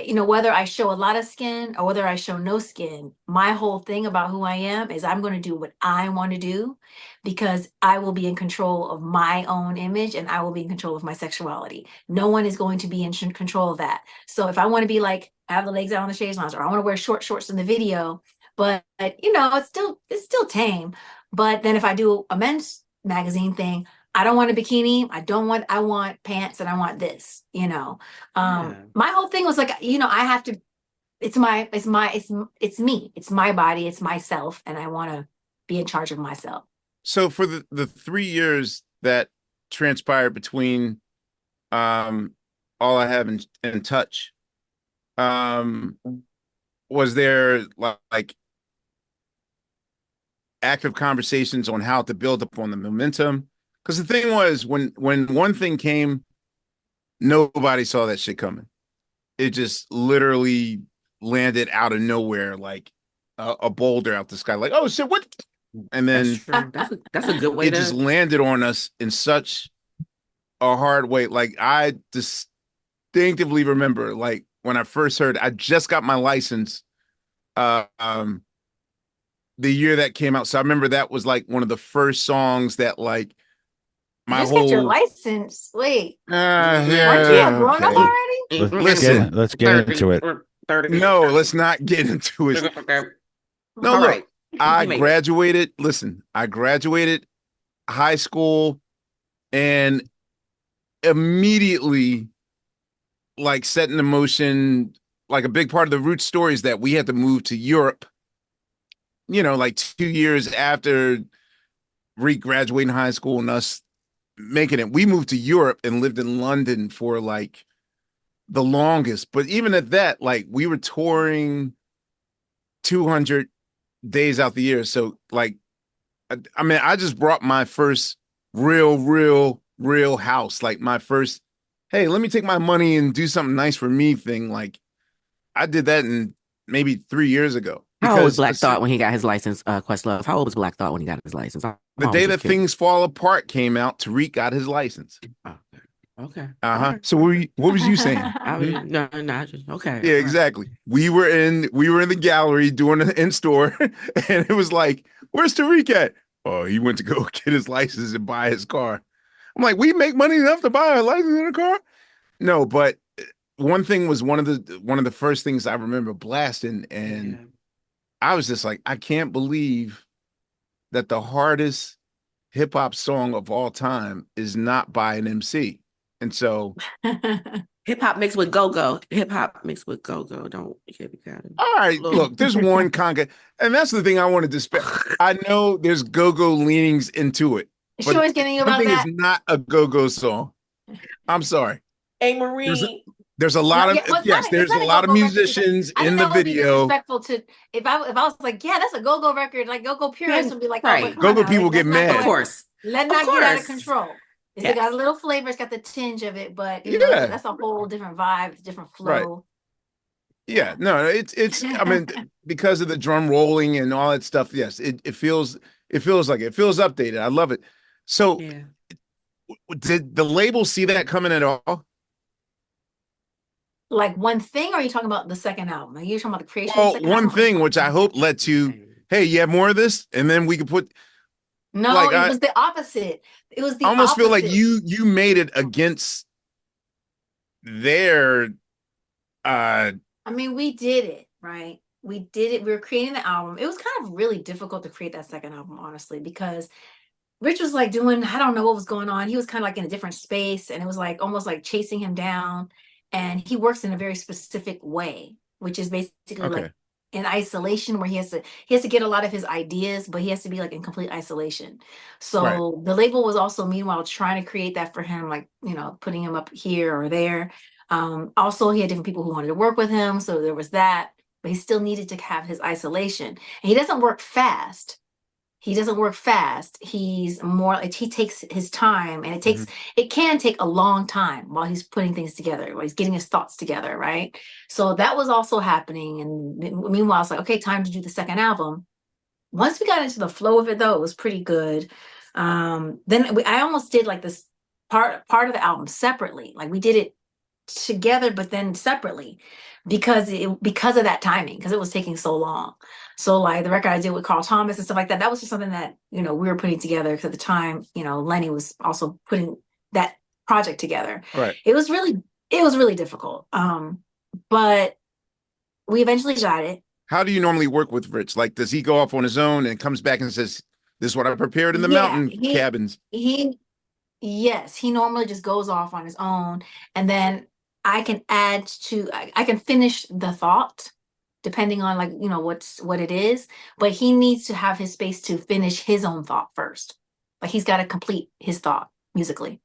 whether I show a lot of skin or whether I show no skin, my whole thing about who I am is I'm going to do what I want to do because I will be in control of my own image and I will be in control of my sexuality. No one is going to be in control of that. So if I want to be like, have the legs out on the chaise lounge, or I want to wear short shorts in the video, but it's still tame. But then if I do a men's magazine thing, I don't want a bikini. I want pants and I want this, My whole thing was like, I have to, it's me, it's my body, it's myself. And I want to be in charge of myself. So for the 3 years that transpired between, All I Have in Touch, was there like active conversations on how to build upon the momentum? Because the thing was, when one thing came, nobody saw that shit coming. It just literally landed out of nowhere, like a boulder out the sky. Like, oh shit, what? And then that's a good way. It just landed on us in such a hard way. Like I distinctively remember, like when I first heard, I just got my license. The year that came out, so I remember that was like one of the first songs that like. You just got your license. Wait. Yeah, aren't you a grown up already? Let's get into it. No, let's not get into it. No, all look, right. I graduated. Listen, I graduated high school and immediately like set in motion, like a big part of the root story is that we had to move to Europe, like 2 years after graduating high school and us making it. We moved to Europe and lived in London for like the longest. But even at that, like we were touring 200 days out the year. So like, I mean, I just brought my first real house. Like my first, hey, let me take my money and do something nice for me thing. Like I did that in maybe 3 years ago. How old was Because Black Thought when he got his license, Questlove? How old was Black Thought when he got his license? the day that Things Fall Apart came out, Tariq got his license. Oh, okay. Uh-huh. So what was you saying? I was no, just okay. Yeah, exactly. We were in the gallery doing an in store, and it was like, "Where's Tariq at?" Oh, he went to go get his license and buy his car. I'm like, we make money enough to buy a license and a car? No, but one thing was one of the first things I remember blasting, and I was just like, I can't believe that the hardest hip hop song of all time is not by an MC. And so hip hop mixed with go-go. Hip hop mixed with go-go. Don't get me got it. all right, look, there's one conga, and that's the thing I wanted to spell. I know there's go-go leanings into it. She always getting you about something that. is not a go-go song. I'm sorry. Ahmir. There's a lot of there's a lot of musicians in the video. Disrespectful to if I was like, yeah, that's a go-go record, like go-go purists would be like, right. Oh, but Go-go people get mad. Of course. Let not get out of control. It's got a little flavor, it's got the tinge of it, but you know, that's a whole different vibe, different flow. Right. Yeah, no, it's I mean, because of the drum rolling and all that stuff, yes, it feels updated. I love it. So did the label see that coming at all? Like One Thing, or are you talking about the second album? Are you talking about the creation of the second One album? Thing, which I hope led to, hey, you have more of this? And then we could put No, like, it was the opposite. It was the I almost opposite. feel like you made it against their I mean, we did it, right? We did it. We were creating the album. It was kind of really difficult to create that second album, honestly, because Rich was like doing, I don't know what was going on. He was kind of like in a different space, and it was like almost like chasing him down. And he works in a very specific way, which is basically like in isolation, where he has to get a lot of his ideas, but he has to be like in complete isolation. So the label was also meanwhile trying to create that for him, like, you know, putting him up here or there. Also, he had different people who wanted to work with him, so there was that, but he still needed to have his isolation. And he doesn't work fast. He's more like, he takes his time, and it can take a long time while he's putting things together, while he's getting his thoughts together, right? So that was also happening. And meanwhile, it's like, okay, time to do the second album. Once we got into the flow of it, though, it was pretty good. Then I almost did like this part of the album separately. Like we did it together, but then separately, because of that timing, because it was taking so long. So like the record I did with Carl Thomas and stuff like that, that was just something that, you know, we were putting together, because at the time, you know, Lenny was also putting that project together. Right. It was really difficult. But we eventually got it. How do you normally work with Rich? Like, does he go off on his own and comes back and says, "This is what I prepared in the mountain cabins"? Yes, he normally just goes off on his own, and then I can I can finish the thought, depending on, like, you know, what it is, but he needs to have his space to finish his own thought first. Like he's got to complete his thought musically.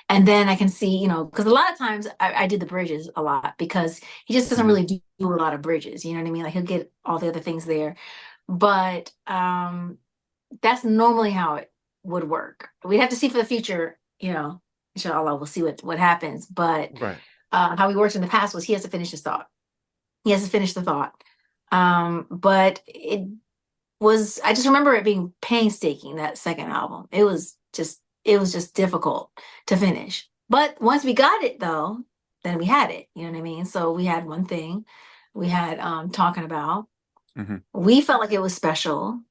And then I can see, you know, because a lot of times I did the bridges a lot, because he just doesn't really do a lot of bridges. You know what I mean? Like he'll get all the other things there. But that's normally how it would work. We'd have to see for the future, you know, inshallah, we'll see what happens. But how he worked in the past was he has to finish his thought. He has to finish the thought. But I just remember it being painstaking, that second album. It was just difficult to finish. But once we got it, though, then we had it. You know what I mean? So we had One Thing. We had Talking About. We felt like it was special.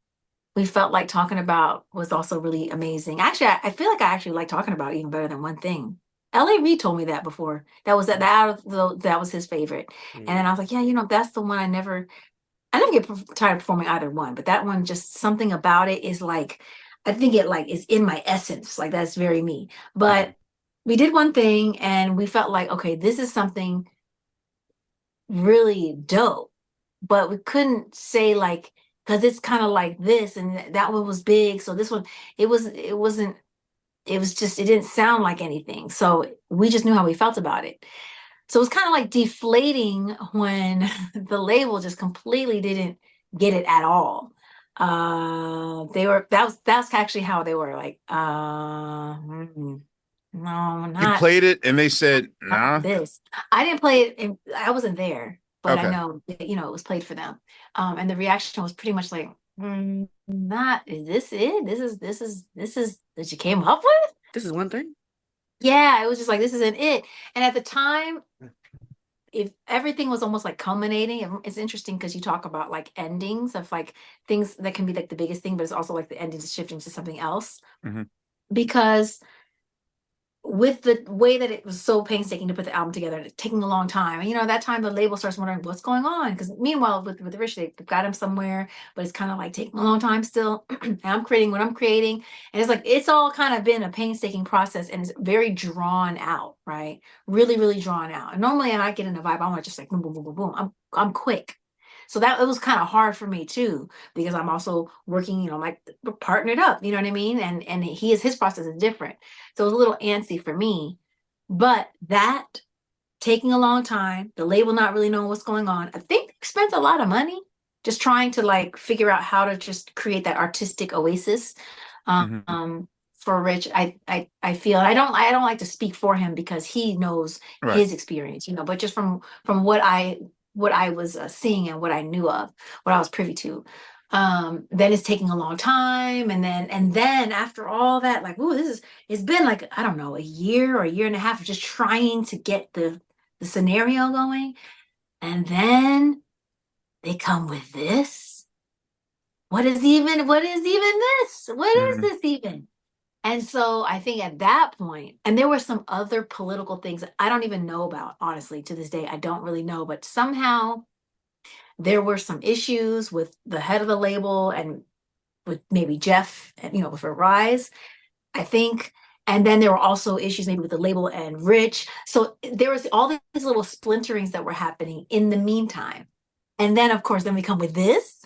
We felt like Talking About was also really amazing. Actually, I feel like I actually like Talking About even better than One Thing. L.A. Reid told me that before. That was his favorite. And then I was like, yeah, you know, that's the one I never get tired of performing either one. But that one, just something about it is like, I think it like is in my essence. Like that's very me. But we did One Thing, and we felt like, okay, this is something really dope. But we couldn't say like, because it's kind of like this, and that one was big. So this one, it didn't sound like anything. So we just knew how we felt about it. So it was kind of like deflating when the label just completely didn't get it at all. That's actually how they were like, no, You not played it and they said, nah. this. I didn't play it, and I wasn't there, but I Okay. know that, it was played for them. And the reaction was pretty much like, not, is this it? This is that you came up with? This is one thing. Yeah, it was just like, this isn't it. And at the time, if everything was almost like culminating, it's interesting because you talk about like endings of like things that can be like the biggest thing, but it's also like the ending is shifting to something else. Mhm. Because with the way that it was so painstaking to put the album together, and taking a long time, and that time the label starts wondering what's going on, because meanwhile with Rich, they've got him somewhere, but it's kind of like taking a long time still. And I'm creating what I'm creating, and it's like it's all kind of been a painstaking process, and it's very drawn out, right? Really, really drawn out. And normally, I get in a vibe, I want to just like boom, boom, boom, boom, boom. I'm quick. So that it was kind of hard for me too, because I'm also working, like we're partnered up, you know what I mean? And his process is different. So it was a little antsy for me. But that taking a long time, the label not really knowing what's going on. I think they spent a lot of money just trying to like figure out how to just create that artistic oasis. Mhm. For Rich, I feel I don't like to speak for him because he knows Right. his experience, but just from what I was seeing and what I knew of, what I was privy to. Then it's taking a long time, and then after all that, like, ooh, it's been like, I don't know, a year or a year and a half of just trying to get the scenario going, and then they come with this. What is even this? What is Mhm. this even? And so I think at that point, and there were some other political things that I don't even know about, honestly, to this day. I don't really know, but somehow there were some issues with the head of the label and with maybe Jeff, and with Rise, I think. And then there were also issues maybe with the label and Rich. So there was all these little splinterings that were happening in the meantime. And then, of course, then we come with this.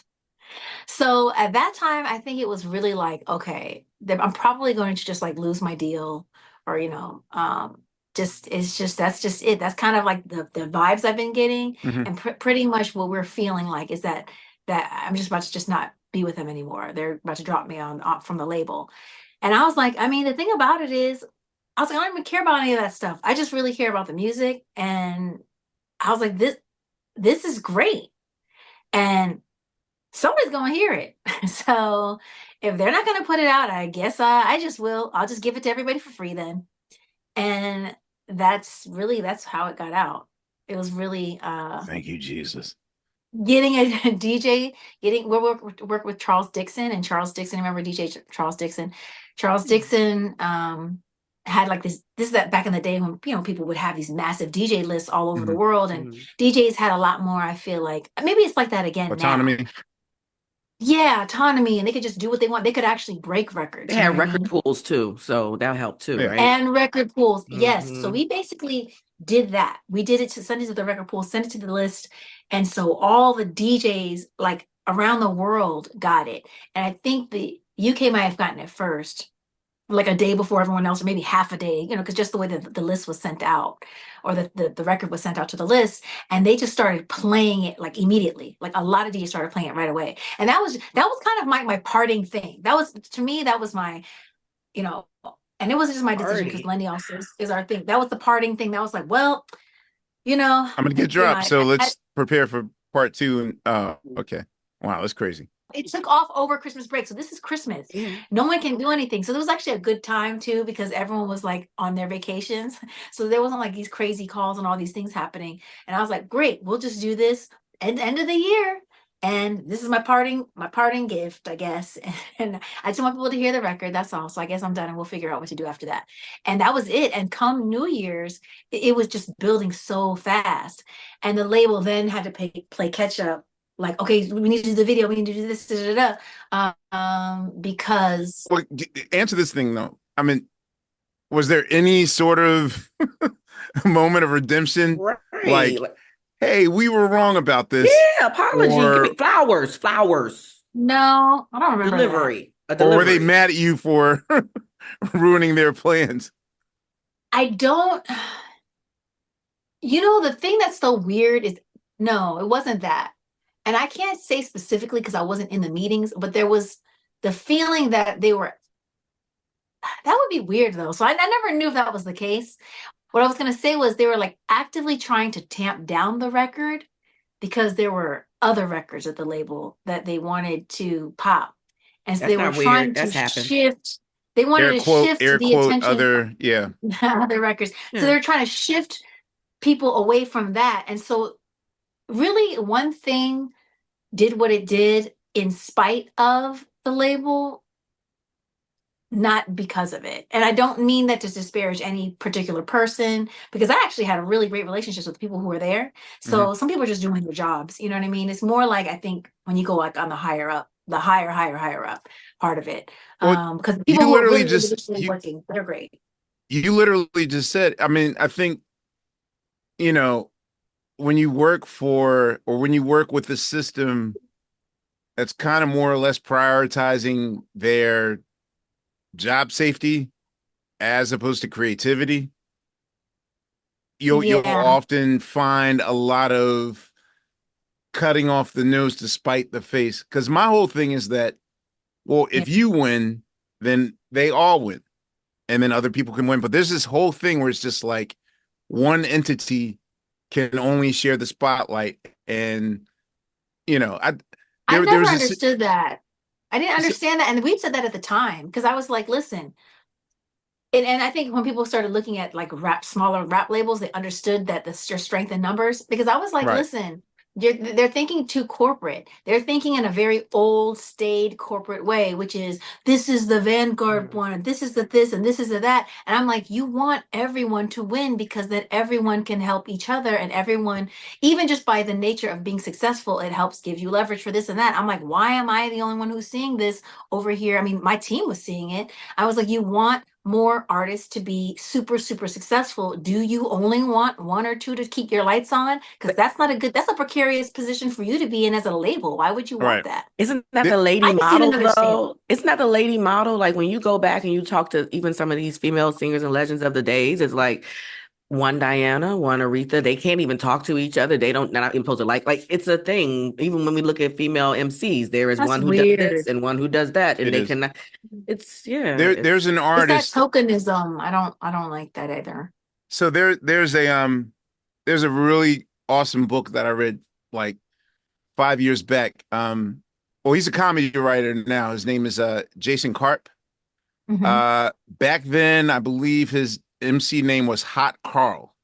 So at that time, I think it was really like, okay, I'm probably going to just like lose my deal, or that's just it. That's kind of like the vibes I've been getting, Mhm. and pretty much what we're feeling like is that I'm just about to just not be with them anymore. They're about to drop me on from the label, and I was like, I mean, the thing about it is, I was like, I don't even care about any of that stuff. I just really care about the music, and I was like, this is great, and somebody's gonna hear it. So if they're not gonna put it out, I guess I just will. I'll just give it to everybody for free then. And that's how it got out. It was really Thank you, Jesus. getting a DJ, we work with Charles Dixon, and Charles Dixon, remember DJ Charles Dixon? Charles Dixon had like this is that back in the day when people would have these massive DJ lists all over the Mhm. world, and DJs had a lot more, I feel like maybe it's like that again now. Autonomy. Yeah, autonomy, and they could just do what they want. They could actually break records. They You know had what I record mean? pools too, so that helped too, Yeah. right? And record pools, yes. So Mhm. we basically did that. We did it to send it to the record pool, send it to the list, and so all the DJs like around the world got it. And I think the UK might have gotten it first, like a day before everyone else, or maybe half a day, because just the way that the list was sent out, or the record was sent out to the list, and they just started playing it like immediately. Like a lot of DJs started playing it right away. And that was kind of my parting thing. That was, to me, that was my, and it wasn't just my decision, because Party. Lenny also is our thing. That was the parting thing. That was like, well, you know, I'm gonna get dropped, so let's prepare for part 2. And okay. Wow, that's crazy. it took off over Christmas break. So this is Christmas. Yeah. No one can do anything. So there was actually a good time too, because everyone was like on their vacations. So there wasn't like these crazy calls and all these things happening. And I was like, great, we'll just do this at the end of the year. And this is my parting gift, I guess. And I just want people to hear the record. That's all. So I guess I'm done, and we'll figure out what to do after that. And that was it. And come New Year's, it was just building so fast. And the label then had to play catch up, like, okay, we need to do the video, we need to do this, because Well, answer this thing though. I mean, was there any sort of moment of redemption? Right. Like, hey, we were wrong about this. Yeah, apology. Give me flowers. no, I don't remember Delivery. A Or delivery. were they mad at you for ruining their plans? I don't. The thing that's so weird is, no, it wasn't that. and I can't say specifically because I wasn't in the meetings, but there was the feeling that they were, that would be weird though. So I never knew if that was the case. What I was going to say was they were like actively trying to tamp down the record because there were other records at the label that they wanted to pop. And so That's they were not weird. trying to That's happened. shift, they wanted to shift air the quote, attention yeah. other records. Yeah. So they're trying to shift people away from that. And so really one thing did what it did in spite of the label, not because of it. And I don't mean that to disparage any particular person, because I actually had a really great relationships with people who were there. So some people are just doing their jobs. You know what I mean? It's more like, I think when you go like on the higher up, the higher up part of it. Because people who are really individually working, they're great. You literally just said, I mean, I think, you know, when you work for, or when you work with a system that's kind of more or less prioritizing their job safety as opposed to creativity, you'll often find a lot of cutting off the nose to spite the face. Because my whole thing is that, well, if you win, then they all win, and then other people can win. But there's this whole thing where it's just like one entity can only share the spotlight, and you know, I never understood that. I didn't understand that, and we said that at the time because I was like, listen. And I think when people started looking at like smaller rap labels, they understood that your strength in numbers. Because I was like, listen, they're thinking too corporate. They're thinking in a very old, staid corporate way, which is this is the Vanguard one, this is the this, and this is the that. And I'm like, you want everyone to win because then everyone can help each other, and everyone, even just by the nature of being successful, it helps give you leverage for this and that. I'm like, why am I the only one who's seeing this over here? I mean, my team was seeing it. I was like, you want more artists to be super, super successful. Do you only want one or two to keep your lights on? Because that's a precarious position for you to be in as a label. Why would you want that? Isn't that the lady I just model didn't understand. though? Isn't that the lady model? Like when you go back and you talk to even some of these female singers and legends of the days, it's like one Diana, one Aretha. They can't even talk to each other. They're not imposed to like it's a thing. Even when we look at female MCs, there is one who does this and one who does that, and they cannot. There's an artist. It's that tokenism. I don't like that either. So there's a really awesome book that I read like 5 years back. Well, he's a comedy writer now. His name is Jason Karp. Back then, I believe his MC name was Hot Carl,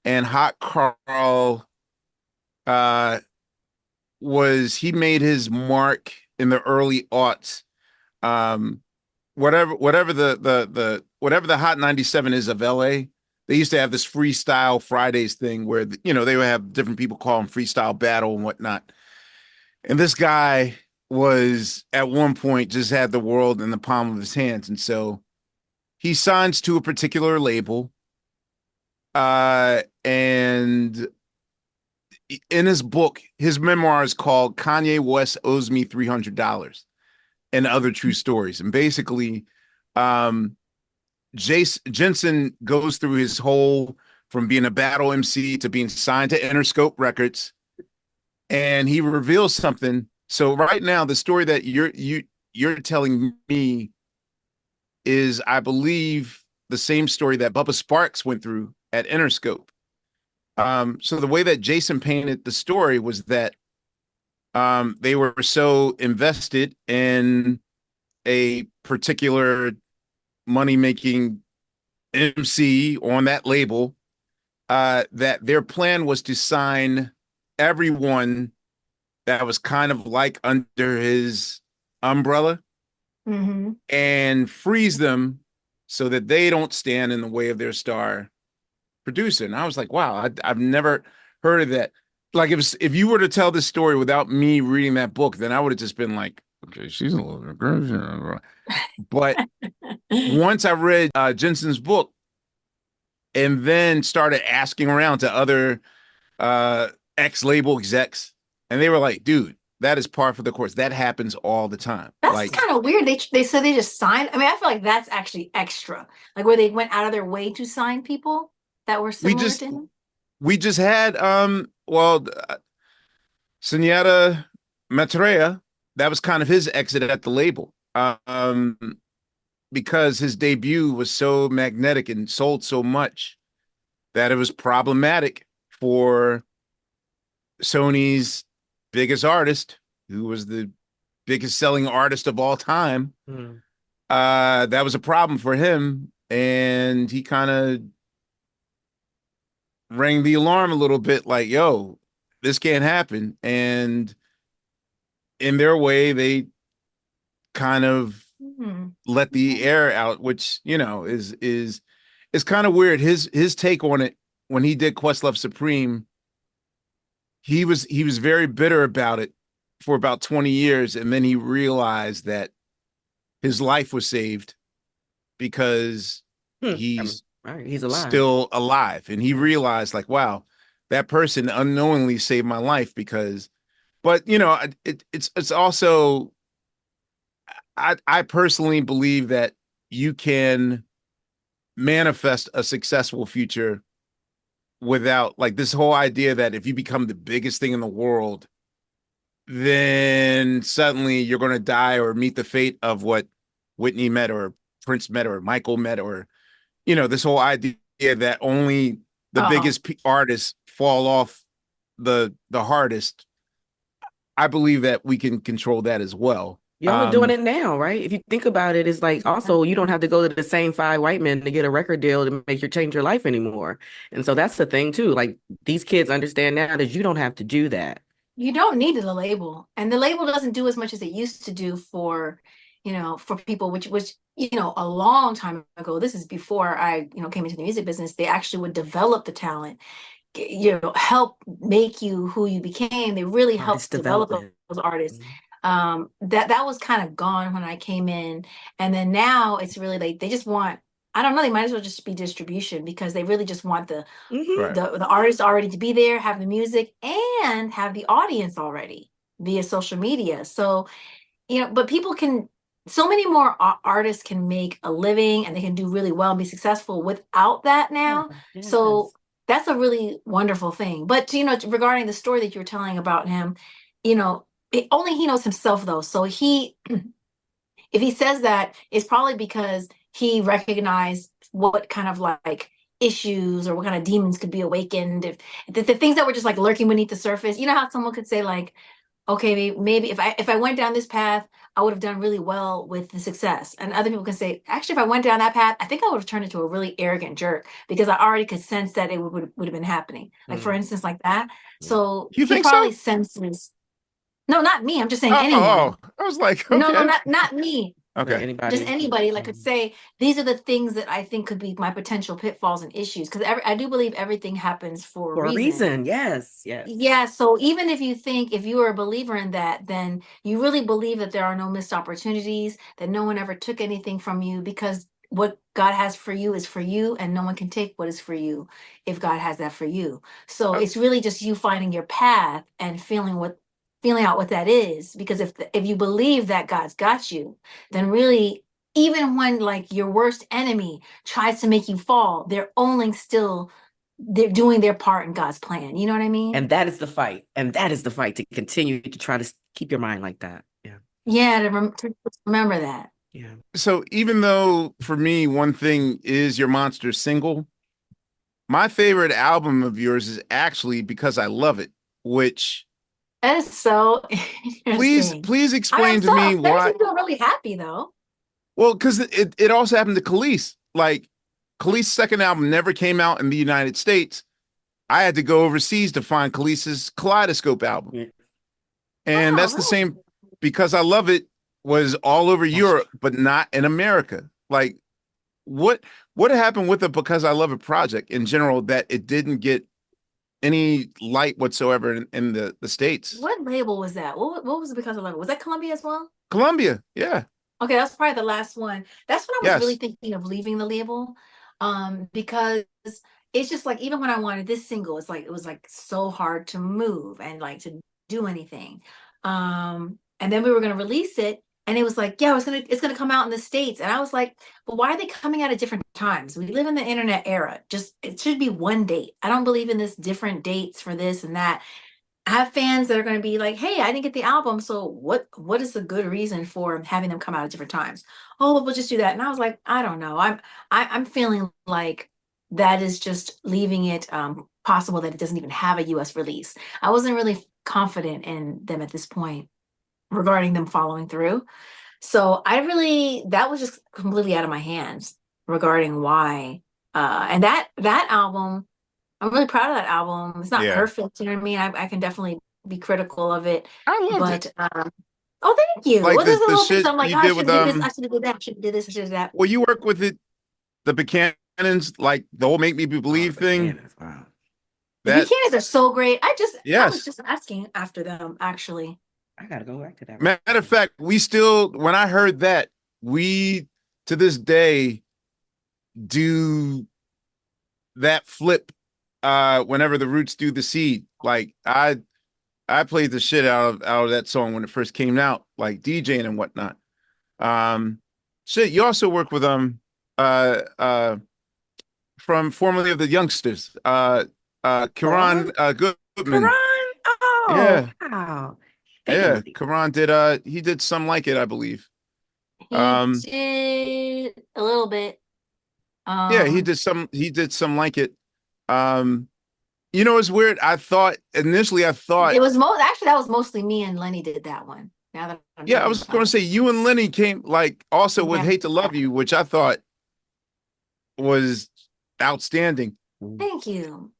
and Hot Carl he made his mark in the early aughts. Whatever the Hot 97 is of LA, they used to have this freestyle Fridays thing where they would have different people call them freestyle battle and whatnot. And this guy was at one point just had the world in the palm of his hands, and so he signs to a particular label, and in his book, his memoir is called Kanye West Owes Me $300 and Other True Stories. And basically, Jensen goes through his whole, from being a battle MC to being signed to Interscope Records, and he reveals something. So right now, the story that you're telling me is, I believe, the same story that Bubba Sparks went through at Interscope. So the way that Jason painted the story was that they were so invested in a particular money-making MC on that label that their plan was to sign everyone that was kind of like under his umbrella and freeze them so that they don't stand in the way of their star producer. And I was like, wow, I've never heard of that. Like if you were to tell this story without me reading that book, then I would have just been like, okay, she's a little bit. But once I read Jensen's book and then started asking around to other ex-label execs, and they were like, dude, that is par for the course. That happens all the time. That's like, kind of weird. They said they just signed. I mean, I feel like that's actually extra. Like where they went out of their way to sign people that were similar to him. We just had Senora Matrea, that was kind of his exit at the label. Because his debut was so magnetic and sold so much that it was problematic for Sony's biggest artist, who was the biggest selling artist of all time. That was a problem for him, and he kind of rang the alarm a little bit, like, yo, this can't happen. And in their way, they kind of let the air out, which, you know, is kind of weird. His take on it when he did Questlove Supreme, he was very bitter about it for about 20 years, and then he realized that his life was saved because he's alive. still alive, and he realized, like, wow, that person unknowingly saved my life. Because, but you know, it's also, I personally believe that you can manifest a successful future without, like, this whole idea that if you become the biggest thing in the world, then suddenly you're going to die or meet the fate of what Whitney met or Prince met or Michael met, or, you know, this whole idea that only the biggest artists fall off the hardest. I believe that we can control that as well. Y'all are doing it now, right? If you think about it, it's like, also, you don't have to go to the same 5 white men to get a record deal to make you change your life anymore. And so that's the thing too. Like, these kids understand now that you don't have to do that. You don't need a label, and the label doesn't do as much as it used to do for, you know, for people, which you know, a long time ago. This is before I, you know, came into the music business. They actually would develop the talent, you know, help make you who you became. They really helped develop those artists. That was kind of gone when I came in, and then now it's really like they just want, I don't know, they might as well just be distribution, because they really just want the artist already to be there, have the music, and have the audience already via social media. So, you know, but people can, so many more artists can make a living, and they can do really well and be successful without that now. So that's a really wonderful thing. But, you know, regarding the story that you were telling about him, you know, only he knows himself, though. So if he says that, it's probably because he recognized what kind of like issues or what kind of demons could be awakened, if the things that were just like lurking beneath the surface. You know how someone could say, like, okay, maybe if I went down this path, I would have done really well with the success. And other people can say, actually, if I went down that path, I think I would have turned into a really arrogant jerk, because I already could sense that it would have been happening. Like, for instance, like that. So You he think probably so? senses. No, not me. I'm just saying anyone. I was like, okay. No, not me. Okay. Anybody. Just anybody, like, could say, these are the things that I think could be my potential pitfalls and issues. Because I do believe everything happens for a reason. Yes. Yeah. So even if you are a believer in that, then you really believe that there are no missed opportunities, that no one ever took anything from you, because what God has for you is for you, and no one can take what is for you if God has that for you. So it's really just you finding your path and feeling out what that is. Because if you believe that God's got you, then really, even when like your worst enemy tries to make you fall, they're doing their part in God's plan. You know what I mean? And that is the fight. And that is the fight, to continue to try to keep your mind like that. To remember that. Yeah. So even though for me, one thing is your Monster single, my favorite album of yours is actually Because I Love It, which, that is so interesting. Please explain to me why. I feel really happy though. Well, because it also happened to Khalees. Like, Khalees' second album never came out in the United States. I had to go overseas to find Khalees' Kaleidoscope album. And that's the same. Because I Love It was all over Europe, but not in America. Like, what happened with the Because I Love It project in general that it didn't get any light whatsoever in the States? What label was that? What was it? Because I Love It? Was that Columbia as well? Columbia, yeah. Okay, that's probably the last one. That's when I was really thinking of leaving the label, because it's just like, even when I wanted this single, it's like it was like so hard to move and like to do anything. And then we were going to release it, and it was like, yeah, it's gonna come out in the States, and I was like, but why are they coming out at different times? We live in the internet era. Just, it should be one date. I don't believe in this different dates for this and that. I have fans that are going to be like, "Hey, I didn't get the album, so what is the good reason for having them come out at different times?" Oh, well, we'll just do that. And I was like, I don't know. I'm feeling like that is just leaving it possible that it doesn't even have a US release. I wasn't really confident in them at this point regarding them following through. So that was just completely out of my hands regarding why. And that album, I'm really proud of that album. It's not Yeah. perfect, you know what I mean? I can definitely be critical of it, I loved but it. oh, thank you. Like Well, there's a the little things shit I'm like, you oh, I did should with do this, I should do that, I should do this, I should do that. well, you work with it, the Buchanans, like the whole "Make Me Believe" thing. Buchanan's, wow. The That Buchanans are so great. I was yes. just asking after them, actually. I gotta go back to that. Matter of fact, we still, when I heard that, we to this day do that flip whenever the Roots do the seed. Like I played the shit out of that song when it first came out, like DJing and whatnot. Shit, you also work with from formerly of the Youngsters, Karan Goodman. Karan? Oh, Yeah. wow. Yeah, Karan did he did Some Like It, I believe. He did a little bit. Yeah, he did some Like It. You know, it's weird. Initially I thought it was actually that was mostly me and Lenny did that one. Now that I'm yeah, I thinking was about going to it. say you and Lenny came like also with Yeah. Hate to Love You, which I thought was outstanding. Thank you.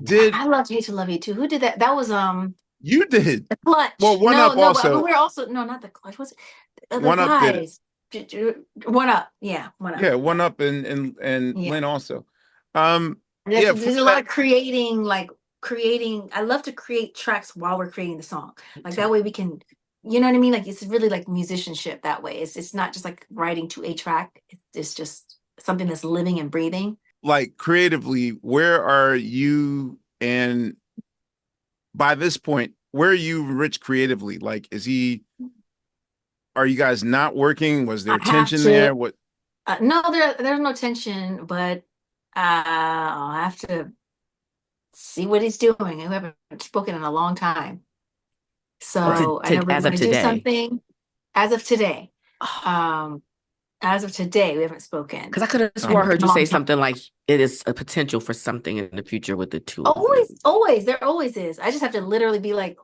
Did I loved Hate to Love You too. Who did that? That was you did? the Clutch. Well, One No, Up no, also. but we're also not the Clutch. Was it the One Up did it. guys? One Up, yeah, One Up. Yeah, One Up and Yeah. Lynn also. There's a lot of creating. I love to create tracks while we're creating the song. Like that way we can, you know what I mean? Like it's really like musicianship that way. It's not just like writing to a track. It's just something that's living and breathing. Like creatively, where are you? And by this point, where are you, Rich, creatively? Like, are you guys not working? Was there tension there? What? No, there's no tension, but I'll have to see what he's doing. We haven't spoken in a long time. So I know we're going to do something as of today. As of today, we haven't spoken. Because I could have sworn I heard you say something like it is a potential for something in the future with the two. Always. There always is. I just have to literally be like,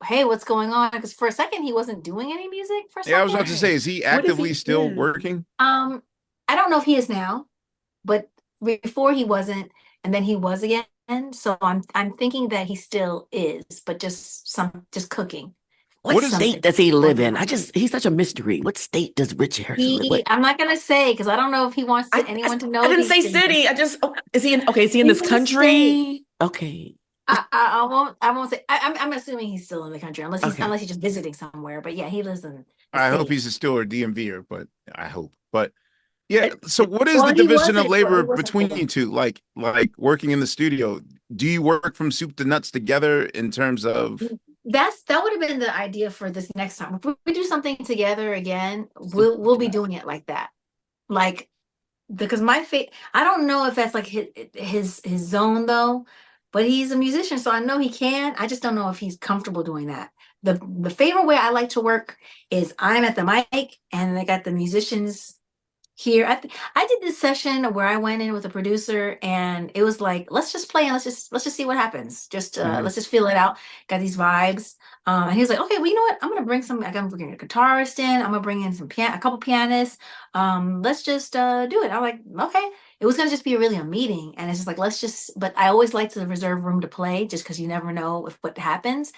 hey, what's going on? Because for a second, he wasn't doing any music for a second. Yeah, I was about to say, is he actively still working? I don't know if he is now, but before he wasn't, and then he was again. So I'm thinking that he still is, but just cooking. What state does he live in? He's such a mystery. What state does Rich Harrison live in? I'm not gonna say because I don't know if he wants anyone to know. I didn't say city. Is he in this country? Okay. I won't say. I'm assuming he's still in the country unless he's just visiting somewhere. But yeah, he lives in. I hope he's still a DMVer, but I hope. But yeah, so what is the division of labor between you two? Like working in the studio, do you work from soup to nuts together in terms of? That would have been the idea for this next time. If we do something together again, we'll be doing it like that. Like because I don't know if that's like his zone though, but he's a musician, so I know he can. I just don't know if he's comfortable doing that. The favorite way I like to work is I'm at the mic and I got the musicians here. I did this session where I went in with a producer and it was like, let's just play and let's just see what happens. Just let's just feel it out. Got these vibes. And he was like, okay, well, you know what? I'm gonna bring a guitarist in. I'm gonna bring in a couple pianists. Let's just do it. I'm like, okay. It was gonna just be really a meeting, and it's just like but I always like to reserve room to play just because you never know what happens.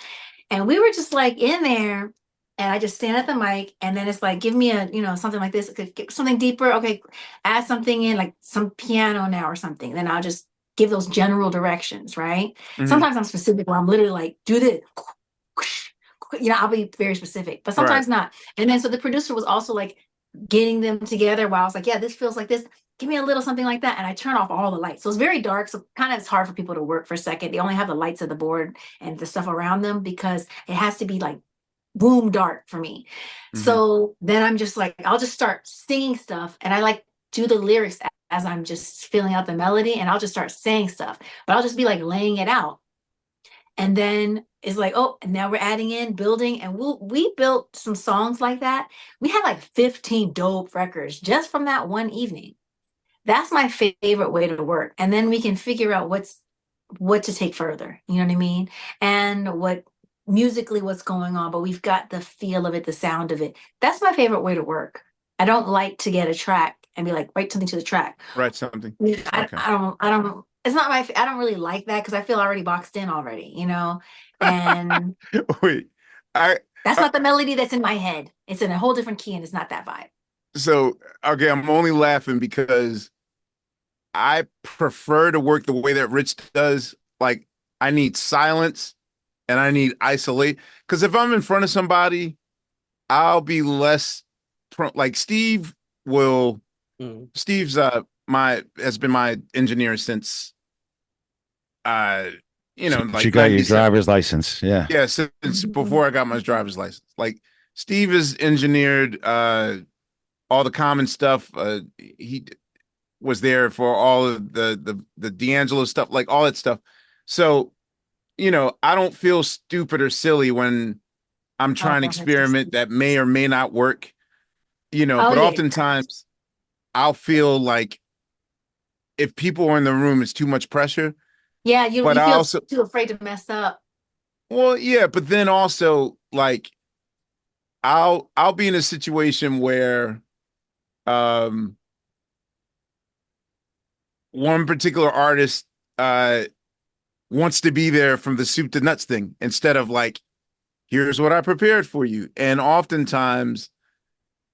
And we were just like in there. And I just stand at the mic and then it's like, give me something like this, something deeper. Okay. Add something in like some piano now or something. Then I'll just give those general directions. Right. Mm-hmm. Sometimes I'm specific where I'm literally like, do this, I'll be very specific, but sometimes not. And then, so the producer was also like getting them together while I was like, yeah, this feels like this. Give me a little something like that. And I turn off all the lights. So it's very dark. So kind of it's hard for people to work for a second. They only have the lights of the board and the stuff around them because it has to be like boom dark for me. Mm-hmm. So then I'm just like, I'll just start singing stuff and I like do the lyrics as I'm just filling out the melody and I'll just start saying stuff, but I'll just be like laying it out. And then It's like, oh, and now we're adding in building, and we built some songs like that. We had like 15 dope records just from that one evening. That's my favorite way to work. And then we can figure out what to take further. You know what I mean? And what musically what's going on, but we've got the feel of it, the sound of it. That's my favorite way to work. I don't like to get a track and be like, write something to the track. Write something. I don't, it's not I don't really like that because I feel already boxed in already, you know? And Wait, that's not the melody that's in my head. It's in a whole different key and it's not that vibe. so okay, I'm only laughing because I prefer to work the way that Rich does. Like, I need silence and I need isolate. Because if I'm in front of somebody, I'll be less like Steve will. Steve's has been my engineer since like you got your 97. driver's license. Yeah. Yeah, since before I got my driver's license. Like, Steve has engineered all the common stuff. He was there for all of the D'Angelo stuff, like all that stuff. So, I don't feel stupid or silly when I'm trying to experiment that may or may not work. But oftentimes I'll feel like if people are in the room, it's too much pressure. Yeah, you feel also too afraid to mess up. Well, yeah, but then also, like, I'll be in a situation where one particular artist wants to be there from the soup to nuts thing instead of like, here's what I prepared for you. And oftentimes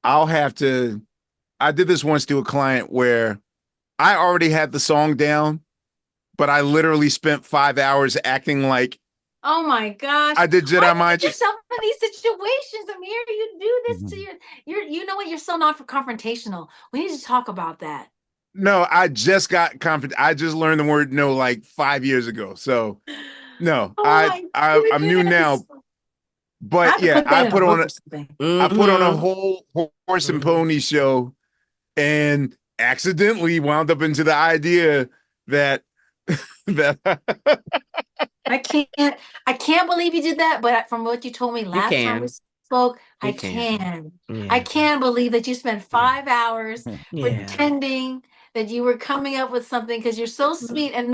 I did this once to a client where I already had the song down, but I literally spent 5 hours acting like, oh my gosh, I did Jedi Mind. Yourself in these situations, Ahmir. You do this to you know what? You're so not confrontational. We need to talk about that. No, I just got confident. I just learned the word no like 5 years ago. So no, I'm new now. But yeah, I put on a whole horse and pony show and accidentally wound up into the idea that I can't believe you did that, but from what you told me last time we spoke, I can. Yeah. I can't believe that you spent 5 hours pretending that you were coming up with something because you're so sweet and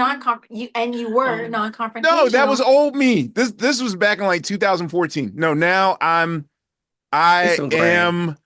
you were non-confrontational. No, that was old me. This was back in like 2014. No, now I am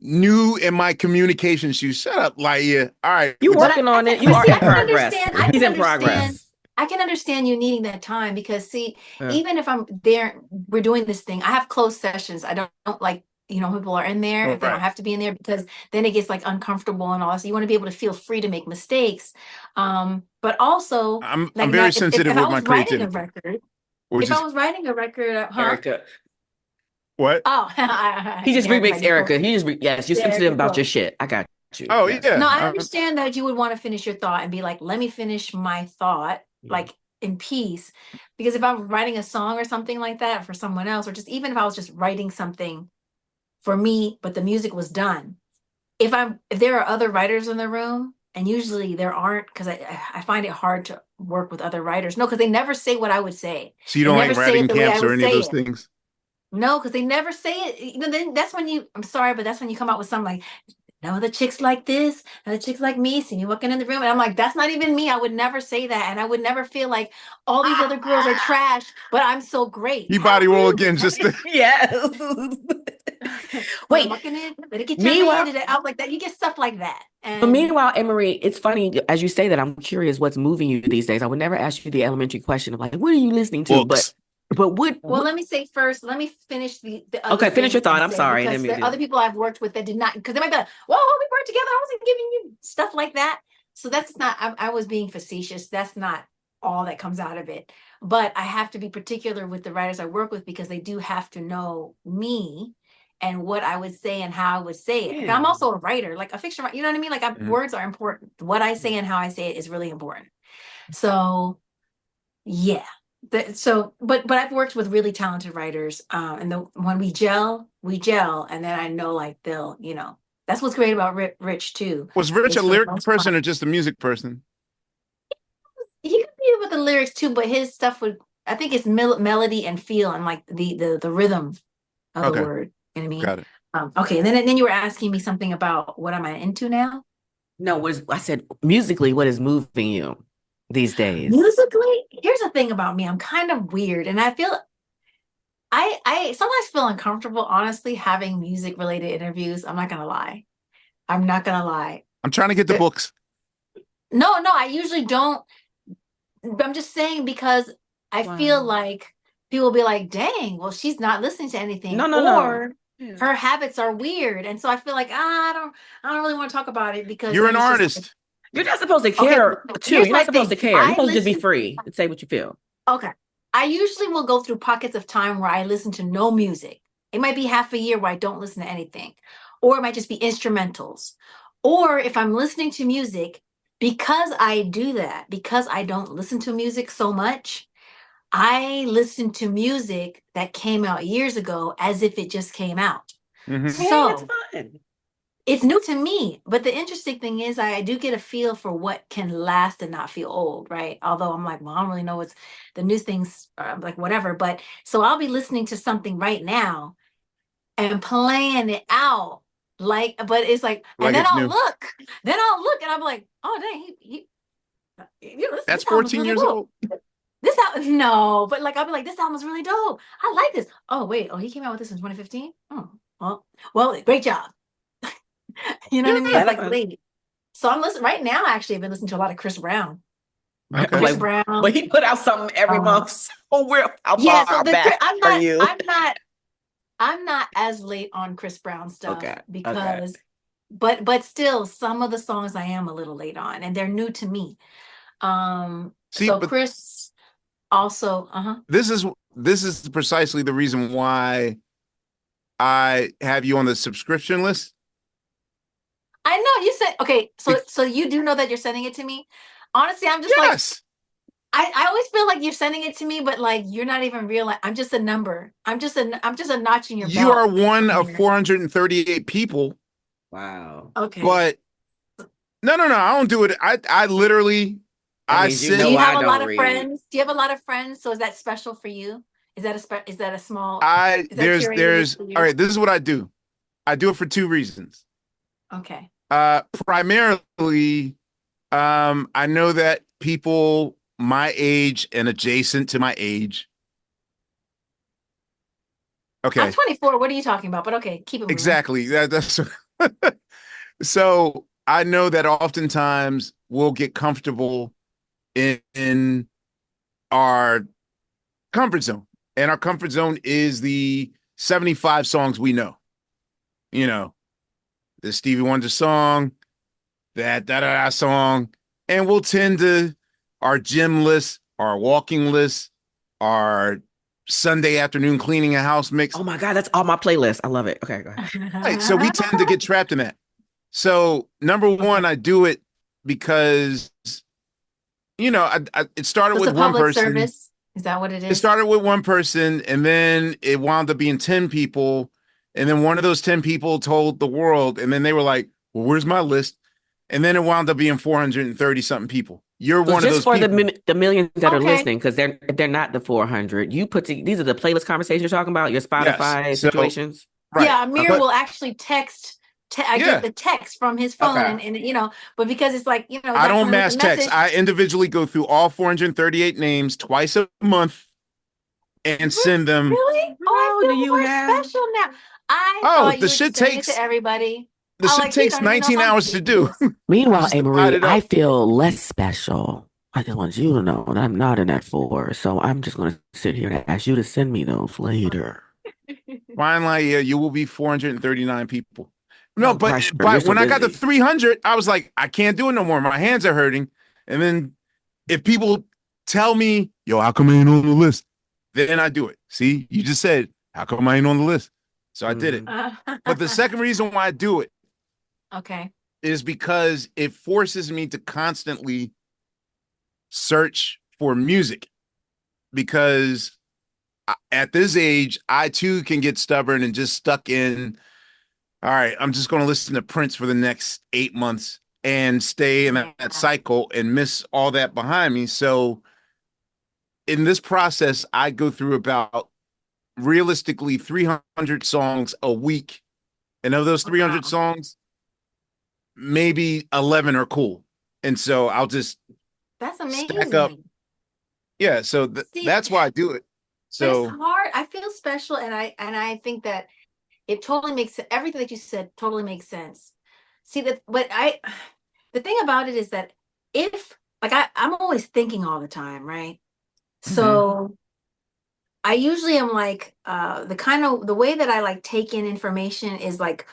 new in my communication shoes. Shut up, Laia. All right. You working on it. You are in progress. He's in progress. I can understand you needing that time because even if I'm there, we're doing this thing. I have closed sessions. I don't like, people are in there. They don't have to be in there because then it gets like uncomfortable and all. So you want to be able to feel free to make mistakes. But also I'm very sensitive with my creativity. If I was writing a record, Erica. What? Oh, he just remixed Erica. Yes, you're sensitive about your shit. I got you. Oh, yeah. No, I understand that you would want to finish your thought and be like, let me finish my thought, like in peace. Because if I'm writing a song or something like that for someone else, or just even if I was just writing something for me, but the music was done. If there are other writers in the room, and usually there aren't, because I find it hard to work with other writers. No, because they never say what I would say. So you don't like writing camps or any of those things? No, because they never say it. Then that's when I'm sorry, but that's when you come out with something like, no, the chicks like this, and the chicks like me, see me walking in the room. And I'm like, that's not even me. I would never say that. And I would never feel like all these other girls are trash, but I'm so great. You body roll again, just to... Yes. Wait. Meanwhile, out like that. You get stuff like that. But meanwhile, Amerie, it's funny as you say that. I'm curious what's moving you these days. I would never ask you the elementary question of like, what are you listening to? Books. But what? Well, let me say first. Let me finish the other okay, finish your thought. I'm sorry. Because the other people I've worked with that did not, because they might be like, "Whoa, we worked together. I wasn't giving you stuff like that." So that's not. I was being facetious. That's not all that comes out of it. But I have to be particular with the writers I work with because they do have to know me and what I would say and how I would say it. Yeah. I'm also a writer, like a fiction writer. You know what I mean? Like words are important. What I say and how I say it is really important. So, yeah. But I've worked with really talented writers, and when we gel, and then I know like they'll, that's what's great about Rich too. Was Rich a lyric person or just a music person? He could be with the lyrics too, but his stuff would, I think it's melody and feel and like the rhythm of the Okay. word. You know what I mean? Got it. Okay, and then you were asking me something about what am I into now? No, I said musically, what is moving you these days? Musically, here's the thing about me. I'm kind of weird, and I feel I sometimes feel uncomfortable, honestly, having music related interviews. I'm not gonna lie. I'm not gonna lie. I'm trying to get the There- books. No, I usually don't. But I'm just saying because I feel Wow. like people will be like, dang, well, she's not listening to anything. No. Or Yeah. her habits are weird. And so I feel like I don't really want to talk about it because You're then an it's just artist. You're not supposed to Okay, care too. here's You're my not supposed thing. to care. You're I supposed to just be listen- free and say what you feel. Okay. I usually will go through pockets of time where I listen to no music. It might be half a year where I don't listen to anything, or it might just be instrumentals. Or if I'm listening to music, because I do that, because I don't listen to music so much, I listen to music that came out years ago as if it just came out. Mhm. Hey, So that's fun. it's new to me, but the interesting thing is I do get a feel for what can last and not feel old, right? Although I'm like, well, I don't really know what's the new things, like whatever. But so I'll be listening to something right now and playing it out but it's like, Like and then it's I'll new. look, and I'm like, oh dang, That's this album's 14 really years dope. old. This album, no, but like I'll be like, this album's really dope. I like this. Oh wait, he came out with this in 2015. Oh, well, great job. You know what I mean? Yeah. It's like late. So I'm listening right now. Actually, I've been listening to a lot of Chris Brown. Okay. Chris Like, Brown. but he put out something every Um, month. So how Yeah. far So back are you? I'm not as late on Chris Brown stuff Okay, because, but still, some of the songs I am a little late on, and they're new to me. See, So but Chris also, this is precisely the reason why I have you on the subscription list. I know you said okay. So you do know that you're sending it to me. Honestly, I'm just like. Yes. I always feel like you're sending it to me, but like you're not even realizing I'm just a number. I'm just a notch in your belt. You are one of 438 people, Wow. Okay. but no. I don't do it. I literally, That I means you sit. Do know you I have a don't lot of read. friends? Do you have a lot of friends? So is that special for you? Is that a small? Is that There's curated there's for you? all right. This is what I do. I do it for two reasons. Okay. Primarily, I know that people my age and adjacent to my age. Okay. I'm 24. What are you talking about? But okay, keep it moving. Exactly. That's so I know that oftentimes we'll get comfortable in our comfort zone. And our comfort zone is the 75 songs we know. You know, the Stevie Wonder song, that da-da-da song. And we'll tend to our gym list, our walking list, our Sunday afternoon cleaning a house mix. Oh my God, that's all my playlist. I love it. Okay, go ahead. Right. So we tend to get trapped in that. So number one, I do it because, it started So it's with a one public person. service. Is that what it It is? started with one person, and then it wound up being 10 people. And then one of those 10 people told the world, and then they were like, well, where's my list? And then it wound up being 430 something people. You're So one of just those for people. the millions that are Okay. listening, because they're not the 400. These are the playlist conversations you're talking about, your Spotify Yes. So, situations. right. Yeah, Ahmir But- will actually text. I Yeah. get the text from his phone, Okay. and but because it's like I that's don't when mass the text. message- I individually go through all 438 names twice a month and send them. Really? Oh, I do feel you more have- special now. I Oh, thought the you were shit just sending it takes- to everybody. The I'm shit like, he takes don't even know 19 if I'm hours to do. Meanwhile, Just divide Amerie, it up. I feel less special. I just want you to know that I'm not in that 4. So I'm just going to sit here and ask you to send me those later. Finally, you will be 439 people. No, No but pressure. You're but so when I got to busy. 300, I was like, I can't do it no more. My hands are hurting. And then if people tell me, yo, how come I ain't on the list? Then I do it. See, you just said, how come I ain't on the list? So I did it. But the second reason why I do it Okay. is because it forces me to constantly search for music, because at this age, I too can get stubborn and just stuck in, all right, I'm just going to listen to Prince for the next 8 months and stay in that cycle and miss all that behind me. So in this process, I go through about realistically 300 songs a week. And of those 300 songs, maybe 11 are cool. And so I'll just That's stack up. amazing. Yeah. So See, that's why I do it. but it's So hard. I feel special, and I think that it totally makes everything that you said totally makes sense. See that, but the thing about it is that if like I'm always thinking all the time, right? So I usually am like the way that I like take in information is like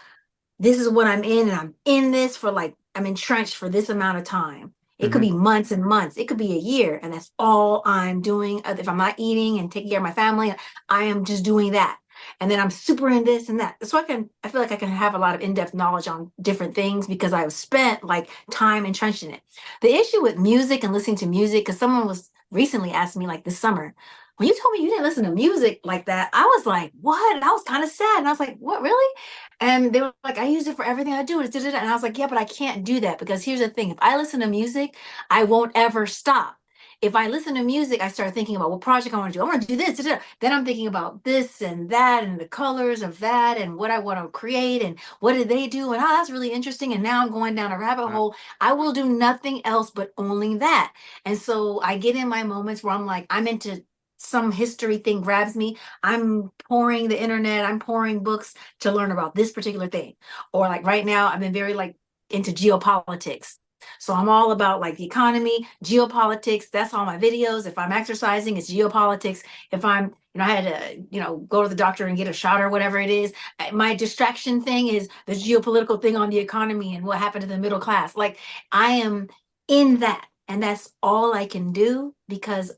this is what I'm in, and I'm in this for like I'm entrenched for this amount of time. It could be months and months. It could be a year, and that's all I'm doing. If I'm not eating and taking care of my family, I am just doing that. And then I'm super in this and that. So I feel like I can have a lot of in-depth knowledge on different things because I've spent like time entrenched in it. The issue with music and listening to music, because someone was recently asked me like this summer, when you told me you didn't listen to music like that, I was like, what? And I was kind of sad. And I was like, what, really? And they were like, I use it for everything I do. And I was like, yeah, but I can't do that because here's the thing. If I listen to music, I won't ever stop. If I listen to music, I start thinking about what project I want to do. I want to do this. Then I'm thinking about this and that and the colors of that and what I want to create and what did they do? And that's really interesting. And now I'm going down a rabbit hole. I will do nothing else but only that. And so I get in my moments where I'm like, I'm into some history thing grabs me. I'm pouring the internet, I'm pouring books to learn about this particular thing. Or like right now, I've been very like into geopolitics. So I'm all about like the economy, geopolitics. That's all my videos. If I'm exercising, it's geopolitics. If I'm, I had to, go to the doctor and get a shot or whatever it is. My distraction thing is the geopolitical thing on the economy and what happened to the middle class. Like I am in that. And that's all I can do because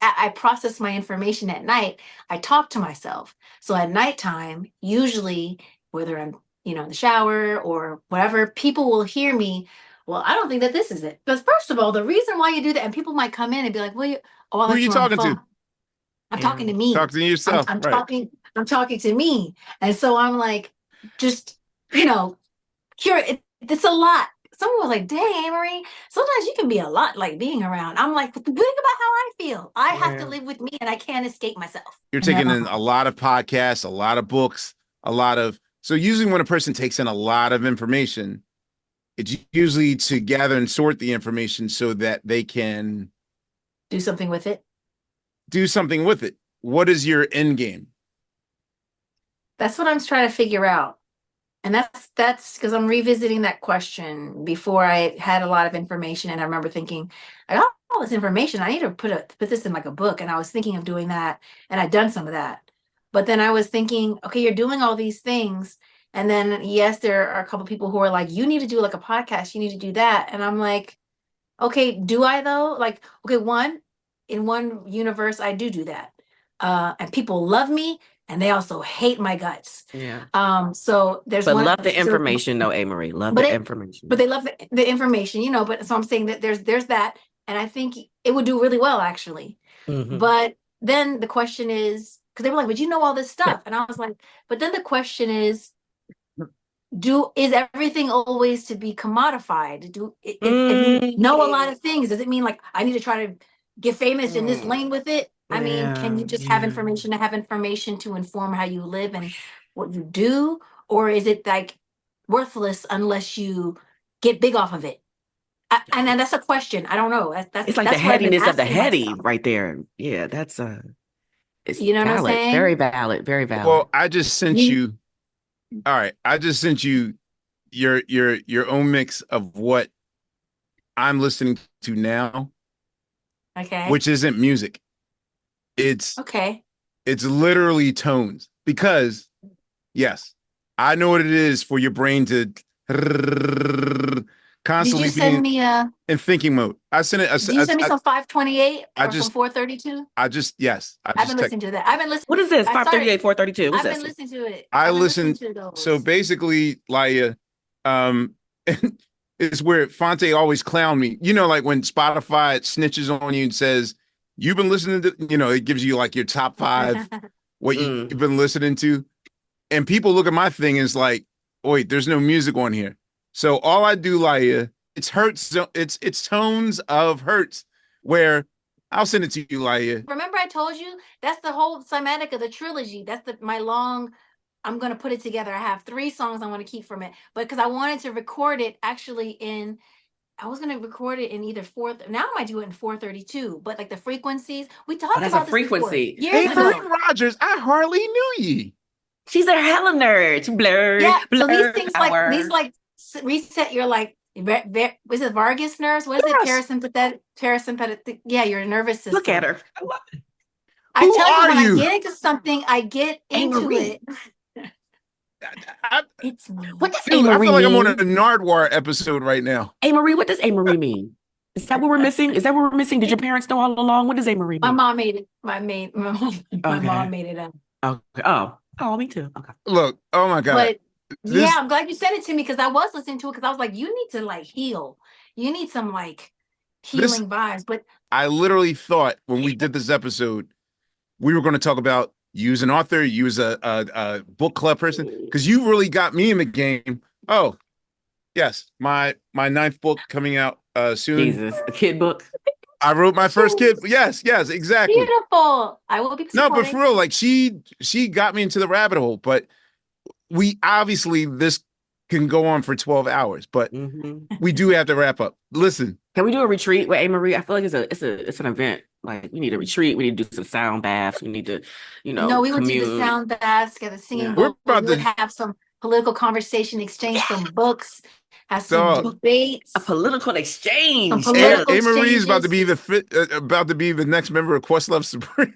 I process my information at night. I talk to myself. So at nighttime, usually whether I'm, in the shower or whatever, people will hear me. Well, I don't think that this is it. Because first of all, the reason why you do that, and people might come in and be like, well, who are you talking to? I'm talking to me. Talk to yourself. I'm right. talking to me. And so I'm like, just, it's a lot. Someone was like, dang, Amerie, sometimes you can be a lot like being around. I'm like, but think about how I feel. I have to live with me and I can't escape myself. You're taking in a lot of podcasts, a lot of books, so usually when a person takes in a lot of information, it's usually to gather and sort the information so that they can do something with it. What is your end game? That's what I'm trying to figure out. And that's because I'm revisiting that question. Before I had a lot of information, and I remember thinking, I got all this information. I need to put this in like a book. And I was thinking of doing that, and I'd done some of that. But then I was thinking, okay, you're doing all these things, and then yes, there are a couple people who are like, you need to do like a podcast. You need to do that, and I'm like, okay, do I though? Like, okay, in one universe, I do that, and people love me. And they also hate my guts. Yeah. So there's but love the information though, Ahmir. Love the information. But they love the information, But so I'm saying that there's that, and I think it would do really well actually. But then the question is, because they were like, "But you know all this stuff," and I was like, "But then the question is, is everything always to be commodified? If you know a lot of things, does it mean like I need to try to get famous in this lane with it? I mean, can you just have information to inform how you live and what you do? Or is it like worthless unless you get big off of it? And that's a question. I don't know. It's like the headiness of the heady right there. Yeah, that's it's what I'm saying? Very valid, very valid. Well, I just sent you. All right, I just sent you your own mix of what I'm listening to now. Okay. Which isn't music. It's literally tones, because yes, I know what it is for your brain to constantly be in thinking mode. I sent it. Did you send me some 528 or some 432? I've been listening to that. I've been listening. What is this? 538, 432. I've been listening to it. I listened. So basically, like, it's where Fonte always clown me. Like when Spotify snitches on you and says, you've been listening to, it gives you like your top 5, what you've been listening to. And people look at my thing and it's like, wait, there's no music on here. So all I do, like, it's hertz. It's tones of hertz where I'll send it to you, Laia. Remember I told you that's the whole cymatic of the trilogy. That's my long. I'm gonna put it together. I have 3 songs I want to keep from it, but because I wanted to record it actually in. I was gonna record it in either 4th. Now I might do it in 432, but like the frequencies we talked that's about a this before, frequency. years Hey, Marie ago. Rogers, I hardly knew ye. She's a hella nerd. Blur. Yeah, so blur these things power. reset your was it Vargas nerves? What is it? Parasympathetic. Yeah, your nervous system. Look at her. I love it. I Who tell you, are when you? I get into something, I get into Marie. it. I, It's me. What does dude, I Marie feel like I'm mean? on a Nardwar episode right now. Marie, what does Marie mean? Is that what we're missing? Is that what we're missing? Did your parents know all along? What does Marie My mean? mom made it. My mom made it up. Okay. Oh, me too. Okay. Look, oh my God. But This- yeah, I'm glad you sent it to me because I was listening to it because I was like, you need to like heal. You need some like healing vibes. But I literally thought when we did this episode, we were going to talk about use an author, use a book club person, because you really got me in the game. Oh, yes, my 9th book coming out soon. Jesus, a kid book. I wrote my first kid. Yes, exactly. beautiful. I will be No, supporting. but for real, like she got me into the rabbit hole. But we obviously this can go on for 12 hours, but we do have to wrap up. Listen, can we do a retreat with Marie? I feel like it's an event. Like we need a retreat. We need to do some sound baths. We need to, No, we would do the commune. sound baths, get a singing Yeah. book. We're We about would to- have some political conversation, exchange some books, have Dog. some debates. A political exchange. Some political Marie's about to be exchanges. about to be the next member of Questlove Supreme.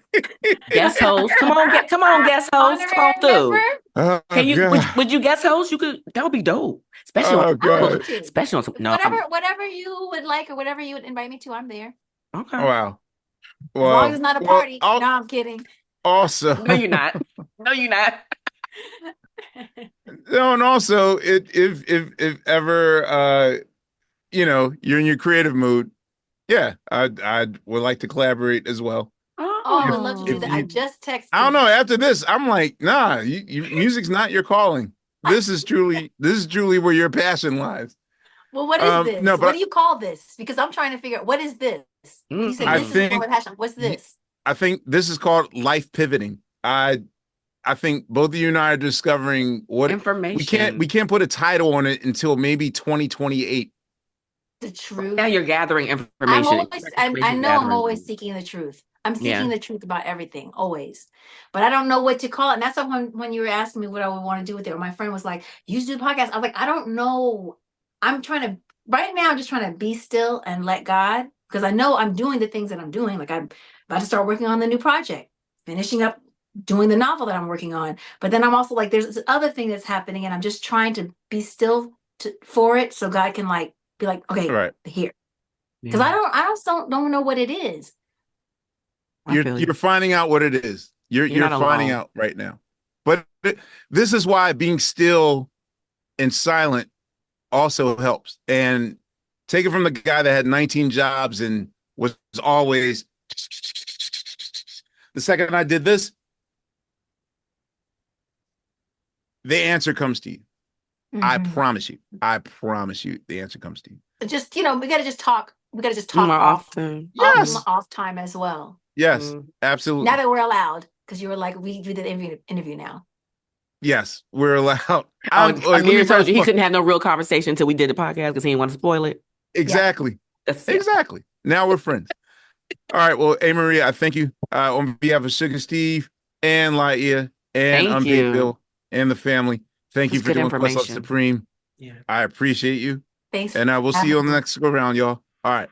Guest host. Come on, guest host. Come on Honorary through. member? Oh, Can you God. would you guest host? You could, that would be dope. Especially Oh, on God. especially on some Whatever you would like or whatever you would invite me to, I'm there. Okay. Wow. As long as it's not a party. Well, No, I'm kidding. Also, No, you're not. No, you're not. no, and also, if ever you're in your creative mood, yeah, I would like to collaborate as well. Oh, I would love to do If that. you- I just texted. I don't know. After this, I'm like, nah, music's not your calling. This is truly where your passion lies. Well, what is this? no, but- What do you call this? Because I'm trying to figure out what is this? You said I this is think- more my passion. What's this? I think this is called life pivoting. I think both of you and I are discovering what Information. we can't put a title on it until maybe 2028. The truth. Now you're gathering information. I know I'm always seeking the truth. I'm seeking the truth about everything, always. But I don't know what to call it. And that's why when you were asking me what I would want to do with it, or my friend was like, you should do the podcast. I was like, I don't know. I'm just trying to be still and let God, because I know I'm doing the things that I'm doing. Like I'm about to start working on the new project, finishing up doing the novel that I'm working on. But then I'm also like, there's this other thing that's happening, and I'm just trying to be still for it, so God can like be like, okay, Right. here. Because I don't know what it is. You're finding out what it is. You're not finding alone. out right now. But this is why being still and silent also helps. And take it from the guy that had 19 jobs and was always the second I did this, the answer comes to you. I promise you. The answer comes to you. Just, we gotta just talk. We gotta just talk more off Yes. off time as well. Yes, absolutely. Now that we're allowed, because you were like, we did the interview now. Yes, we're allowed. Ahmir told you he couldn't have no real conversation until we did the podcast because he didn't want to spoil it. Exactly. That's it. Exactly. Now we're friends. All right. Well, Marie, I thank you on behalf of Sugar Steve and Laia and Thank Unpaid you. Bill and the family. Thank you That's for good doing Questlove information. Supreme. Yeah. I appreciate you. Thanks. And I will see you on the next go round, y'all. All right.